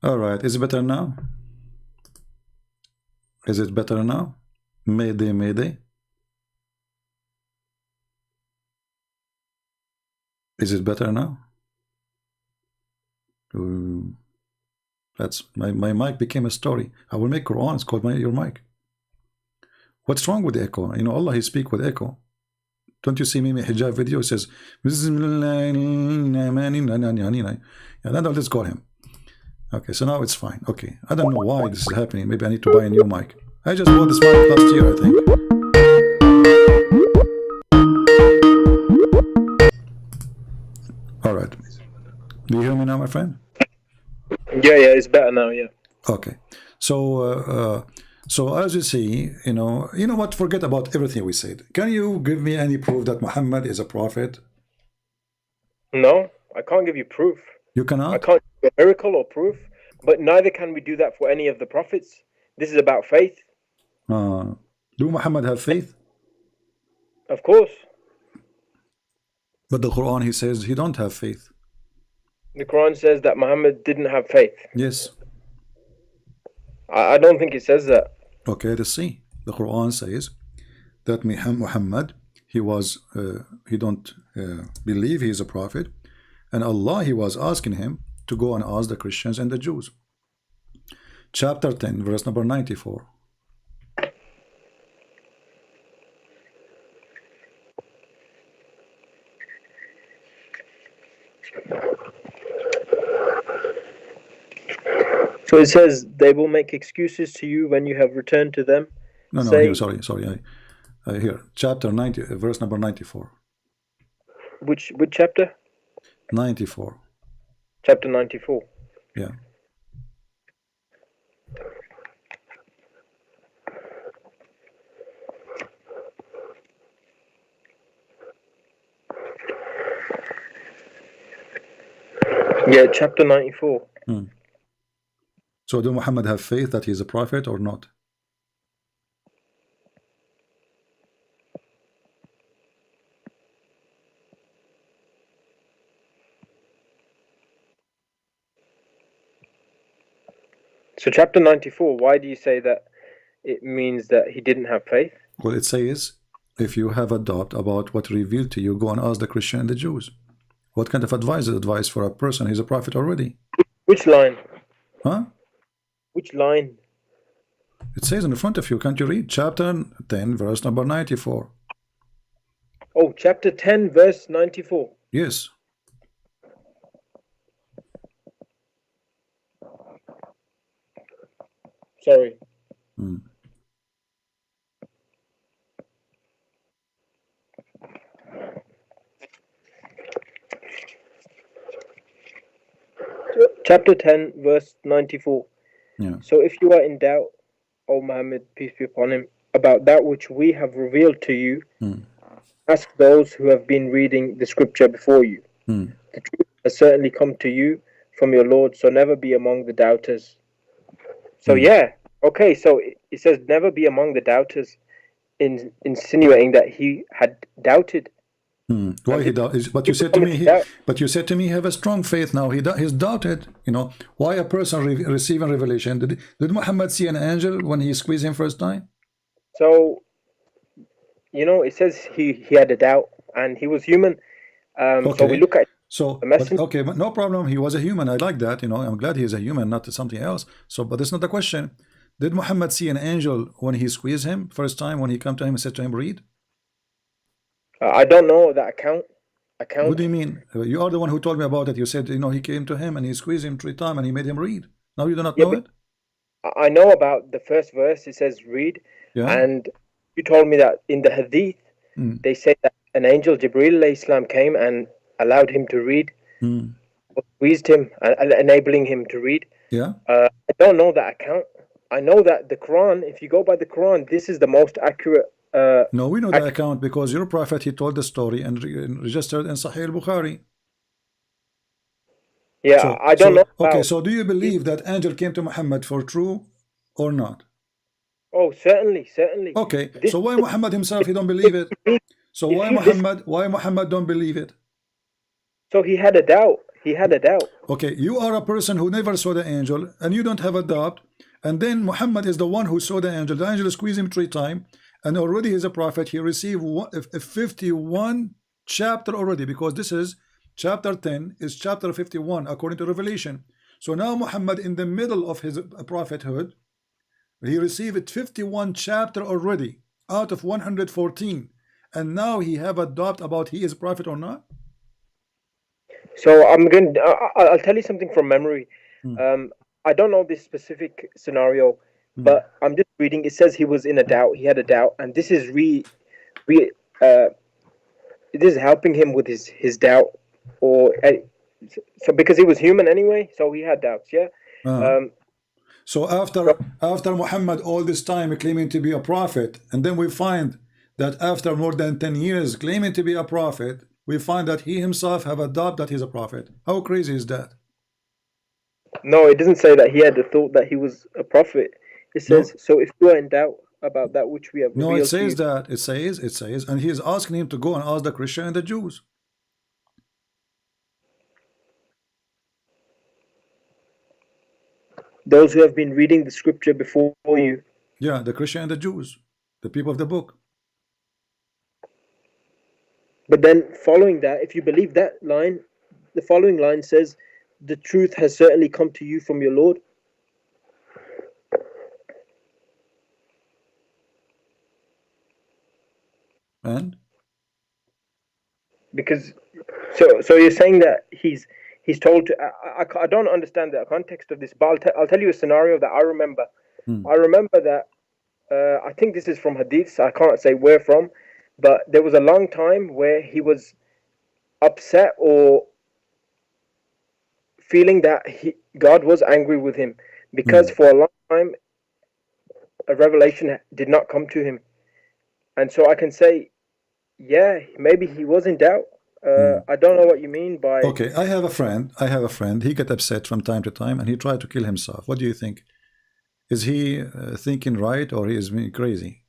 All right, is it better now? Is it better now? Mayday. Is it better now? That's my mic became a story. I will make Quran. It's called your mic. What's wrong with the echo? You know, Allah, He speak with echo. Don't you see me in my hijab video? It says, and then I'll just call him. Okay, so now it's fine. Okay, I don't know why this is happening. Maybe I need to buy a new mic. I just bought this mic last year, I think. All right. Do you hear me now, my friend? Yeah, it's better now. Yeah. Okay. So, so as you see, you know what? Forget about everything we said. Can you give me any proof that Muhammad is a prophet? No, I can't give you proof. You cannot? I can't give a miracle or proof, but neither can we do that for any of the prophets. This is about faith. Do Muhammad have faith? Of course. But the Quran, he says he don't have faith. The Quran says that Muhammad didn't have faith. Yes. I don't think it says that. Okay, let's see. The Quran says that Muhammad, he don't believe he is a prophet, and Allah, he was asking him to go and ask the Christians and the Jews. Chapter 10, verse number 94. So it says they will make excuses to you when you have returned to them. No, here, sorry. Here, chapter 90, verse number 94. Which chapter? 94. Chapter 94. Yeah. Yeah, chapter 94. So do Muhammad have faith that he is a prophet or not? So chapter 94, why do you say that it means that he didn't have faith? Well, it says, if you have a doubt about what revealed to you, go and ask the Christian and the Jews. What kind of advice for a person? He's a prophet already. Which line? Huh? Which line? It says in front of you, can't you read? Chapter 10, verse number 94. Oh, chapter 10, verse 94. Yes. Sorry. Chapter 10, verse 94. Yeah. So if you are in doubt, O Muhammad, peace be upon him, about that which we have revealed to you, ask those who have been reading the scripture before you. The truth has certainly come to you from your Lord, so never be among the doubters. So yeah, okay, so it says never be among the doubters, insinuating that he had doubted. Why he doubted? But you said to me, he have a strong faith now. He's doubted. You know, why a person receiving revelation? Did Muhammad see an angel when he squeezed him first time? So, you know, it says he had a doubt and he was human. Okay. So we look at the message. Okay, but no problem. He was a human. I like that. You know, I'm glad he is a human, not something else. So, but that's not the question. Did Muhammad see an angel when he squeezed him first time? When he came to him and said to him, "Read"? I don't know that account. What do you mean? You are the one who told me about it. You said, you know, he came to him and he squeezed him 3 times and he made him read. Now you do not know it? I know about the first verse. It says read. Yeah. And you told me that in the hadith, they say that an angel, Jibreel alayhi salam, came and allowed him to read, squeezed him, enabling him to read. Yeah. I don't know that account. I know that the Quran, if you go by the Quran, this is the most accurate. No, we know the account because your prophet, he told the story and registered in Sahih al-Bukhari. Yeah, so, I don't know. Okay, so do you believe that angel came to Muhammad for true or not? Oh, certainly. Okay, so why Muhammad himself, he don't believe it? So why Muhammad don't believe it? So he had a doubt. Okay, you are a person who never saw the angel and you don't have a doubt, and then Muhammad is the one who saw the angel. The angel squeezed him 3 times. And already he's a prophet. He received 51 chapter already, because this is chapter 10 is chapter 51 according to Revelation. So now Muhammad, in the middle of his prophethood, he received 51 chapter already out of 114, and now he have a doubt about he is prophet or not. So I'll tell you something from memory. I don't know this specific scenario, But I'm just reading. It says he was in a doubt. He had a doubt, and this is this is helping him with his doubt, or so because he was human anyway, so he had doubts. Yeah. So after Muhammad all this time claiming to be a prophet, and then we find that after more than 10 years claiming to be a prophet, we find that he himself have a doubt that he's a prophet. How crazy is that? No, it doesn't say that he had the thought that he was a prophet. It says, so if you are in doubt about that which we have revealed. No, it says that. It says, and he is asking him to go and ask the Christian and the Jews. Those who have been reading the scripture before you. Yeah, the Christian and the Jews, the people of the book. But then following that, if you believe that line, the following line says, the truth has certainly come to you from your Lord. And? Because, so you're saying that he's told to, I don't understand the context of this, but I'll tell you a scenario that I remember. I remember that, I think this is from Hadiths, I can't say where from, but there was a long time where he was upset or feeling that God was angry with him because for a long time a revelation did not come to him. And so I can say, yeah, maybe he was in doubt. I don't know what you mean by... Okay, I have a friend. He got upset from time to time and he tried to kill himself. What do you think? Is he thinking right or is he crazy?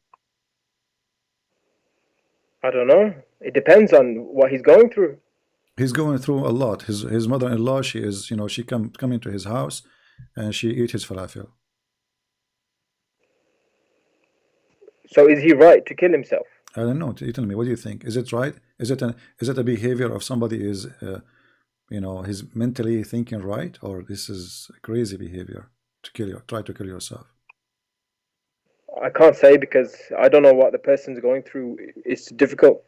I don't know. It depends on what he's going through. He's going through a lot. His mother-in-law, she is, she come into his house and she eat his falafel. So is he right to kill himself? I don't know. You tell me. What do you think? Is it right? Is it a behavior of somebody is, he's mentally thinking right, or this is a crazy behavior to try to kill yourself? I can't say because I don't know what the person's going through. It's difficult.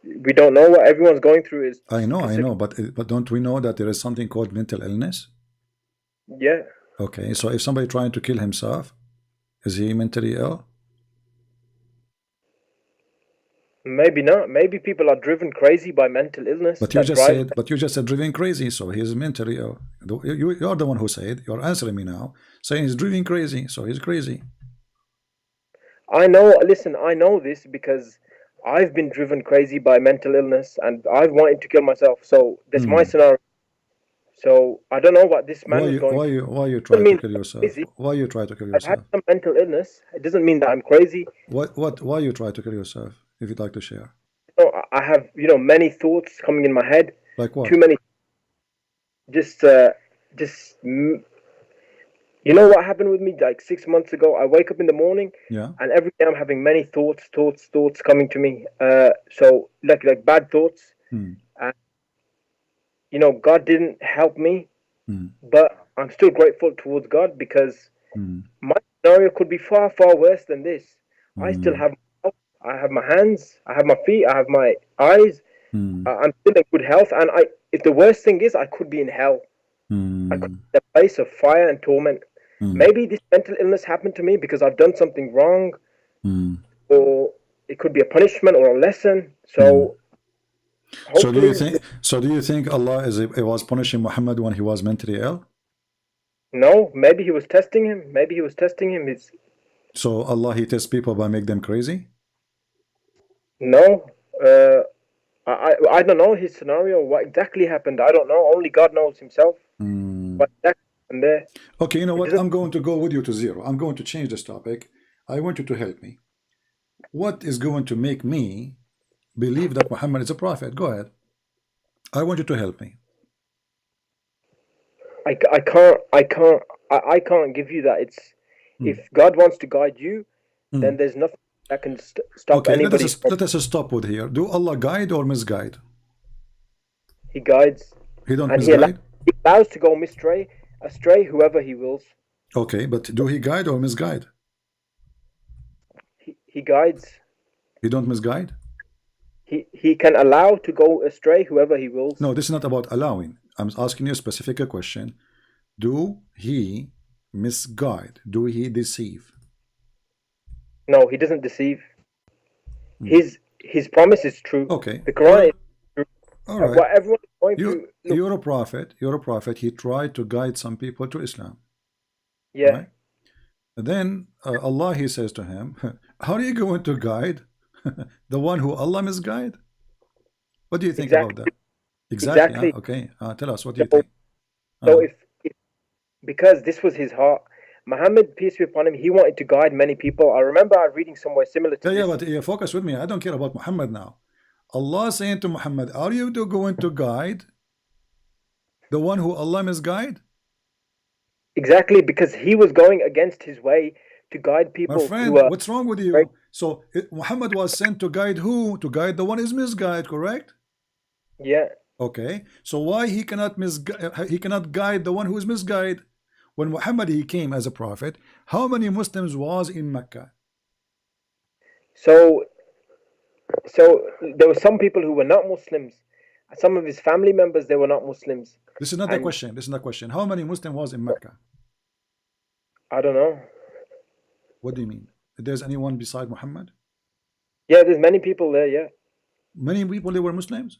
We don't know what everyone's going through is. I know, but don't we know that there is something called mental illness? Yeah. Okay, so if somebody trying to kill himself, is he mentally ill? Maybe not. Maybe people are driven crazy by mental illness. But you just said driven crazy, so he's mentally ill. You're the one who said. You're answering me now, saying he's driven crazy, so he's crazy. I know. Listen, I know this because I've been driven crazy by mental illness, and I've wanted to kill myself. So that's my scenario. So I don't know what this man is going. Why you try to kill yourself? Crazy. Why you try to kill yourself? I've had some mental illness. It doesn't mean that I'm crazy. Why you try to kill yourself? If you'd like to share. No, I have many thoughts coming in my head. Like what? Too many. Just what happened with me like 6 months ago? I wake up in the morning, and every day I'm having many thoughts coming to me. So like bad thoughts. And God didn't help me, but I'm still grateful towards God because my scenario could be far, far worse than this. I still have my hands, I have my feet, I have my eyes. I'm still in good health, and if the worst thing is, I could be in hell. I could be in a place of fire and torment. Maybe this mental illness happened to me because I've done something wrong, or it could be a punishment or a lesson. So, do you think Allah was punishing Muhammad when he was mentally ill? No, maybe he was testing him. So Allah, he tests people by make them crazy? No, I don't know his scenario. What exactly happened? I don't know. Only God knows himself. What exactly happened there? Okay, you know what? I'm going to go with you to zero. I'm going to change this topic. I want you to help me. What is going to make me believe that Muhammad is a prophet? Go ahead. I want you to help me. I can't give you that. It's if God wants to guide you, then there's nothing that can stop anybody. Let us stop with here. Do Allah guide or misguide? He guides. He don't misguide? He allows to go astray whoever he wills. Okay, but do he guide or misguide? He guides. He don't misguide? He can allow to go astray whoever he wills. No, this is not about allowing. I'm asking you a specific question. Do he misguide? Do he deceive? No, he doesn't deceive. His promise is true. Okay. The Quran is true. All right. What everyone is going through. You're a prophet. You're a prophet. He tried to guide some people to Islam. Yeah. Right? And then Allah, he says to him, how are you going to guide the one who Allah misguide? What do you think about that? Exactly. Okay. Tell us, what do you think? So if because this was his heart, Muhammad, peace be upon him, he wanted to guide many people. I remember I reading somewhere similar to this. Yeah, but focus with me. I don't care about Muhammad now. Allah saying to Muhammad, are you going to guide the one who Allah misguide? Exactly, because he was going against his way to guide people. My friend, what's wrong with you? Right? So Muhammad was sent to guide who? To guide the one who is misguided, correct? Yeah. Okay. So why he cannot guide the one who is misguided? When Muhammad he came as a prophet, how many Muslims was in Mecca? So there were some people who were not Muslims. Some of his family members, they were not Muslims. This is not the question. This is not the question. How many Muslims was in Mecca? I don't know. What do you mean? There's anyone beside Muhammad? Yeah, there's many people there, yeah. Many people, they were Muslims?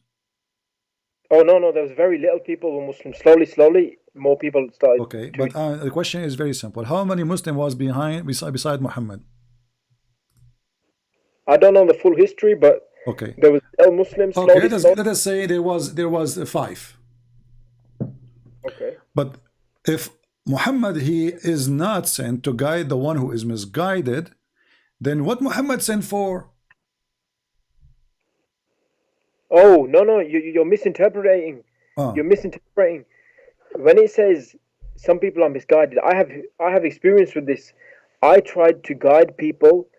Oh, no, there was very little people who were Muslims. Slowly, more people started. Okay, but the question is very simple. How many Muslims was beside Muhammad? I don't know the full history, but okay, there was Muslims. Okay, let us say there was 5. Okay. But if Muhammad he is not sent to guide the one who is misguided, then what Muhammad sent for? Oh, no, you're misinterpreting. You're misinterpreting. When it says some people are misguided, I have experience with this. I tried to guide people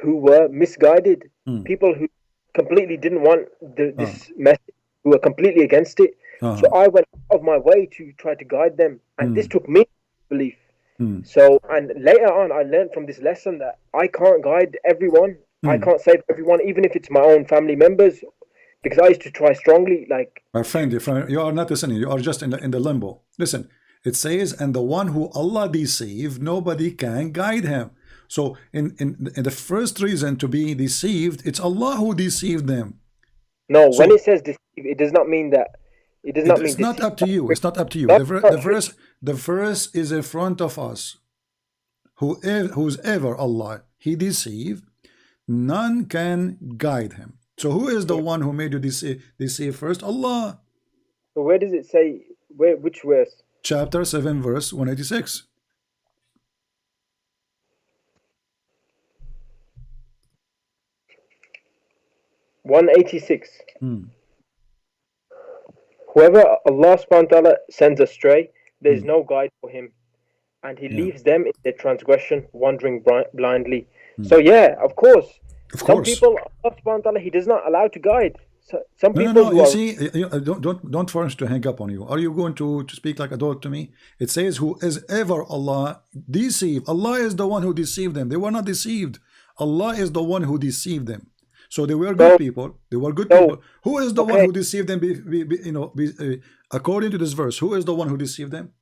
who were misguided, people who completely didn't want this message, who were completely against it. So I went out of my way to try to guide them, and this took me belief. So, and later on, I learned from this lesson that I can't guide everyone. I can't save everyone, even if it's my own family members, because I used to try strongly. Like my friend, you are not listening. You are just in the limbo. Listen, it says, and the one who Allah deceived, nobody can guide him. So in the first reason to be deceived, it's Allah who deceived them. No, so, when it says deceive, it does not mean that. It does not mean. It's not up to you. It's not up to you. The verse is in front of us. Who's ever Allah he deceived, none can guide him. So who is the one who made you deceive first? Allah. So where does it say? Which verse? Chapter 7, verse 186. Whoever Allah subhanahu wa ta'ala sends astray, there is no guide for him, and he leaves them in their transgression, wandering blindly. So yeah, of course. Some people, Allah subhanahu wa ta'ala, he does not allow to guide. So, some people you see, don't force to hang up on you. Are you going to speak like adult to me? It says, who is ever Allah deceived. Allah is the one who deceived them. They were not deceived. Allah is the one who deceived them. So they were good people. They were good people. Who is the one who deceived them? According to this verse, who is the one who deceived them?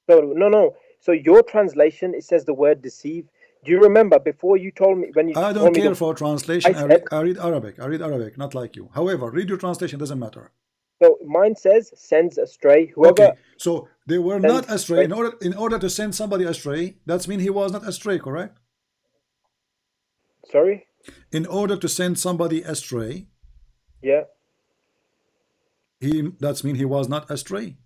No. So your translation, it says the word deceive. Do you remember before you told me when you? I don't care for translation. I read Arabic. I read Arabic, not like you. However, read your translation. Doesn't matter. So mine says sends astray. Whoever. Okay. So they were not astray. In order to send somebody astray, that means he was not astray. Correct? Sorry. In order to send somebody astray, yeah, that means he was not astray.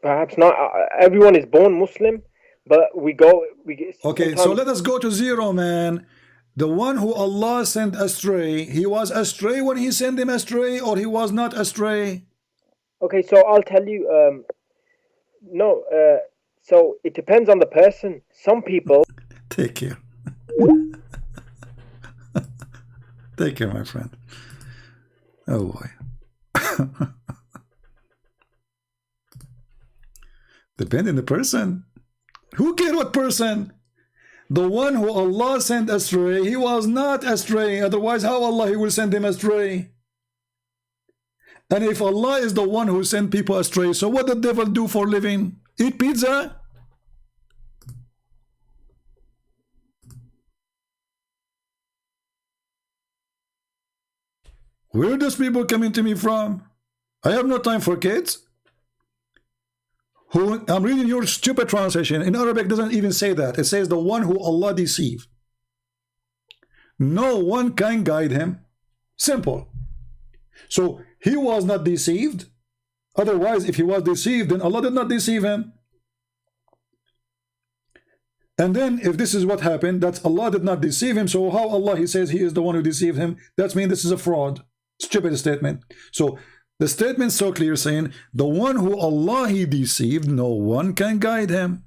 Perhaps not. Everyone is born Muslim, but we okay, so let us go to zero, man. The one who Allah sent astray, he was astray when he sent him astray, or he was not astray? Okay, so I'll tell you. So it depends on the person. Some people. Take care. Take care, my friend. Oh boy. Depending on the person. Who cares what person? The one who Allah sent astray, he was not astray. Otherwise, how Allah he will send him astray? And if Allah is the one who sent people astray, so what the devil do for living? Eat pizza? Where does people coming to me from? I have no time for kids. Who, I'm reading your stupid translation. In Arabic, it doesn't even say that. It says the one who Allah deceived. No one can guide him. Simple. So he was not deceived. Otherwise, if he was deceived, then Allah did not deceive him. And then if this is what happened, that's Allah did not deceive him. So how Allah, he says he is the one who deceived him? That means this is a fraud. Stupid statement. So the statement so clear saying the one who Allah he deceived, no one can guide him.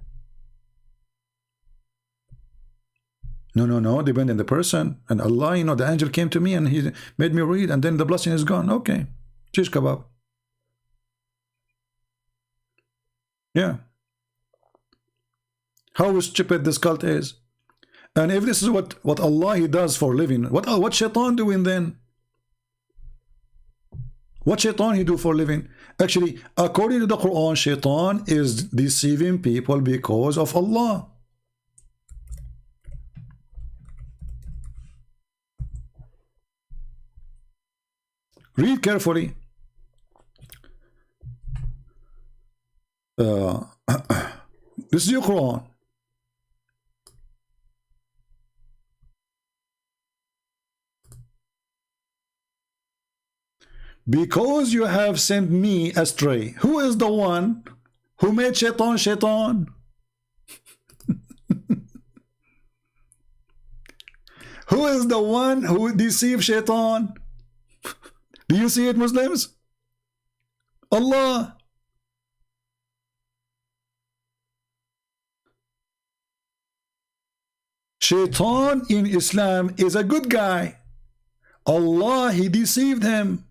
No, depend on the person. And Allah, you know, the angel came to me and he made me read, and then the blessing is gone. Okay. Shish kebab. Yeah. How stupid this cult is. And if this is what Allah he does for living, what shaitan doing then? What shaitan he do for living? Actually, according to the Quran, shaitan is deceiving people because of Allah. Read carefully. This is your Quran. Because you have sent me astray. Who is the one who made shaitan shaitan? Who is the one who deceived shaitan? Do you see it, Muslims? Allah. Shaitan in Islam is a good guy. Allah, he deceived him.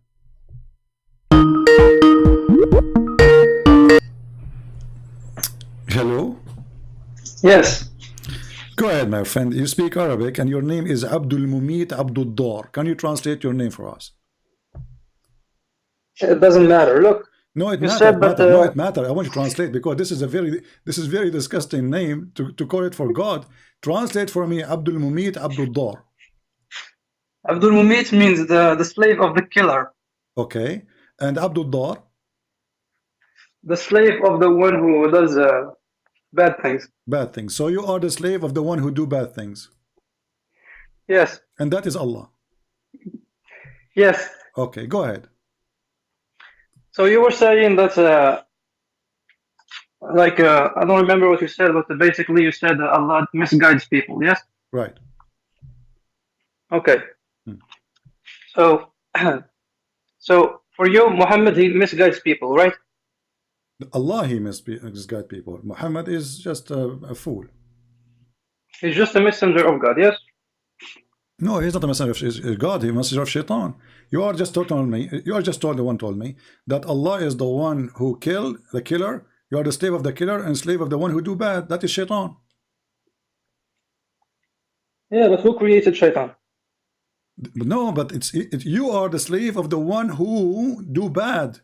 Hello? Yes. Go ahead, my friend. You speak Arabic and your name is Abdul Mumit Abdul Dar. Can you translate your name for us? It doesn't matter. Look. No, it matters. No, it matters. I want you to translate because this is a very disgusting name to call it for God. Translate for me Abdul Mumit Abdul Dar. Abdul Mumit means the slave of the killer. Okay. And Abdul Dar? The slave of the one who does bad things. Bad things. So you are the slave of the one who do bad things. Yes. And that is Allah. Yes. Okay, go ahead. So you were saying that, I don't remember what you said, but basically you said that Allah misguides people, yes? Right. Okay. So, so for you, Muhammad, he misguides people, right? Allah, he misguides people. Muhammad is just a fool. He's just a messenger of God, yes? No, he's not a messenger of God. He's a messenger of shaitan. You are just told me. You are just told me that Allah is the one who killed the killer. You are the slave of the killer and slave of the one who do bad. That is shaitan. Yeah, but who created shaitan? No, but you are the slave of the one who do bad.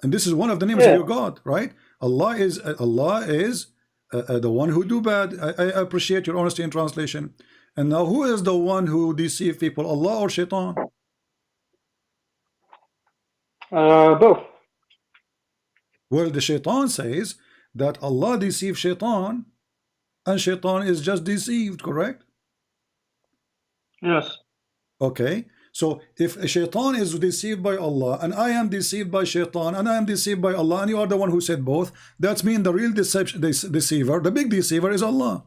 And this is one of the names of your God, right? Allah is the one who do bad. I appreciate your honesty in translation. And now, who is the one who deceive people, Allah or shaitan? Both. Well, the shaitan says that Allah deceives shaitan, and shaitan is just deceived, correct? Yes. Okay. So if a shaitan is deceived by Allah, and I am deceived by shaitan, and I am deceived by Allah, and you are the one who said both, that means the real deceiver, the big deceiver is Allah.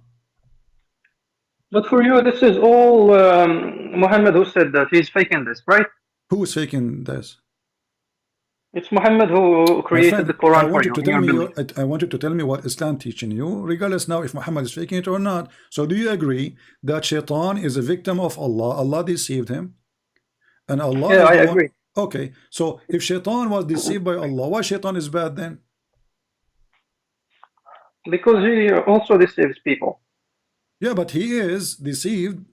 But for you, this is all Muhammad who said that. He's faking this, right? Who is faking this? It's Muhammad who created the Quran for you. I want you to tell me what Islam teaching you, regardless now if Muhammad is faking it or not. So do you agree that shaitan is a victim of Allah? Allah deceived him? And Allah I agree. Okay, so if shaitan was deceived by Allah, why shaitan is bad then? Because he also deceives people. Yeah, but he is deceived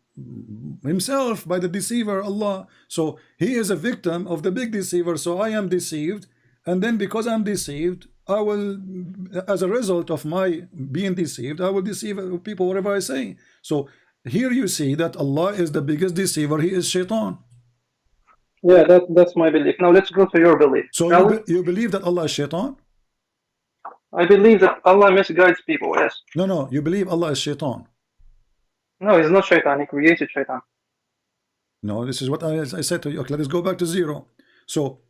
himself by the deceiver, Allah. So he is a victim of the big deceiver. So I am deceived, and then because I'm deceived, I will, as a result of my being deceived, I will deceive people whatever I say. So here you see that Allah is the biggest deceiver. He is shaitan. Yeah, that's my belief. Now let's go to your belief. So you believe that Allah is shaitan? I believe that Allah misguides people, yes. No, you believe Allah is shaitan. No, he's not shaitan, he created shaitan. No, this is what I said to you. Okay, let's go back to zero. So,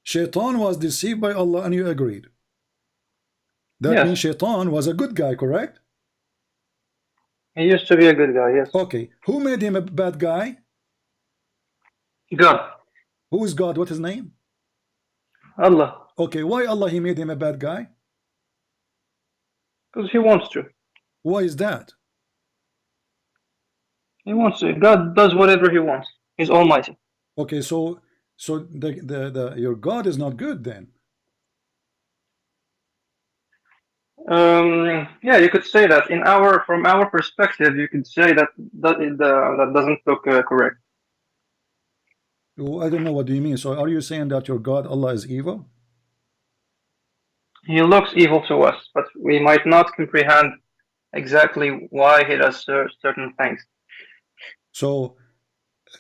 shaitan was deceived by Allah and you agreed. That means shaitan was a good guy, correct? He used to be a good guy, yes. Okay, who made him a bad guy? God. Who is God? What's his name? Allah. Okay, why Allah he made him a bad guy? Because he wants to. Why is that? He wants to. God does whatever he wants. He's almighty. Okay, so your God is not good then. Yeah, you could say that. From our perspective, you could say that doesn't look correct. I don't know, what do you mean? So are you saying that your God Allah is evil? He looks evil to us, but we might not comprehend exactly why he does certain things. So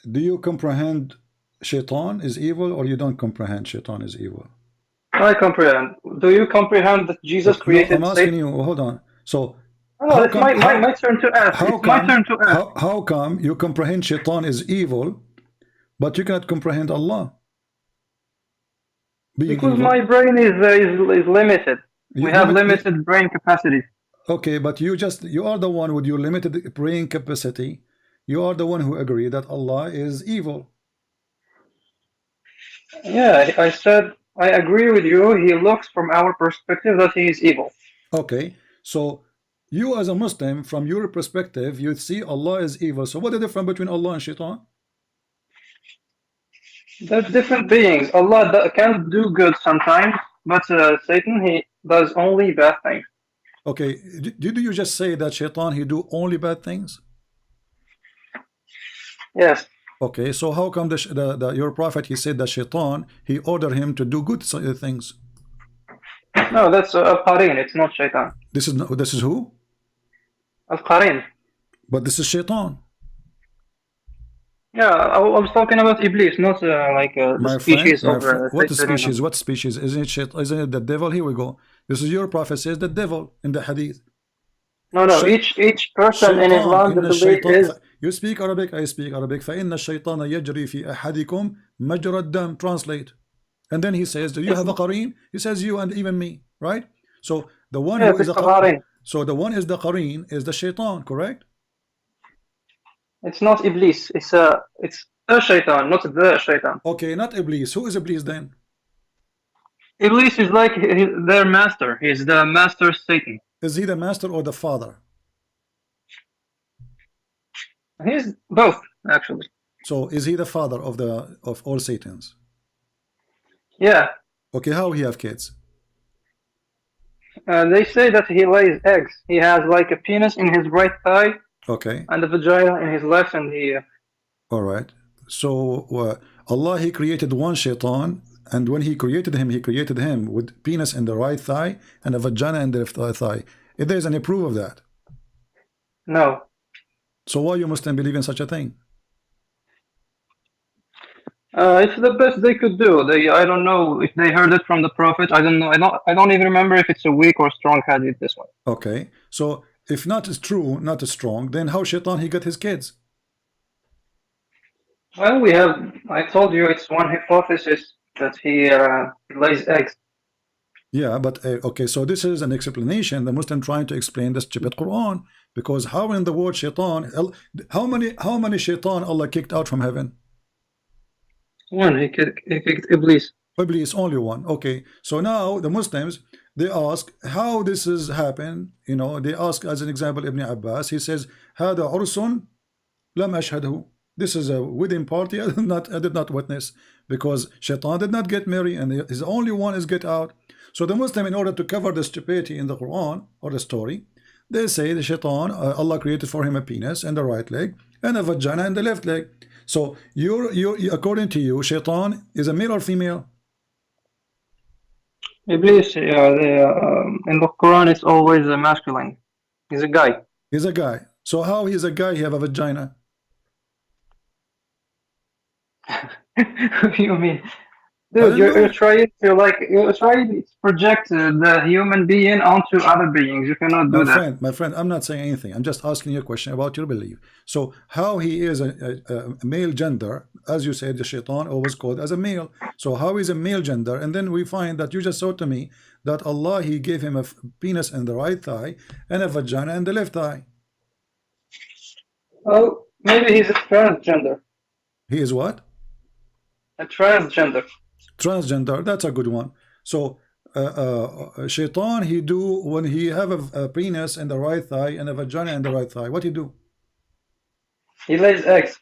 do you comprehend shaitan is evil, or you don't comprehend shaitan is evil? I comprehend. Do you comprehend that Jesus created I'm asking Satan? you, hold on. So no, it's my turn to ask. It's my turn to ask. How come you comprehend shaitan is evil, but you cannot comprehend Allah? Because my brain is limited. We have limited brain capacity. Okay, but you are the one with your limited brain capacity. You are the one who agreed that Allah is evil. Yeah, I said I agree with you. He looks from our perspective that he is evil. Okay, so you as a Muslim, from your perspective, you see Allah is evil. So what is the difference between Allah and shaitan? They're different beings. Allah can do good sometimes, but Satan, he does only bad things. Okay, did you just say that shaitan, he do only bad things? Yes. Okay, so how come your prophet, he said that shaitan, he ordered him to do good things? No, that's Al-Qarin, it's not shaitan. This is who? Al-Qarin. But this is shaitan. Yeah, I was talking about Iblis, not the species of what species? What species? Isn't it the devil? Here we go. This is your prophet says the devil in the hadith. No, each person in Islam, the belief is... You speak Arabic, I speak Arabic. فَإِنَّ الشَّيْطَانَ يَجْرِي فِي أَحَدِكُمْ مَجْرَى الدَّمِ. Translate. And then he says, do you have a qareen? He says you and even me, right? So the one who is the qareen, so the one is the qareen is the shaitan, correct? It's not Iblis. It's a shaitan, not the shaitan. Okay, not Iblis. Who is Iblis then? Iblis is like their master. He's the master Satan. Is he the master or the father? He's both, actually. So is he the father of all Satans? Yeah. Okay, how he have kids? They say that he lays eggs. He has like a penis in his right thigh. Okay. And a vagina in his left, and he... All right. So Allah, he created one shaitan, and when he created him with penis in the right thigh and a vagina in the left thigh. If there is any proof of that? No. So why you Muslim believe in such a thing? It's the best they could do. I don't know if they heard it from the Prophet. I don't know. I don't even remember if it's a weak or strong hadith, this one. Okay. So if not is true, not as strong, then how shaitan he got his kids? Well, I told you it's one hypothesis that he lays eggs. Yeah, but okay, so this is an explanation. The Muslim trying to explain the stupid Quran, because how in the word shaitan, how many shaitan Allah kicked out from heaven? One, he kicked Iblis. Iblis, only one. Okay, so now the Muslims, they ask how this has happened. You know, they ask as an example Ibn Abbas. He says, "Hada ursun lam ashhadhu." This is a wedding party I did not witness, because shaitan did not get married, and his only one is get out. So the Muslim, in order to cover the stupidity in the Quran or the story, they say the shaitan, Allah created for him a penis in the right leg and a vagina in the left leg. So according to you, shaitan is a male or female? Iblis, in the Quran, it's always a masculine. He's a guy. He's a guy. So how he's a guy, he have a vagina? What do you mean? Dude, you're trying to project the human being onto other beings. You cannot do that. My friend, I'm not saying anything. I'm just asking you a question about your belief. So how he is a male gender, as you said, the shaitan always called as a male. So how is a male gender? And then we find that you just said to me that Allah, he gave him a penis in the right thigh and a vagina in the left thigh. Well, maybe he's a transgender. He is what? A transgender. Transgender, that's a good one. So shaitan, he do when he have a penis in the right thigh and a vagina in the right thigh, what he do? He lays eggs.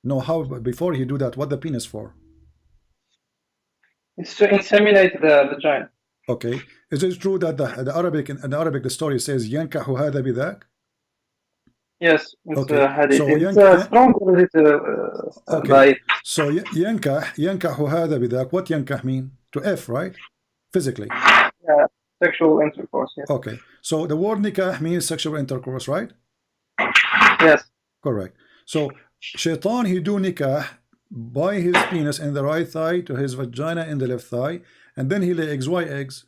No, how before he do that, what the penis for? It's to inseminate the vagina. Okay, is it true that the Arabic in the Arabic the story says yankahu hada bidak? Yes, it's okay. hadith. So It's strong okay. So yankahu hada bidak. What yankah mean? To F, right? Physically. Yeah, sexual intercourse. Yes. Okay. So the word nikah means sexual intercourse, right? Yes. Correct. So shaitan, he do nikah by his penis in the right thigh to his vagina in the left thigh, and then he lay eggs. Why eggs?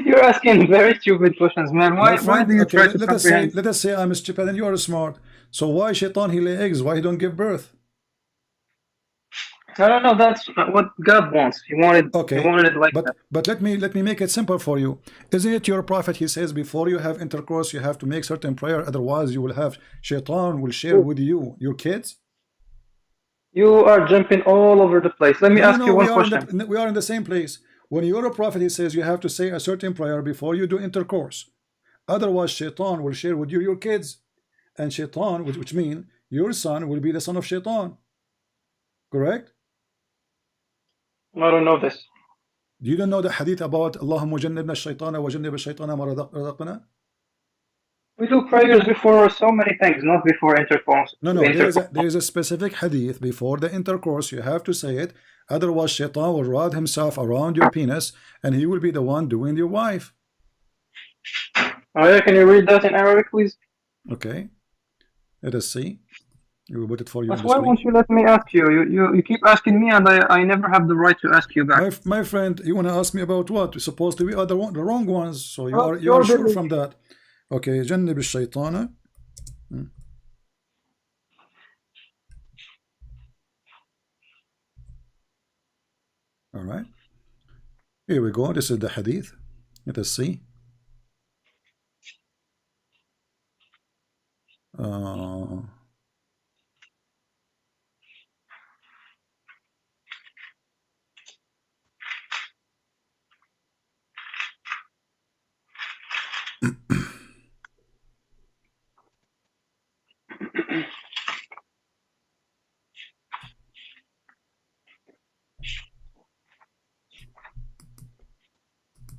You're asking very stupid questions, man. Why do you try to comprehend? Let us say I'm stupid and you are smart. So why shaitan he lay eggs? Why he don't give birth? No, that's what God wants. He wanted, okay. He wanted it like that. But let me make it simple for you. Isn't it your prophet? He says before you have intercourse, you have to make certain prayer. Otherwise, you will have shaitan will share with you your kids. You are jumping all over the place. Let me ask you one question. We are in the same place. When you're a prophet, he says you have to say a certain prayer before you do intercourse. Otherwise, shaitan will share with you your kids. And shaitan, which means your son will be the son of shaitan. Correct? I don't know this. You don't know the hadith about Allahumma jannibna shaytana wa jannib shaytana ma razaqtana? We do prayers before so many things, not before intercourse. No, there is a specific hadith before the intercourse. You have to say it. Otherwise, shaitan will wrap himself around your penis and he will be the one doing your wife. Oh yeah, can you read that in Arabic, please? Okay. Let us see. We will put it for you. Why won't you let me ask you? You keep asking me and I never have the right to ask you back. My friend, you want to ask me about what? We're supposed to be the wrong ones. So you are sure from that. Okay, جنب الشيطان. All right. Here we go. This is the hadith. Let us see.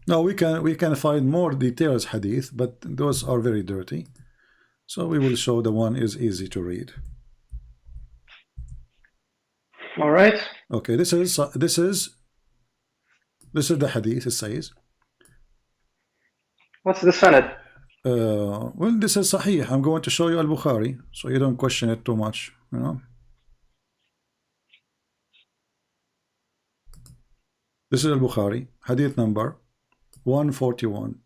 Now we can find more details hadith, but those are very dirty. So we will show the one is easy to read. All right. Okay, this is the hadith. It says. What's the sanad? Well, this is Sahih. I'm going to show you Al-Bukhari, so you don't question it too much, you know. This is Al-Bukhari, hadith number 141.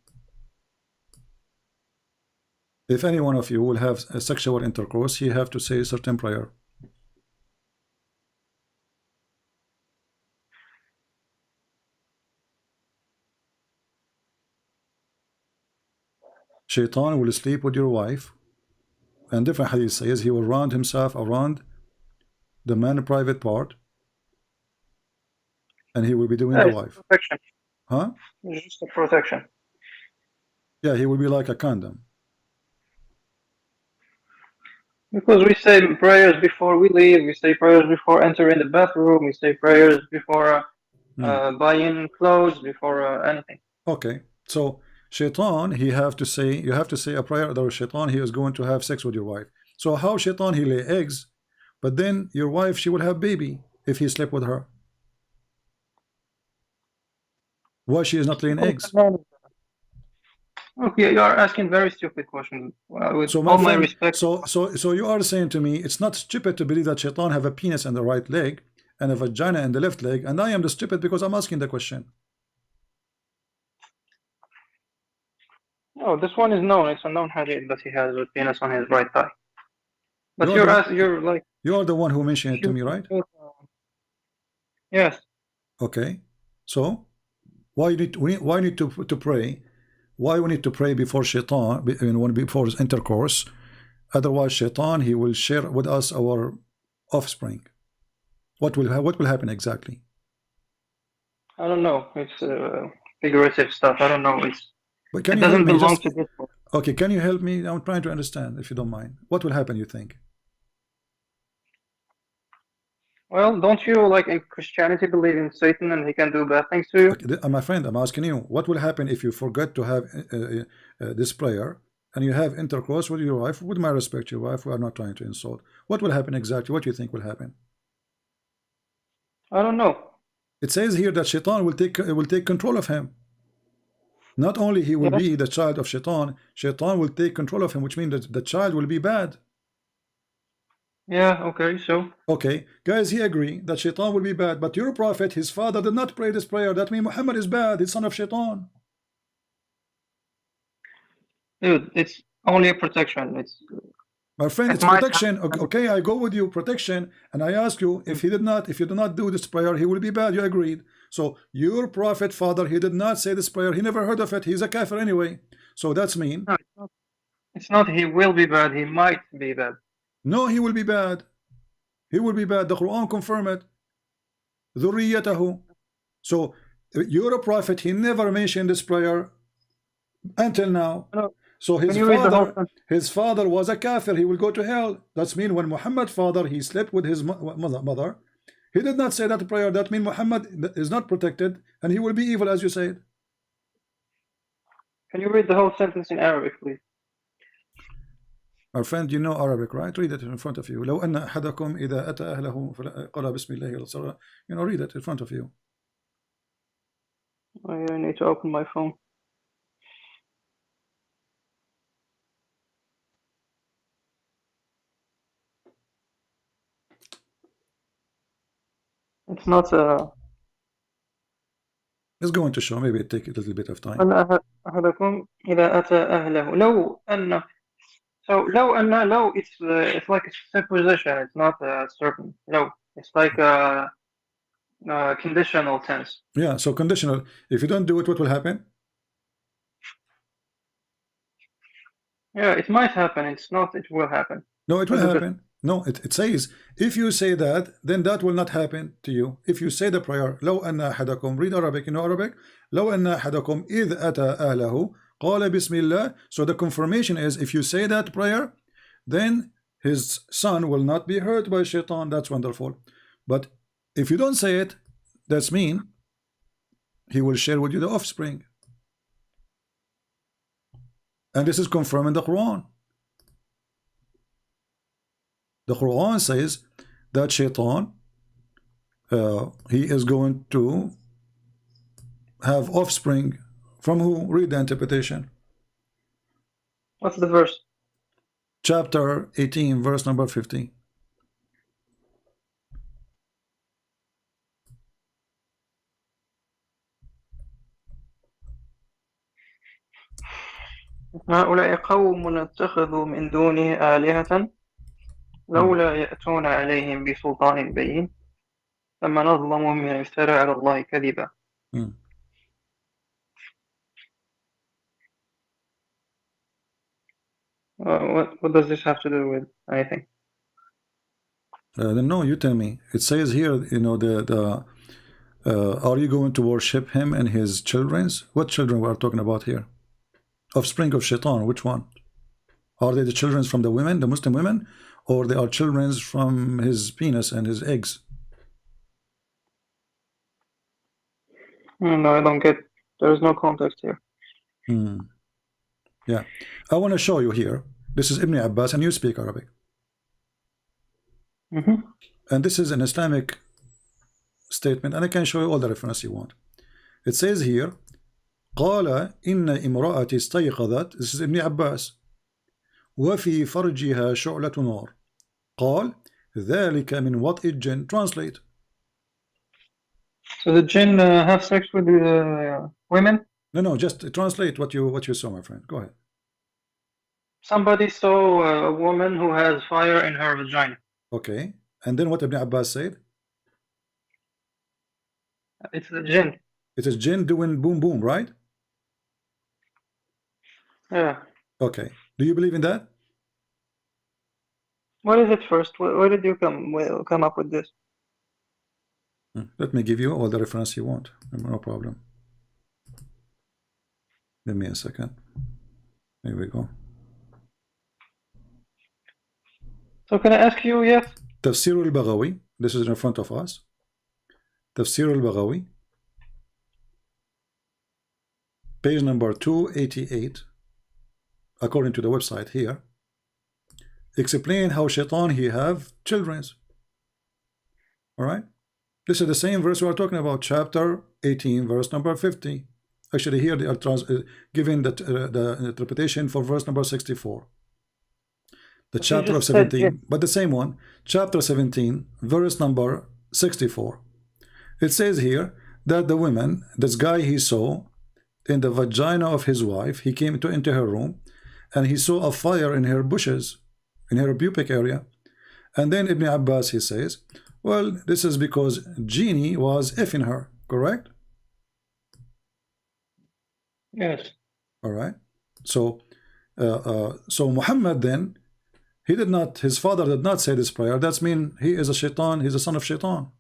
If any one of you will have a sexual intercourse, you have to say a certain prayer. Shaitan will sleep with your wife, and different hadith says he will round himself around the man's private part, and he will be doing the wife. Protection. Huh? Just a protection. Yeah, he will be like a condom. Because we say prayers before we leave, we say prayers before entering the bathroom, we say prayers before buying clothes, before anything. Okay, so shaitan, you have to say a prayer. Other shaitan, he is going to have sex with your wife. So how shaitan he lay eggs, but then your wife she will have baby if he slept with her. Why she is not laying eggs? Okay, you are asking very stupid questions. With So all my my friend, respect. so you are saying to me it's not stupid to believe that shaitan have a penis in the right leg and a vagina in the left leg, and I am the stupid because I'm asking the question. No, this one is known. It's a known hadith that he has a penis on his right thigh. But You are the one who mentioned it to me, right? Yes. Okay. So why you need why need to pray? Why we need to pray before shaitan, before intercourse? Otherwise, shaitan, he will share with us our offspring. What will happen exactly? I don't know. It's figurative stuff. I don't know. But can it you doesn't help me? belong to this book. Okay, can you help me? I'm trying to understand, if you don't mind. What will happen, you think? Well, don't you, like in Christianity, believe in Satan and he can do bad things to you? Okay, my friend, I'm asking you, what will happen if you forget to have this prayer and you have intercourse with your wife? With my respect, your wife, we are not trying to insult. What will happen exactly? What do you think will happen? I don't know. It says here that shaitan will take control of him. Not only he will be the child of shaitan, shaitan will take control of him, which means that the child will be bad. Yeah, okay, so. Okay, guys, he agree that shaitan will be bad, but your prophet, his father did not pray this prayer. That means Muhammad is bad, he's son of shaitan. Dude, it's only a protection. My friend, it's protection. Okay, I go with you, protection, and I ask you, if you did not do this prayer, he will be bad. You agreed. So your prophet father, he did not say this prayer. He never heard of it. He's a kafir anyway. So that's mean. No, it's not he will be bad. He might be bad. No, he will be bad. He will be bad. The Quran confirm it. ذُرِّيَّتَهُ. So your prophet, he never mentioned this prayer until now. No. So his father was a kafir. He will go to hell. That's mean when Muhammad's father, he slept with his mother, he did not say that prayer. That means Muhammad is not protected and he will be evil, as you said. Can you read the whole sentence in Arabic, please? Our friend, you know Arabic, right? Read it in front of you. لو أن أحدكم إذا أتى أهله قال بسم الله. You know, read it in front of you. I need to open my phone. It's not It's going to show. Maybe it take a little bit of time. أحدكم إذا أتى أهله لو أن. So لو it's like a supposition. It's not certain. No, it's like a conditional tense. Yeah, so conditional. If you don't do it, what will happen? Yeah, it might happen. It's not. It will happen. No, it will happen. No, it says if you say that, then that will not happen to you. If you say the prayer, لو أن أحدكم, read Arabic, you know Arabic. لو أن أحدكم إذ أتى أهله قال بسم الله. So the confirmation is if you say that prayer, then his son will not be hurt by shaitan. That's wonderful. But if you don't say it, that's mean he will share with you the offspring. And this is confirmed in the Quran. The Quran says that shaitan, he is going to have offspring from who? Read the interpretation. What's the verse? Chapter 18, verse number 15. هؤلاء قوم اتخذوا من دونه آلهة لولا يأتون عليهم بسلطان بين فمن أظلم ممن افترى على الله كذبا. What does this have to do with anything? No, you tell me. It says here, you know, are you going to worship him and his children's? What children we are talking about here? Offspring of shaitan, which one? Are they the children from the women, the Muslim women, or they are children from his penis and his eggs? No, I don't get. There is no context here. Yeah, I want to show you here. This is Ibn Abbas, and you speak Arabic. And this is an Islamic statement, and I can show you all the reference you want. It says here, قال إن امرأتي استيقظت. This is Ibn Abbas. وفي فرجها شعلة نار. قال ذلك من وطئ الجن. Translate. So the jinn have sex with women? No, just translate what you saw, my friend. Go ahead. Somebody saw a woman who has fire in her vagina. Okay. And then what Ibn Abbas said? It's the jinn. It is jinn doing boom boom, right? Yeah. Okay. Do you believe in that? What is it first? Where did you come up with this? Let me give you all the reference you want. No problem. Give me a second. Here we go. So can I ask you, yes? Tafsir al-Baghawi. This is in front of us. Tafsir al-Baghawi. Page number 288. According to the website here. Explain how shaitan he have children. Alright. This is the same verse we are talking about. Chapter 18 verse number 50. Actually here they are giving the interpretation for verse number 64. The chapter of 17, but the same one, chapter 17, verse number 64. It says here that the woman, this guy he saw in the vagina of his wife, he came into her room and he saw a fire in her bushes, in her pubic area. And then Ibn Abbas, he says, well, this is because genie was effing her, correct? Yes. All right. So, so Muhammad then, his father did not say this prayer. That's mean he is a shaitan, he's a son of shaitan.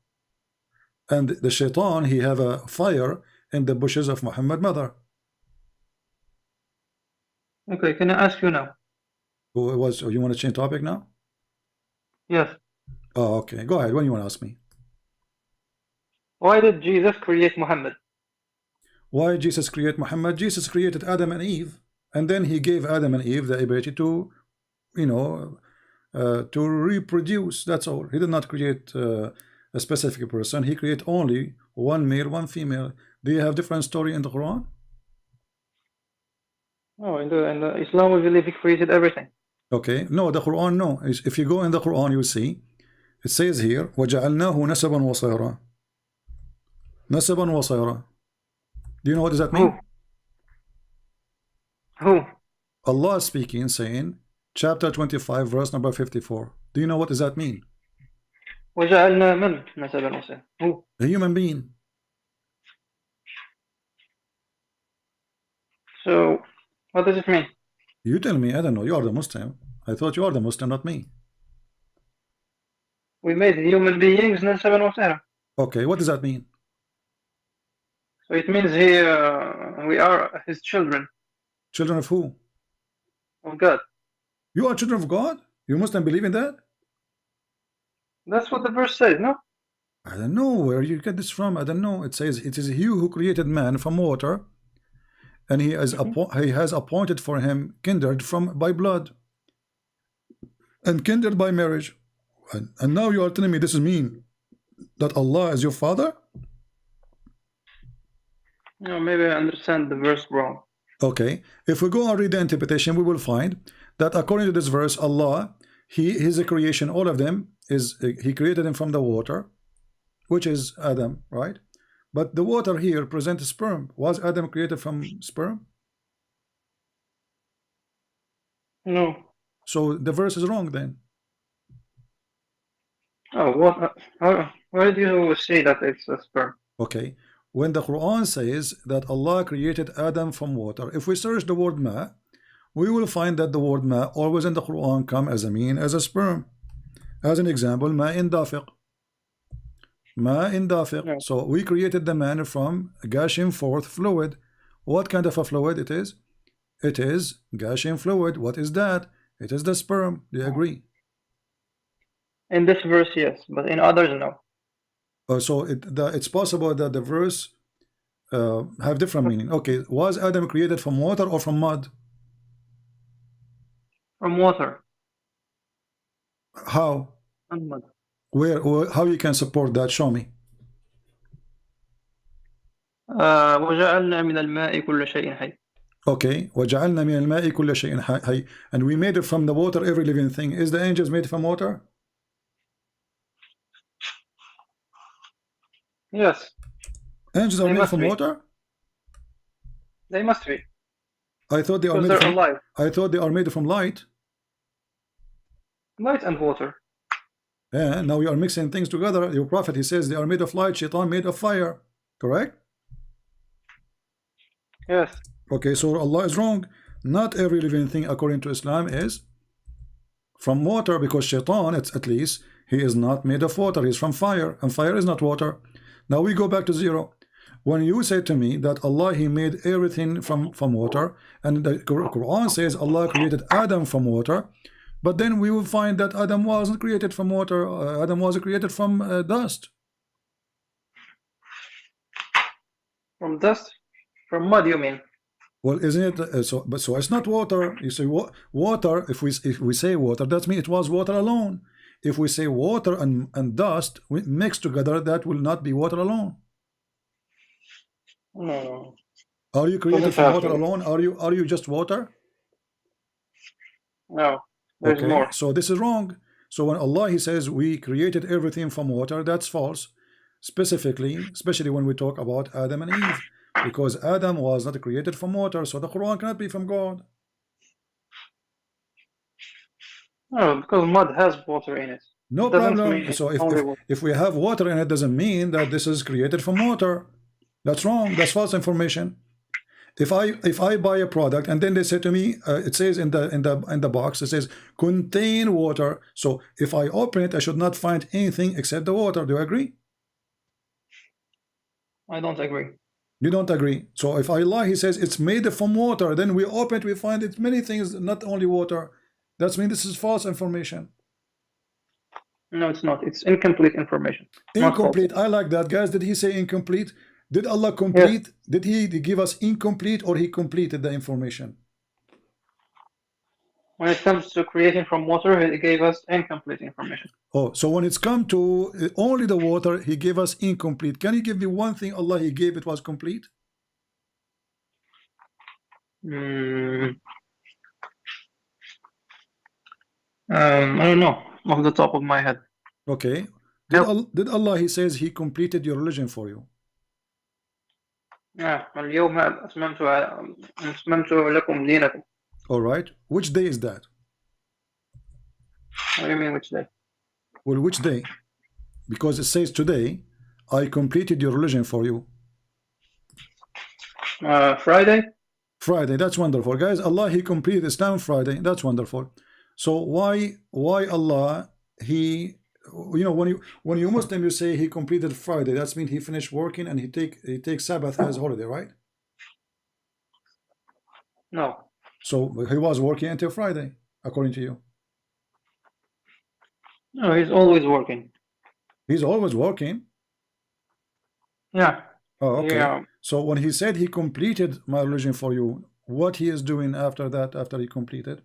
And the shaitan, he have a fire in the bushes of Muhammad's mother. Okay, can I ask you now? You want to change topic now? Yes. Oh, okay. Go ahead. What do you want to ask me? Why did Jesus create Muhammad? Why did Jesus create Muhammad? Jesus created Adam and Eve, and then he gave Adam and Eve the ability to, to reproduce. That's all. He did not create a specific person. He created only one male, one female. Do you have different story in the Quran? Oh, in the Islam we believe he created everything. Okay. No, the Quran, no. If you go in the Quran, you see, it says here, وَجَعَلْنَاهُ نَسَبًا وَصَيْرًا. نَسَبًا وَصَيْرًا. Do you know what does that mean? Who? Allah speaking, saying, chapter 25, verse number 54. Do you know what does that mean? وَجَعَلْنَا مَنْ نَسَبًا وَصَيْرًا. Who? A human being. So, what does it mean? You tell me. I don't know. You are the Muslim. I thought you are the Muslim, not me. We made human beings نَسَبًا وَصَيْرًا. Okay, what does that mean? So it means we are his children. Children of who? Of God. You are children of God? You Muslim believe in that? That's what the verse says, no? I don't know where you get this from. I don't know. It says it is he who created man from water, and he has appointed for him kindred by blood and kindred by marriage. And now you are telling me this is mean that Allah is your father? No, maybe I understand the verse wrong. Okay, if we go and read the interpretation, we will find that according to this verse, Allah, his creation, all of them he created them from the water, which is Adam, right? But the water here presents sperm. Was Adam created from sperm? No. So the verse is wrong then. Oh, what? Why did you say that it's a sperm? Okay. When the Quran says that Allah created Adam from water, if we search the word ma, we will find that the word ma always in the Quran come as a sperm. As an example, ma in dafiq. Ma in dafiq. No. So we created the man from gushing forth fluid. What kind of a fluid it is? It is gushing fluid. What is that? It is the sperm. Do you agree? In this verse, yes, but in others, no. So it's possible that the verse have different meaning. Okay, was Adam created from water or from mud? From water. How? From mud. How you can support that? Show me. وجعلنا من الماء كل شيء حي. Okay, وَجَعَلْنَا مِنَ الْمَاءِ كُلَّ شَيْءٍ حَيٍّ, and we made it from the water every living thing. Is the angels made from water? Yes. Angels are made from water? They must be. I thought they are made from alive. I thought they are made from light. Light and water. Yeah, now you are mixing things together. Your prophet, he says they are made of light, shaitan made of fire. Correct? Yes. Okay, so Allah is wrong. Not every living thing according to Islam is from water, because shaitan, at least, he is not made of water. He's from fire, and fire is not water. Now we go back to zero. When you say to me that Allah, he made everything from water, and the Quran says Allah created Adam from water, but then we will find that Adam wasn't created from water. Adam was created from dust. From dust? From mud, you mean? Well, isn't it? So it's not water. You say water. If we say water, that means it was water alone. If we say water and dust mixed together, that will not be water alone. No. Are you created from water alone? Are you just water? No. There's okay. More. So this is wrong. So when Allah, he says we created everything from water, that's false. Specifically, especially when we talk about Adam and Eve, because Adam was not created from water, so the Quran cannot be from God. No, because mud has water in it. No problem. So if we have water in it, doesn't mean that this is created from water. That's wrong. That's false information. If I buy a product and then they say to me, it says in the box, it says contain water. So if I open it, I should not find anything except the water. Do you agree? I don't agree. You don't agree. So if Allah, he says it's made from water, then we open it, we find it many things, not only water. That means this is false information. No, it's not. It's incomplete information. Incomplete. I like that, guys. Did he say incomplete? Did Allah complete? Yes. Did he give us incomplete, or he completed the information? When it comes to creating from water, he gave us incomplete information. Oh, so when it's come to only the water, he gave us incomplete. Can you give me one thing Allah he gave it was complete? I don't know off the top of my head. Okay. Did Allah, he says he completed your religion for you? Yeah. اليوم أتممت لكم دينكم. All right. Which day is that? What do you mean, which day? Well, which day? Because it says today, I completed your religion for you. Friday? Friday. That's wonderful. Guys, Allah, he completed Islam Friday. That's wonderful. So why Allah, he, when you Muslim, you say he completed Friday, that means he finished working and he takes Sabbath as holiday, right? No. So he was working until Friday, according to you. No, he's always working. He's always working? Yeah. Oh, okay. Yeah. So when he said he completed my religion for you, what he is doing after that, after he completed?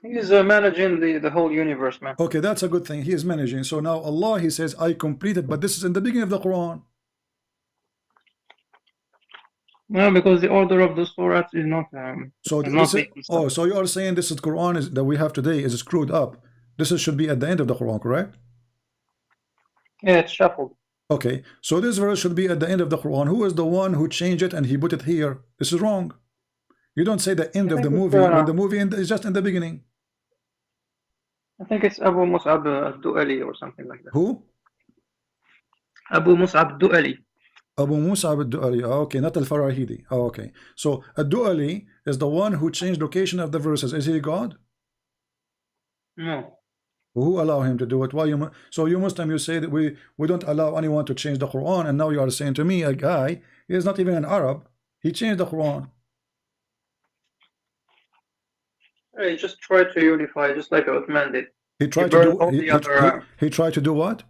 He's managing the whole universe, man. Okay, that's a good thing. He is managing. So now Allah, he says, I completed, but this is in the beginning of the Quran. No, because the order of the surah is not. So so you are saying this is Quran that we have today is screwed up. This should be at the end of the Quran, correct? Yeah, it's shuffled. Okay, so this verse should be at the end of the Quran. Who is the one who changed it and he put it here? This is wrong. You don't say the end of the movie when the movie is just in the beginning. I think it's Abu Mus'ab al-Du'ali or something like that. Who? Abu Mus'ab al-Du'ali. Abu Mus'ab al-Du'ali. Oh, okay, not al-Farahidi. Oh, okay. So al-Du'ali is the one who changed location of the verses. Is he God? No. Who allow him to do it? Why you? So you Muslim, you say that we don't allow anyone to change the Quran, and now you are saying to me, a guy, he is not even an Arab, he changed the Quran. He just tried to unify, just like Uthman did. He tried to do. He tried to do what?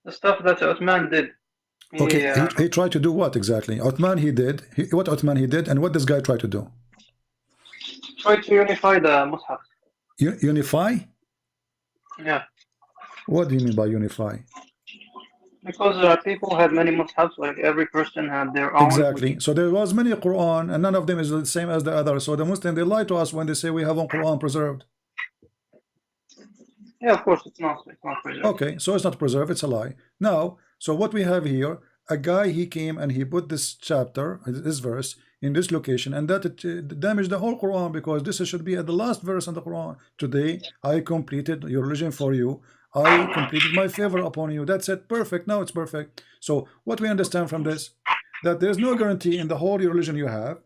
The stuff that Uthman did. He tried to do what exactly? Uthman he did. What Uthman he did, and what this guy tried to do? Tried to unify the Mus'haf. Unify? Yeah. What do you mean by unify? Because people had many mushafs, like every Christian had their own. Exactly. So there was many Quran, and none of them is the same as the other. So the Muslim, they lie to us when they say we have one Quran preserved. Yeah, of course, it's not preserved. Okay, so it's not preserved, it's a lie. Now, so what we have here, a guy, he came and he put this chapter, this verse, in this location, and that it damaged the whole Quran, because this should be at the last verse in the Quran. Today, I completed your religion for you. I completed my favor upon you. That's it. Perfect. Now it's perfect. So what we understand from this, that there's no guarantee in the whole religion you have.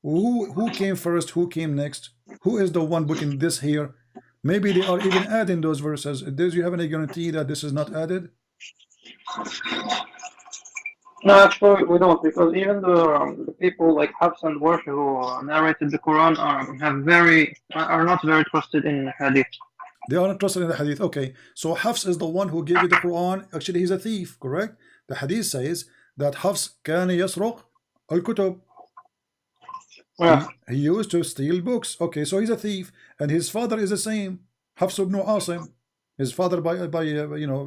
Who came first? Who came next? Who is the one putting this here? Maybe they are even adding those verses. Do you have any guarantee that this is not added? No, actually, we don't, because even the people like Hafs and Warsh who narrated the Quran are not very trusted in Hadith. They are not trusted in the Hadith. Okay, so Hafs is the one who gave you the Quran. Actually, he's a thief, correct? The Hadith says that Hafs كان يسرق الكتب. He used to steal books. Okay, so he's a thief, and his father is the same. Hafs ibn Asim, his father by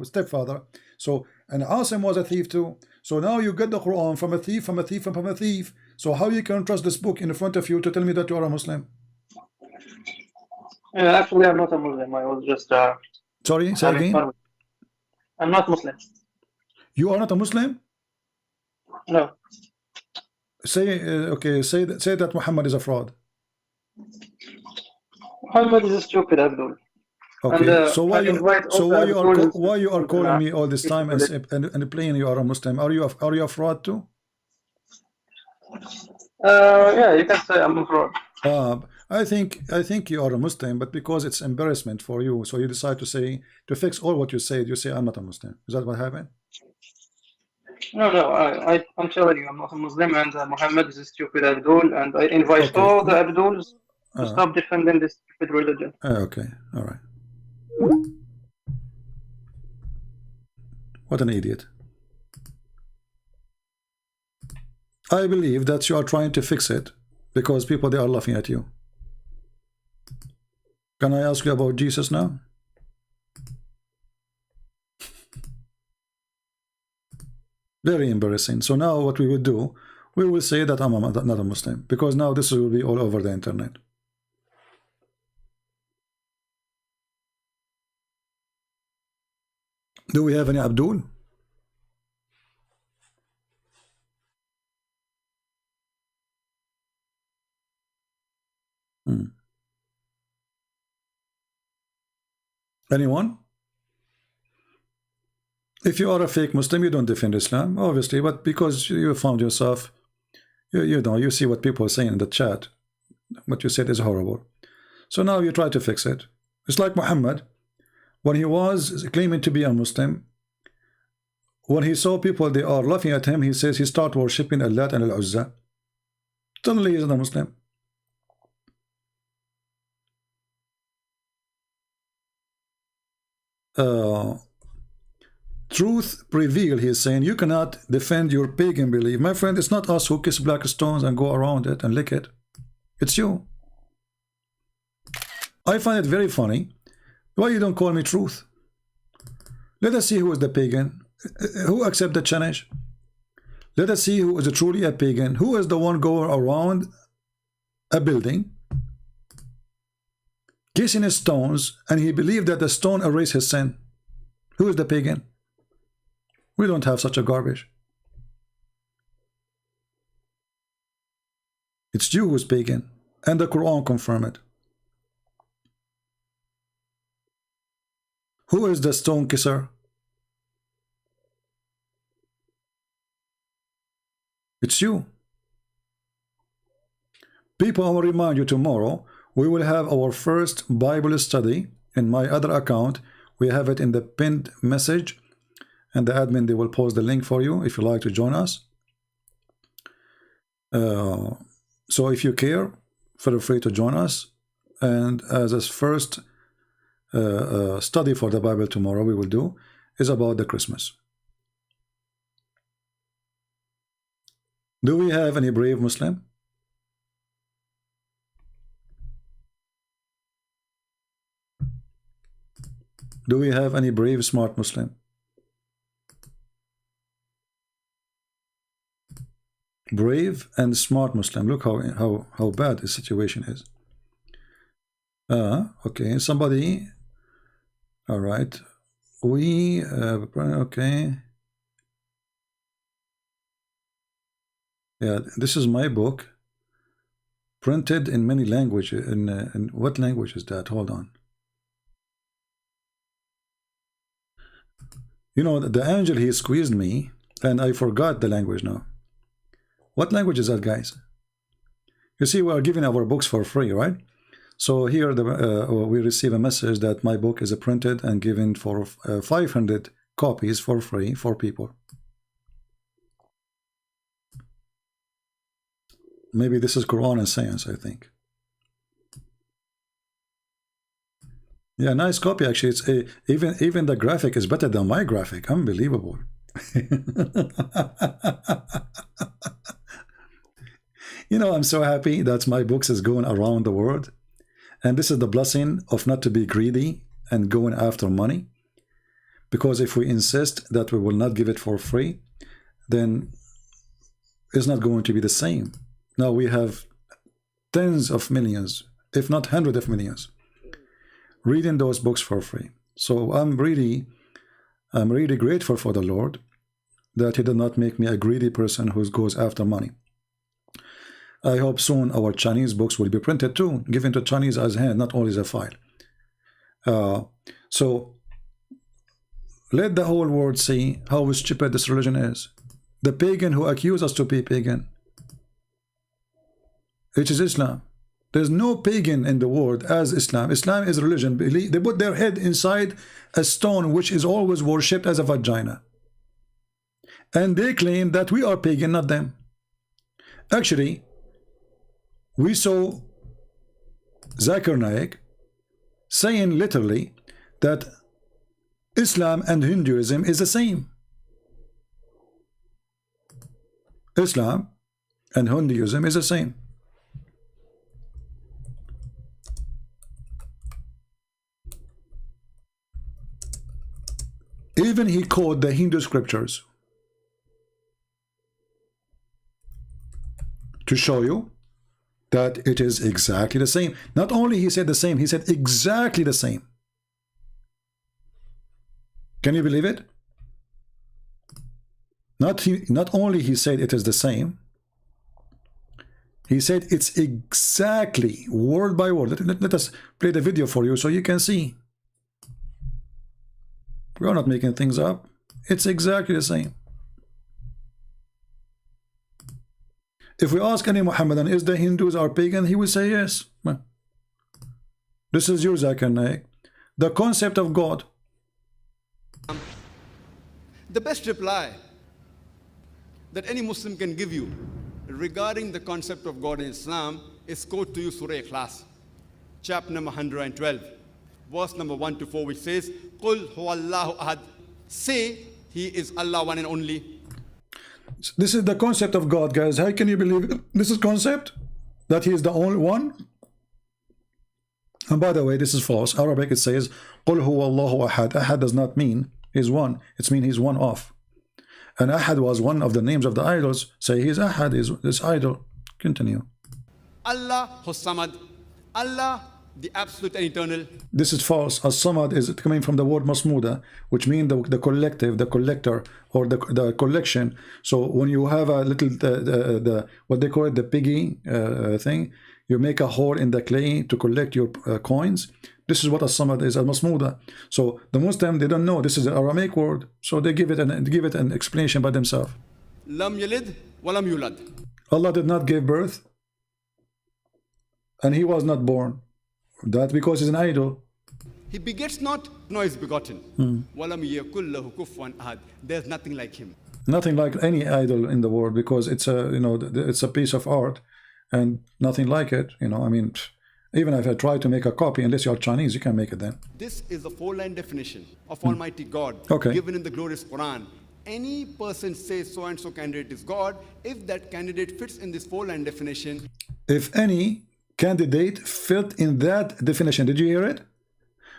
stepfather. So, and Asim was a thief too. So now you get the Quran from a thief, from a thief, and from a thief. So how you can trust this book in front of you to tell me that you are a Muslim? Yeah, actually, I'm not a Muslim. I was just sorry, say again. I'm not Muslim. You are not a Muslim? No. Say okay. Say that Muhammad is a fraud. Muhammad is a stupid Abdul. Okay. And, so why you are calling me all this time and playing you are a Muslim? Are you a fraud too? Yeah, you can say I'm a fraud. I think you are a Muslim, but because it's embarrassment for you, so you decide to fix all what you said. You say I'm not a Muslim. Is that what happened? No, I'm telling you, I'm not a Muslim, and Muhammad is a stupid Abdul, and I invite all the Abduls to stop defending this stupid religion. Okay, all right. What an idiot. I believe that you are trying to fix it because people, they are laughing at you. Can I ask you about Jesus now? Very embarrassing. So now what we will do, we will say that I'm not a Muslim, because now this will be all over the internet. Do we have any Abdul? Anyone? If you are a fake Muslim, you don't defend Islam, obviously, but because you found yourself, you see what people are saying in the chat, what you said is horrible. So now you try to fix it. It's like Muhammad, when he was claiming to be a Muslim, when he saw people, they are laughing at him, he says he started worshipping Allah and Uzza. Suddenly he's not a Muslim. Truth prevail, he is saying. You cannot defend your pagan belief. My friend, it's not us who kiss black stones and go around it and lick it. It's you. I find it very funny. Why you don't call me truth? Let us see who is the pagan. Who accept the challenge? Let us see who is truly a pagan. Who is the one going around a building kissing his stones, and he believed that the stone erased his sin? Who is the pagan? We don't have such a garbage. It's you who's pagan, and the Quran confirm it. Who is the stone kisser? It's you. People, I will remind you, tomorrow we will have our first Bible study in my other account. We have it in the pinned message, and the admin, they will post the link for you if you like to join us. So if you care, feel free to join us. And as a first study for the Bible tomorrow we will do is about the Christmas. Do we have any brave Muslim? Do we have any brave, smart Muslim? brave and smart Muslim. Look how bad the situation is. Okay, somebody. All right, we okay. Yeah, this is my book, printed in many languages. In what language is that? Hold on. You know, the angel, he squeezed me, and I forgot the language now. What language is that, guys? You see, we are giving our books for free, right? So here we receive a message that my book is printed and given for 500 copies for free for people. Maybe this is Quran and Science, I think. Yeah, nice copy actually. It's even the graphic is better than my graphic. Unbelievable. You know, I'm so happy that my books is going around the world, and this is the blessing of not to be greedy and going after money. Because if we insist that we will not give it for free, then it's not going to be the same. Now we have tens of millions, if not hundreds of millions, reading those books for free. So I'm really grateful for the Lord that He did not make me a greedy person who goes after money. I hope soon our Chinese books will be printed too, given to Chinese as hand, not only as a file. So let the whole world see how stupid this religion is. The pagan who accuse us to be pagan, which is Islam. There's no pagan in the world as Islam. Islam is religion. They put their head inside a stone which is always worshipped as a vagina. And they claim that we are pagan, not them. Actually, we saw Zakir Naik saying literally that Islam and Hinduism is the same. Islam and Hinduism is the same. Even he quoted the Hindu scriptures to show you that it is exactly the same. Not only he said the same, he said exactly the same. Can you believe it? Not only he said it is the same, he said it's exactly word by word. Let us play the video for you so you can see. We are not making things up. It's exactly the same. If we ask any Muhammadan, is the Hindus are pagan? He will say yes. This is your Zakir Naik. The concept of God. The best reply that any Muslim can give you regarding the concept of God in Islam is quote to you Surah Ikhlas, chapter number 112, verse number 1 to 4, which says, Qul huwallahu ahad. Say, He is Allah, one and only. This is the concept of God, guys. How can you believe it? This is concept that He is the only one. And by the way, this is false. Arabic, it says Qul huwallahu ahad. Ahad does not mean He's one. It means He's one of. And Ahad was one of the names of the idols. Say He's Ahad, is this idol. Continue. Allah Samad. Allah, the absolute and eternal. This is false. As-Samad is coming from the word Masmuda, which means the collective, the collector, or the collection. So when you have a little, what they call it, the piggy thing, you make a hole in the clay to collect your coins. This is what As-Samad is, Al-Masmuda. So the Muslim, they don't know this is an Aramaic word, so they give it an explanation by themselves. Lam yalid wa lam yulad. Allah did not give birth, and He was not born. That because He's an idol. He begets not, nor is begotten. Walam yakul lahu kufuwan ahad. There's nothing like Him. Nothing like any idol in the world, because it's a it's a piece of art, and nothing like it. I mean, even if I try to make a copy, unless you're Chinese, you can't make it then. This is the 4-line definition of Almighty God, given in the glorious Quran. Any person says so and so candidate is God if that candidate fits in this 4-line definition. If any candidate fit in that definition. Did you hear it?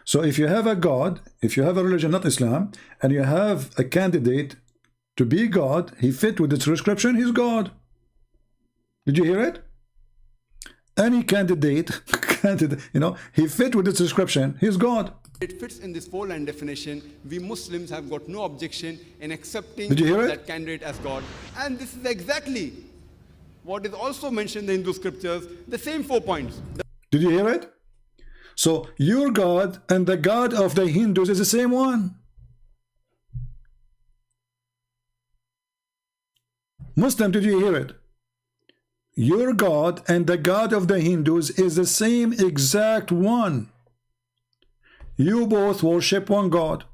So if you have a God, if you have a religion, not Islam, and you have a candidate to be God, he fit with the description, he's God. Did you hear it? Any candidate, he fit with this description. He's God. It fits in this four-line definition. We Muslims have got no objection in accepting Did you hear that candidate as God. And this is exactly what is also mentioned in the Hindu scriptures, the same 4 points. Did you hear it? So your God and the God of the Hindus is the same one. Muslim, did you hear it? Your God and the God of the Hindus is the same exact one. You both worship one God.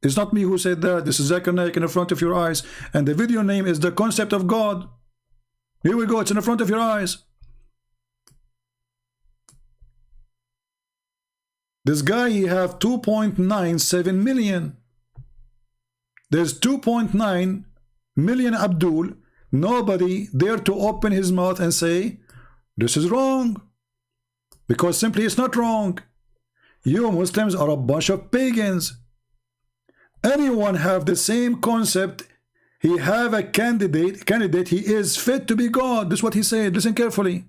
It's not me who said that. This is Zakir Naik in front of your eyes. And the video name is The Concept of God. Here we go. It's in the front of your eyes. This guy, he have 2.97 million. There's 2.9 million Abdul. Nobody dare to open his mouth and say, this is wrong. Because simply it's not wrong. You Muslims are a bunch of pagans. Anyone have the same concept. He have a candidate, he is fit to be God. This is what he said. Listen carefully.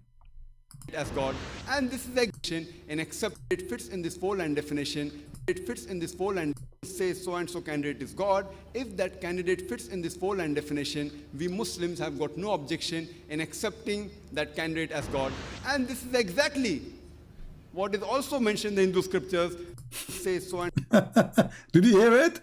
As God. And this is the action and accept it fits in this four-line definition. It fits in this four-line says so and so candidate is God. If that candidate fits in this four-line definition, we Muslims have got no objection in accepting that candidate as God. And this is exactly what is also mentioned in the Hindu scriptures. Says so and Did you hear it?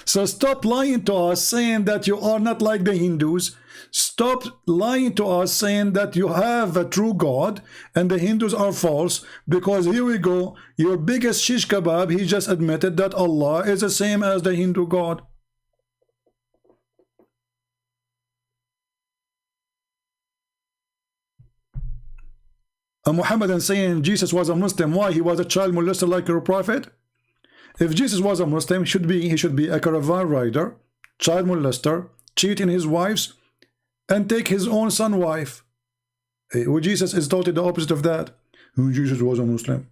So stop lying to us saying that you are not like the Hindus. Stop lying to us saying that you have a true God and the Hindus are false, because here we go, your biggest shish kebab, he just admitted that Allah is the same as the Hindu God. And Muhammad saying Jesus was a Muslim, why? He was a child molester like your prophet? If Jesus was a Muslim, he should be a caravan rider, child molester, cheating his wives, and take his own son wife. Well, Jesus is totally the opposite of that. Jesus was a Muslim.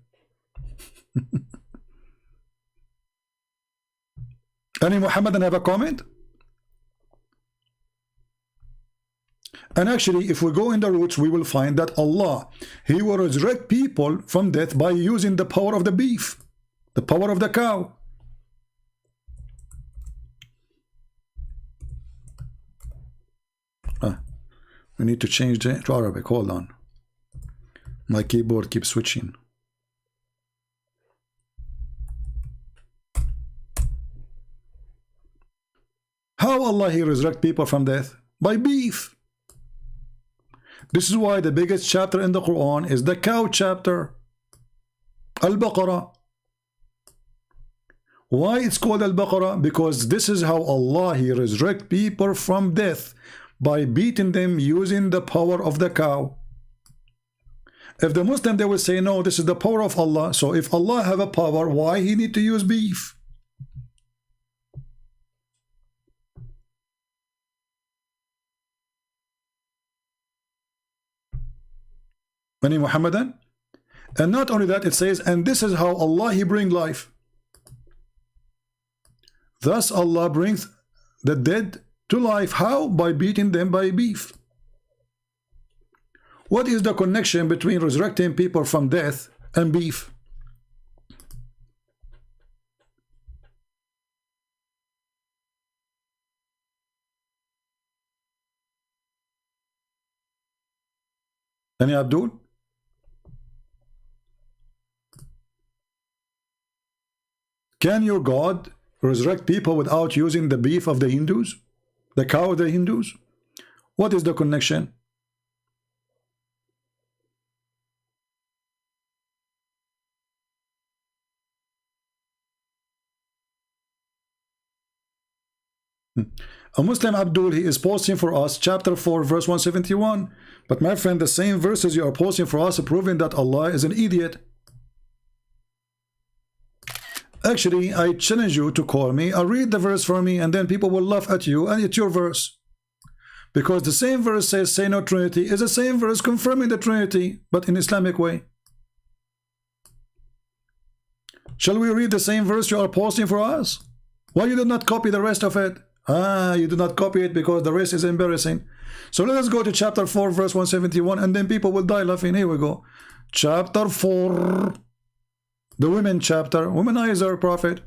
Any Muhammadan have a comment? And actually, if we go in the roots, we will find that Allah, He will resurrect people from death by using the power of the beef, the power of the cow. We need to change it to Arabic. Hold on. My keyboard keeps switching. How Allah He resurrect people from death? By beef. This is why the biggest chapter in the Quran is the cow chapter, Al-Baqarah. Why it's called Al-Baqarah? Because this is how Allah He resurrect people from death, by beating them using the power of the cow. If the Muslim, they will say, no, this is the power of Allah. So if Allah have a power, why He need to use beef? Any Muhammadan? And not only that, it says, and this is how Allah He bring life. Thus Allah brings the dead to life. How? By beating them by beef. What is the connection between resurrecting people from death and beef? Any Abdul? Can your God resurrect people without using the beef of the Hindus? The cow of the Hindus? What is the connection? A Muslim Abdul, he is posting for us chapter 4 verse 171. But my friend, the same verses you are posting for us are proving that Allah is an idiot. Actually, I challenge you to call me, read the verse for me, and then people will laugh at you, and it's your verse. Because the same verse says, say no Trinity, is the same verse confirming the Trinity, but in Islamic way. Shall we read the same verse you are posting for us? Why you did not copy the rest of it? You do not copy it because the rest is embarrassing. So let us go to chapter 4 verse 171, and then people will die laughing. Here we go. Chapter 4, the women chapter, womanizer prophet.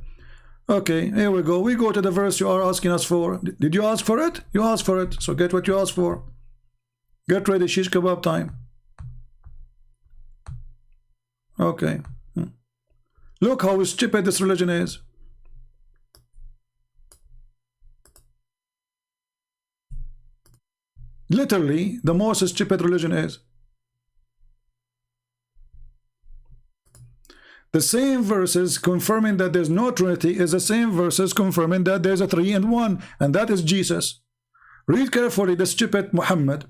Okay, here we go. We go to the verse you are asking us for. Did you ask for it? You asked for it. So get what you asked for. Get ready, shish kebab time. Okay. Look how stupid this religion is. Literally, the most stupid religion is. The same verses confirming that there's no Trinity is the same verses confirming that there's a 3 and 1, and that is Jesus. Read carefully the stupid Muhammad.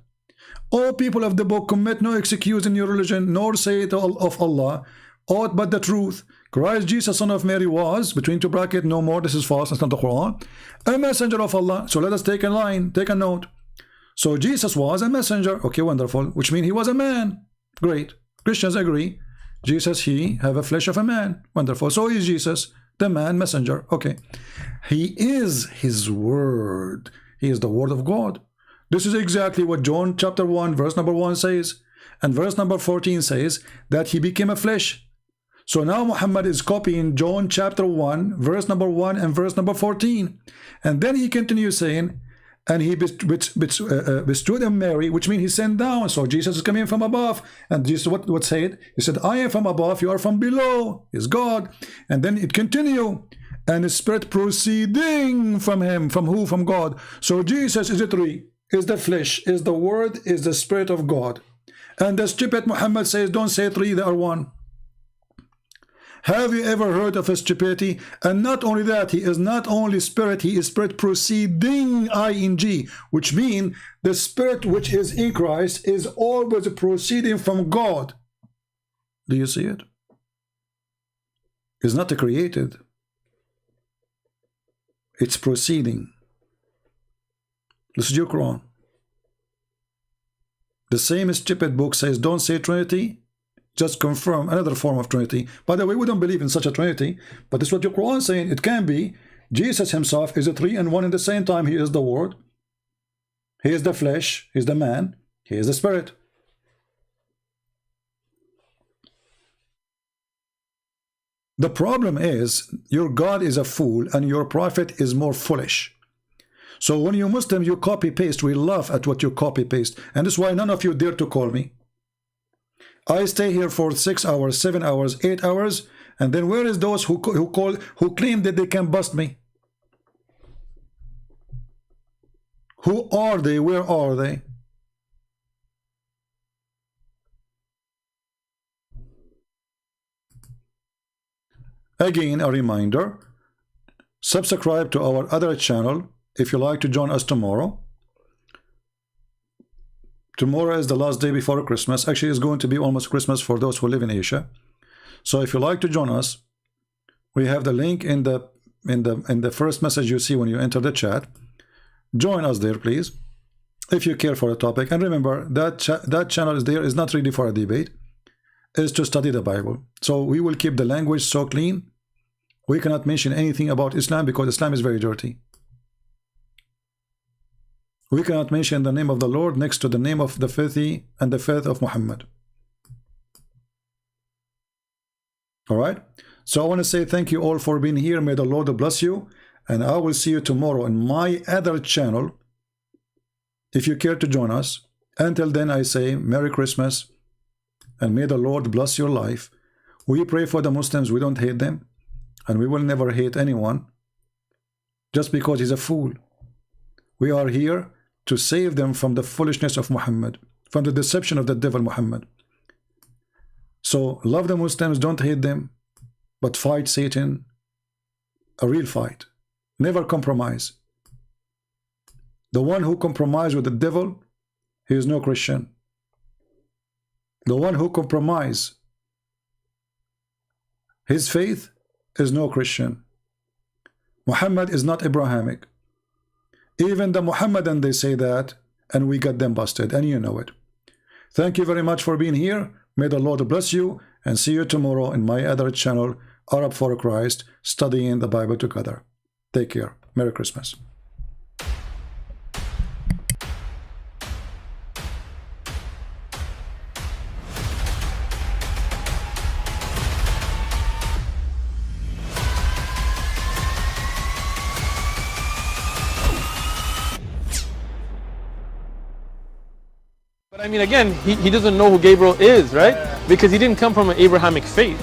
All people of the book commit no excuse in your religion, nor say it of Allah, aught but the truth. Christ Jesus, son of Mary, was, between two brackets, no more, this is false, that's not the Quran, a messenger of Allah. So let us take a line, take a note. So Jesus was a messenger. Okay, wonderful. Which means he was a man. Great. Christians agree. Jesus, he have a flesh of a man. Wonderful. So is Jesus, the man messenger. Okay. He is his word. He is the word of God. This is exactly what John chapter 1 verse number 1 says. And verse number 14 says that he became a flesh. So now Muhammad is copying John chapter 1 verse number 1 and verse number 14. And then he continues saying, and he bestowed on Mary, which means he sent down. So Jesus is coming from above. And Jesus what said? He said, I am from above, you are from below. Is God. And then it continue. And the spirit proceeding from him. From who? From God. So Jesus is the 3. Is the flesh, is the word, is the spirit of God. And the stupid Muhammad says, don't say 3, they are 1. Have you ever heard of a stupidity? And not only that, he is not only spirit, he is spirit proceeding, ing, which means the spirit which is in Christ is always proceeding from God. Do you see it? It's not created. It's proceeding. This is your Quran. The same stupid book says, don't say Trinity. Just confirm another form of Trinity. By the way, we don't believe in such a Trinity, but this is what your Quran is saying. It can be. Jesus himself is a 3 and 1 at the same time. He is the word. He is the flesh. He is the man. He is the spirit. The problem is your God is a fool and your prophet is more foolish. So when you Muslims, you copy paste, we laugh at what you copy paste. And that's why none of you dare to call me. I stay here for 6 hours, 7 hours, 8 hours, and then where is those who claim that they can bust me? Who are they? Where are they? Again, a reminder, subscribe to our other channel if you like to join us tomorrow. Tomorrow is the last day before Christmas. Actually, it's going to be almost Christmas for those who live in Asia. So if you like to join us, we have the link in the first message you see when you enter the chat. Join us there, please, if you care for the topic. And remember that channel is there is not really for a debate. It's to study the Bible. So we will keep the language so clean. We cannot mention anything about Islam because Islam is very dirty. We cannot mention the name of the Lord next to the name of the filthy and the faith of Muhammad. All right. So I want to say thank you all for being here. May the Lord bless you. And I will see you tomorrow on my other channel if you care to join us. Until then, I say Merry Christmas and may the Lord bless your life. We pray for the Muslims. We don't hate them. And we will never hate anyone just because he's a fool. We are here to save them from the foolishness of Muhammad, from the deception of the devil Muhammad. So love the Muslims, don't hate them, but fight Satan, a real fight. Never compromise. The one who compromises with the devil, he is no Christian. The one who compromises his faith is no Christian. Muhammad is not Abrahamic. Even the Muhammadan, they say that, and we got them busted, and you know it. Thank you very much for being here. May the Lord bless you, and see you tomorrow in my other channel, Arab for Christ, studying the Bible together. Take care. Merry Christmas. I mean, again, he doesn't know who Gabriel is, right? Because he didn't come from an Abrahamic faith.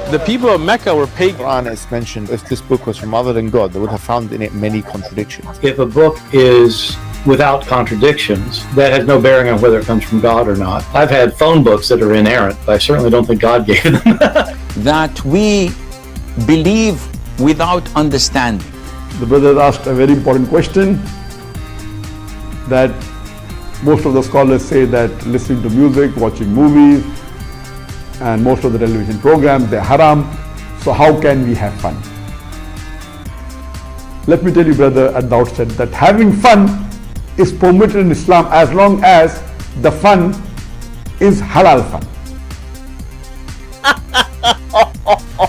The people of Mecca were pagan. Quran is mentioned, if this book was from other than God, they would have found in it many contradictions. If a book is without contradictions, that has no bearing on whether it comes from God or not. I've had phone books that are inerrant, but I certainly don't think God gave them. That we believe without understanding. The brother asked a very important question, that most of the scholars say that listening to music, watching movies, and most of the television programs, they're haram. So how can we have fun? Let me tell you, brother, at the outset, that having fun is permitted in Islam as long as the fun is halal fun.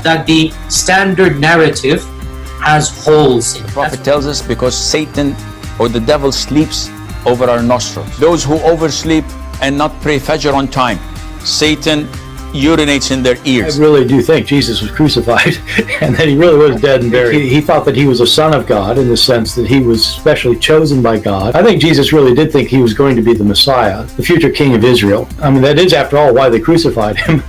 That the standard narrative has holes in it. The Prophet tells us because Satan or the devil sleeps over our nostrils. Those who oversleep and not pray Fajr on time, Satan urinates in their ears. I really do think Jesus was crucified and that he really was dead and buried. He thought that he was a son of God in the sense that he was specially chosen by God. I think Jesus really did think he was going to be the Messiah, the future king of Israel. I mean, that is, after all, why they crucified him.